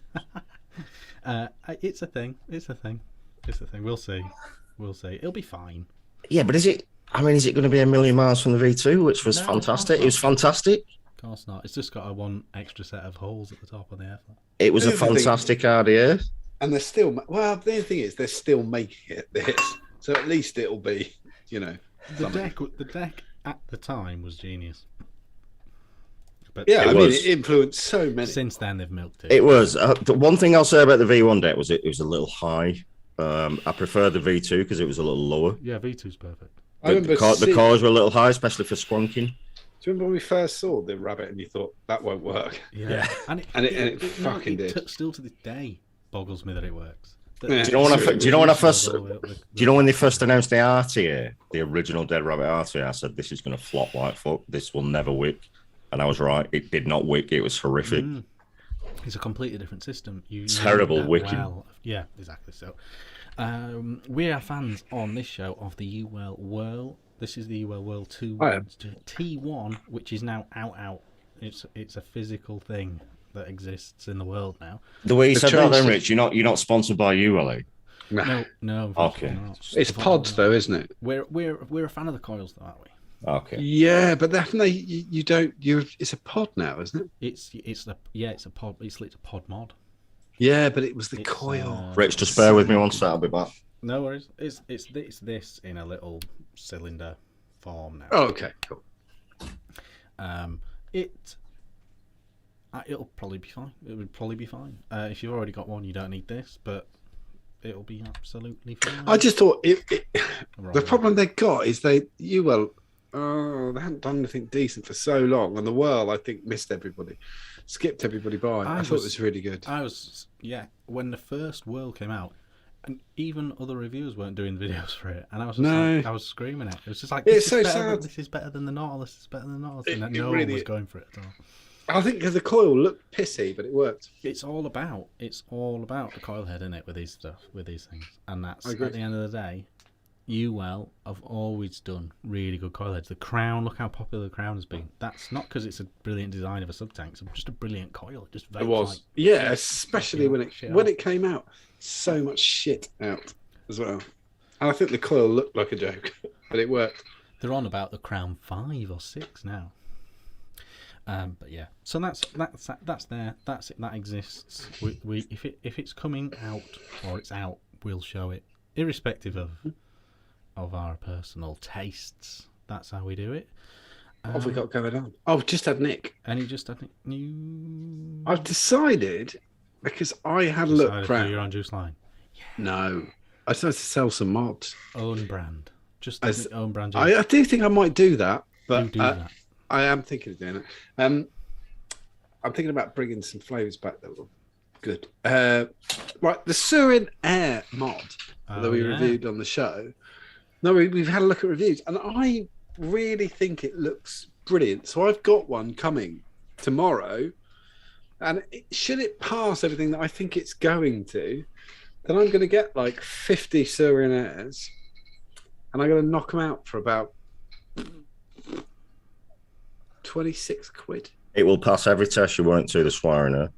Speaker 3: It's a thing. We'll see. It'll be fine.
Speaker 2: Yeah, but is it going to be a million miles from the V2, which was fantastic? It was fantastic.
Speaker 3: Of course not. It's just got a one extra set of holes at the top of the air.
Speaker 2: It was a fantastic idea.
Speaker 1: And they're still, the thing is, they're still making it this. So at least it'll be,
Speaker 3: The deck at the time was genius. But
Speaker 1: it influenced so many.
Speaker 3: Since then, they've milked it.
Speaker 2: It was. The one thing I'll say about the V1 deck was it was a little high. I prefer the V2 because it was a little lower.
Speaker 3: Yeah, V2's perfect.
Speaker 2: The cores were a little high, especially for squonking.
Speaker 1: Do you remember when we first saw the rabbit and you thought that won't work?
Speaker 3: Yeah.
Speaker 1: And it fucking did.
Speaker 3: Still to this day boggles me that it works.
Speaker 2: Do you know when they first announced the RTA, the original Dead Rabbit RTA? I said this is going to flop like fuck. This will never wick, and I was right. It did not wick. It was horrific.
Speaker 3: It's a completely different system.
Speaker 2: Terrible wicking.
Speaker 3: Well. Yeah, exactly. So, we are fans on this show of the UL Whirl. This is the UL Whirl 2 T1, which is now out. It's a physical thing that exists in the world now.
Speaker 2: The way you said that, then, Rich, you're not sponsored by ULA.
Speaker 3: No.
Speaker 2: Okay.
Speaker 1: It's pods, though, isn't it?
Speaker 3: We're a fan of the coils, though, aren't we?
Speaker 2: Okay.
Speaker 1: Yeah, but definitely you don't. It's a pod now, isn't it?
Speaker 3: It's a pod. It's a pod mod.
Speaker 1: Yeah, but it was the coil.
Speaker 2: Rich, just bear with me one sec. I'll be back.
Speaker 3: No worries. It's this in a little cylinder form now.
Speaker 1: Oh, okay, cool.
Speaker 3: It'll probably be fine. It would probably be fine. If you've already got one, you don't need this, but it'll be absolutely fine.
Speaker 1: I just thought the problem they've got is they haven't done anything decent for so long, and the Whirl, I think, missed everybody, skipped everybody by. I thought it was really good.
Speaker 3: When the first Whirl came out, and even other reviewers weren't doing videos for it, and I was screaming it. It was just like,
Speaker 1: it's so sad.
Speaker 3: This is better than the Nautilus. This is better than the Nautilus, and no one was going for it at all.
Speaker 1: I think because the coil looked pissy, but it worked.
Speaker 3: It's all about the coil head, isn't it, with these things, and that's at the end of the day. UL have always done really good coil heads. The Crown, look how popular the Crown has been. That's not because it's a brilliant design of a sub-tank. It's just a brilliant coil.
Speaker 1: It was, especially when it came out. So much shit out as well. And I think the coil looked like a joke, but it worked.
Speaker 3: They're on about the Crown 5 or 6 now. But yeah, so that's there. That's it. That exists. We if it's coming out or it's out, we'll show it, irrespective of our personal tastes. That's how we do it.
Speaker 1: What have we got going on? Oh, just had Nick.
Speaker 3: And he just, I think, new.
Speaker 1: I've decided, because I had a look around.
Speaker 3: Your own juice line.
Speaker 1: No, I decided to sell some mods.
Speaker 3: Own brand. Just own brand.
Speaker 1: I do think I might do that, but
Speaker 3: do that.
Speaker 1: I am thinking of doing it. I'm thinking about bringing some flavours back that were good. Right, the Surin Air mod that we reviewed on the show. No, we've had a look at reviews, and I really think it looks brilliant. So I've got one coming tomorrow, and should it pass everything that I think it's going to, then I'm going to get like 50 Surin Airs, and I'm going to knock them out for about 26 quid.
Speaker 2: It will pass every test you won't do the swearing there.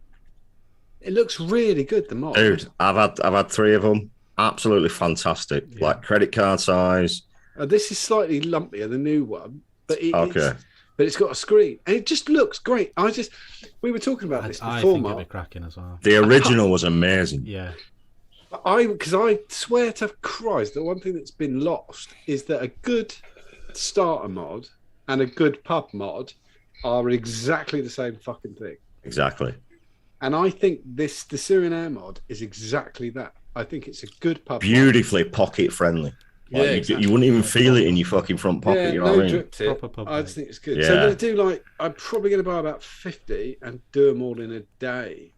Speaker 1: It looks really good, the mod.
Speaker 2: Dude, I've had 3 of them. Absolutely fantastic.
Speaker 3: Yeah.
Speaker 2: Like credit card size.
Speaker 1: This is slightly lumpier, the new one, but
Speaker 2: Okay.
Speaker 1: It's got a screen, and it just looks great. We were talking about this
Speaker 3: I
Speaker 1: before,
Speaker 3: think
Speaker 1: Mark.
Speaker 3: it'd be cracking as well.
Speaker 2: The original was amazing.
Speaker 3: Yeah.
Speaker 1: Because I swear to Christ, the one thing that's been lost is that a good starter mod and a good pub mod are exactly the same fucking thing.
Speaker 2: Exactly.
Speaker 1: And I think the Surin Air mod is exactly that. I think it's a good pub.
Speaker 2: Beautifully pocket friendly. Like,
Speaker 1: Yeah, exactly.
Speaker 2: You wouldn't even feel it in your fucking front pocket.
Speaker 1: Yeah,
Speaker 2: you know
Speaker 1: no
Speaker 2: what I mean?
Speaker 1: drip tip.
Speaker 3: Proper pub
Speaker 1: I
Speaker 3: mate.
Speaker 1: just think it's good.
Speaker 2: Yeah.
Speaker 1: So I'm going to do I'm probably going to buy about 50 and do them all in a day.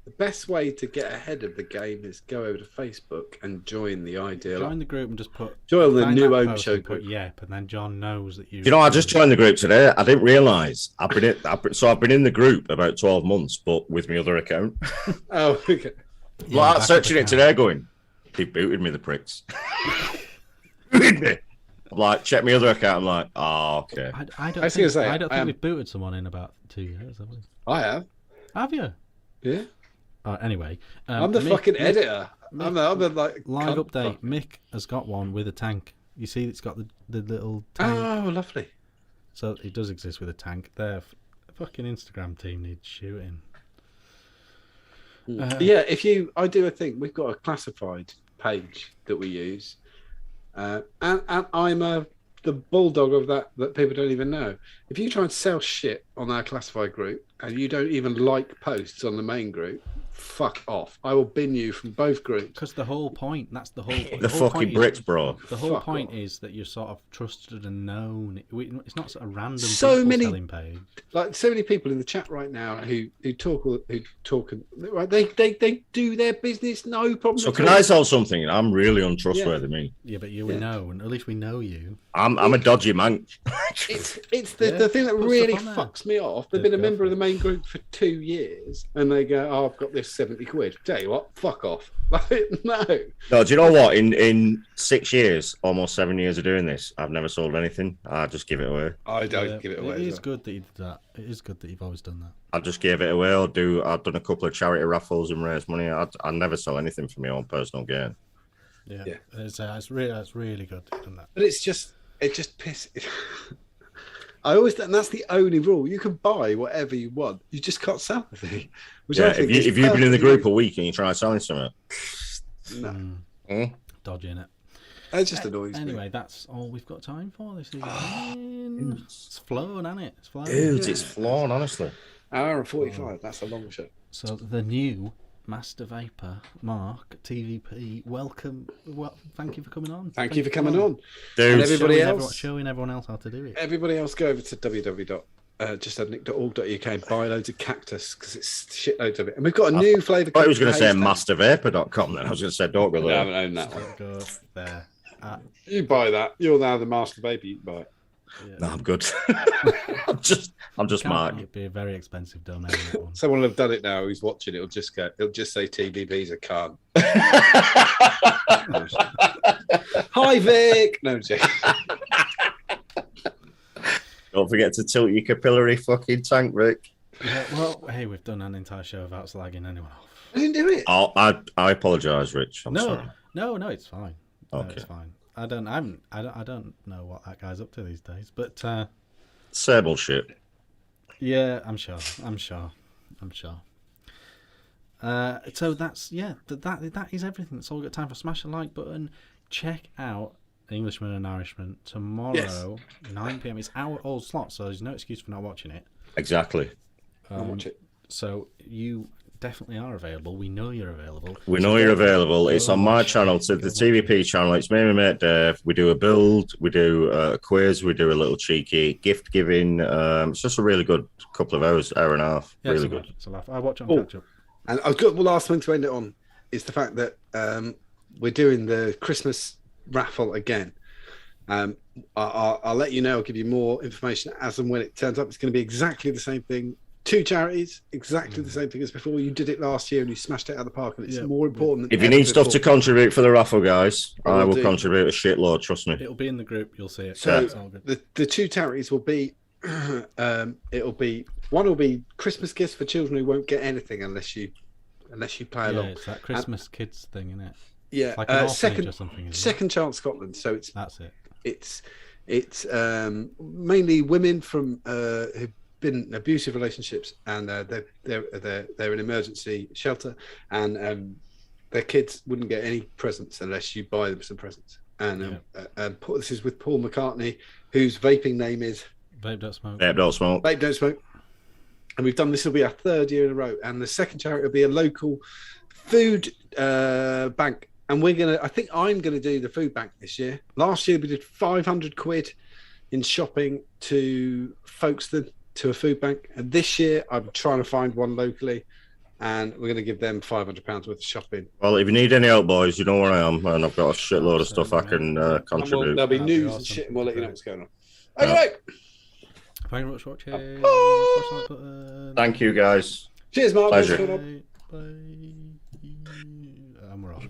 Speaker 1: The best way to get ahead of the game is go over to Facebook and join the ideal.
Speaker 3: Join the group and just
Speaker 1: Join the
Speaker 3: find
Speaker 1: new
Speaker 3: that
Speaker 1: Ohm
Speaker 3: post
Speaker 1: Show
Speaker 3: and put
Speaker 1: group.
Speaker 3: yep, and then John knows that you.
Speaker 2: You know, I just joined the group today. I didn't realise I've been in the group about 12 months, but with my other account.
Speaker 1: Oh, okay.
Speaker 3: Yeah,
Speaker 2: Like,
Speaker 3: backup
Speaker 2: searching it
Speaker 3: account.
Speaker 2: today, going, they booted me, the pricks. Booted me. I'm like, check my other account. I'm like, oh, okay.
Speaker 3: I don't
Speaker 1: was
Speaker 3: think,
Speaker 1: gonna say,
Speaker 3: I don't
Speaker 1: I
Speaker 3: think
Speaker 1: am-
Speaker 3: we've booted someone in about 2 years, have we?
Speaker 1: I have.
Speaker 3: Have you?
Speaker 1: Yeah.
Speaker 3: Anyway,
Speaker 1: I'm the
Speaker 3: Mick-
Speaker 1: fucking
Speaker 3: Mick-
Speaker 1: editor. I'm the like
Speaker 3: Live
Speaker 1: cunt
Speaker 3: update.
Speaker 1: fuck.
Speaker 3: Mick has got one with a tank. You see, it's got the little tank.
Speaker 1: Oh, lovely.
Speaker 3: So it does exist with a tank. Their fucking Instagram team needs shooting.
Speaker 1: Yeah, I do a thing. We've got a classified page that we use, and I'm the bulldog of that people don't even know. If you try and sell shit on our classified group and you don't even like posts on the main group, fuck off. I will bin you from both groups.
Speaker 3: Because the whole point, that's the whole
Speaker 2: The
Speaker 3: whole
Speaker 2: fucking
Speaker 3: point
Speaker 2: bricks,
Speaker 3: is,
Speaker 2: bro.
Speaker 3: The whole
Speaker 1: Fuck
Speaker 3: point
Speaker 1: off.
Speaker 3: is that you're sort of trusted and known. It's not sort of random
Speaker 1: So
Speaker 3: people
Speaker 1: many-
Speaker 3: selling page.
Speaker 1: Like so many people in the chat right now who talk and right, they do their business, no problem.
Speaker 2: So
Speaker 1: at
Speaker 2: can
Speaker 1: all.
Speaker 2: I sell something? I'm really untrustworthy, me.
Speaker 3: Yeah, but you
Speaker 1: Yeah.
Speaker 3: know, and at least we know you.
Speaker 2: I'm a dodgy man.
Speaker 1: It's the thing that
Speaker 3: put
Speaker 1: really
Speaker 3: stuff on there.
Speaker 1: fucks me off. They've
Speaker 3: Yeah,
Speaker 1: been a
Speaker 3: go
Speaker 1: member
Speaker 3: for
Speaker 1: of the
Speaker 3: it.
Speaker 1: main group for 2 years, and they go, "Oh, I've got this 70 quid." Tell you what, fuck off. Like, no.
Speaker 2: No, do you know what? In 6 years, almost 7 years of doing this, I've never sold anything. I just give it away.
Speaker 1: I don't
Speaker 3: Yeah,
Speaker 1: give it away.
Speaker 3: It
Speaker 1: as
Speaker 3: is
Speaker 1: well.
Speaker 3: good that you did that. It is good that you've always done that.
Speaker 2: I just gave it away. I've done a couple of charity raffles and raised money. I never sell anything for my own personal gain.
Speaker 3: Yeah,
Speaker 1: Yeah.
Speaker 3: It's really good that you've done that.
Speaker 1: But it just pisses. I always, and that's the only rule. You can buy whatever you want. You just can't sell the thing. Which
Speaker 2: Yeah,
Speaker 1: I think is
Speaker 2: if you've been in the
Speaker 1: perfectly
Speaker 2: group a week and you try selling something,
Speaker 1: no,
Speaker 3: Dodging it.
Speaker 1: that just annoys me.
Speaker 3: Anyway, that's all we've got time for this evening. It's flown, hasn't it? It's flown.
Speaker 2: dude, it's flawed, honestly.
Speaker 1: Hour and 45. That's a long show.
Speaker 3: So the new Master Vapor, Mark TVP, welcome. Well, thank you for coming on.
Speaker 1: Thank you for coming on.
Speaker 2: Dude,
Speaker 1: And everybody
Speaker 3: showing
Speaker 1: else,
Speaker 3: showing everyone else how to do it.
Speaker 1: everybody else, go over to www.justadnick.org.uk and buy loads of cactus because it's shitloads of it. And we've got a new flavour.
Speaker 2: I thought he was going to say
Speaker 1: Haze Tank.
Speaker 2: mastervapor.com then. I was going to say, don't go
Speaker 1: No, I
Speaker 2: there.
Speaker 1: haven't owned that one.
Speaker 3: Go there.
Speaker 1: You buy that. You're now the master baby. You can buy it.
Speaker 3: Yeah.
Speaker 2: No, I'm good. I'm just Mark.
Speaker 3: It'd be a very expensive domain. That one.
Speaker 1: Someone will have done it now who's watching it. It'll just say TVB's a cunt. Hi, Vic. No, I'm joking.
Speaker 2: Don't forget to tilt your capillary fucking tank, Rick.
Speaker 3: Yeah, well, hey, we've done an entire show without slagging anyone off.
Speaker 1: I didn't do it.
Speaker 2: Oh, I apologise, Rich. I'm sorry.
Speaker 3: No, it's fine. No,
Speaker 2: Okay.
Speaker 3: it's fine. I don't know what that guy's up to these days, but
Speaker 2: Sable shit.
Speaker 3: Yeah, I'm sure. So that's that is everything. That's all we've got time for. Smash the like button. Check out Englishman and Irishman tomorrow, 9 p.m. It's our old slot, so there's no excuse for not watching it.
Speaker 2: Exactly.
Speaker 1: I'll watch it.
Speaker 3: So you definitely are available. We know you're available.
Speaker 2: We know you're available. It's on my channel, so the TVP channel. It's me and my mate Dave. We do a build, we do a quiz, we do a little cheeky gift giving. It's just a really good couple of hours, hour and a half.
Speaker 3: Yeah,
Speaker 2: really good.
Speaker 3: It's a laugh. I watch it on catch up.
Speaker 1: And I've got the last thing to end it on is the fact that we're doing the Christmas raffle again. I'll let you know. I'll give you more information as and when it turns up. It's going to be exactly the same thing. 2 charities, exactly the same thing as before. You did it last year and you smashed it out of the park, and it's more important.
Speaker 2: If you need stuff to contribute for the raffle, guys, I will contribute a shitload. Trust me.
Speaker 3: It'll be in the group. You'll see it.
Speaker 1: So the 2 charities will be, one will be Christmas gifts for children who won't get anything unless you play along.
Speaker 3: It's that Christmas kids thing, isn't it?
Speaker 1: Yeah,
Speaker 3: like an orphanage or something.
Speaker 1: Second Chance Scotland. So
Speaker 3: that's it.
Speaker 1: It's mainly women from who've been in abusive relationships, and they're in emergency shelter, and their kids wouldn't get any presents unless you buy them some presents. And this is with Paul McCartney, whose vaping name is
Speaker 3: Vape Don't Smoke.
Speaker 2: Vape Don't Smoke.
Speaker 1: Vape Don't Smoke. And we've done this will be our 3rd year in a row. And the second charity will be a local food bank. And I think I'm gonna do the food bank this year. Last year we did 500 quid in shopping to Folkestone to a food bank. And this year I'm trying to find one locally, and we're going to give them £500 worth of shopping.
Speaker 2: Well, if you need any help, boys, you know where I am, and I've got a shitload of stuff I can contribute.
Speaker 1: There'll be news and shit, and we'll let you know what's going on. Okay.
Speaker 3: Thank you very much for watching.
Speaker 2: Thank you, guys.
Speaker 1: Cheers, Mark.
Speaker 2: Pleasure.
Speaker 3: Bye. And we're off.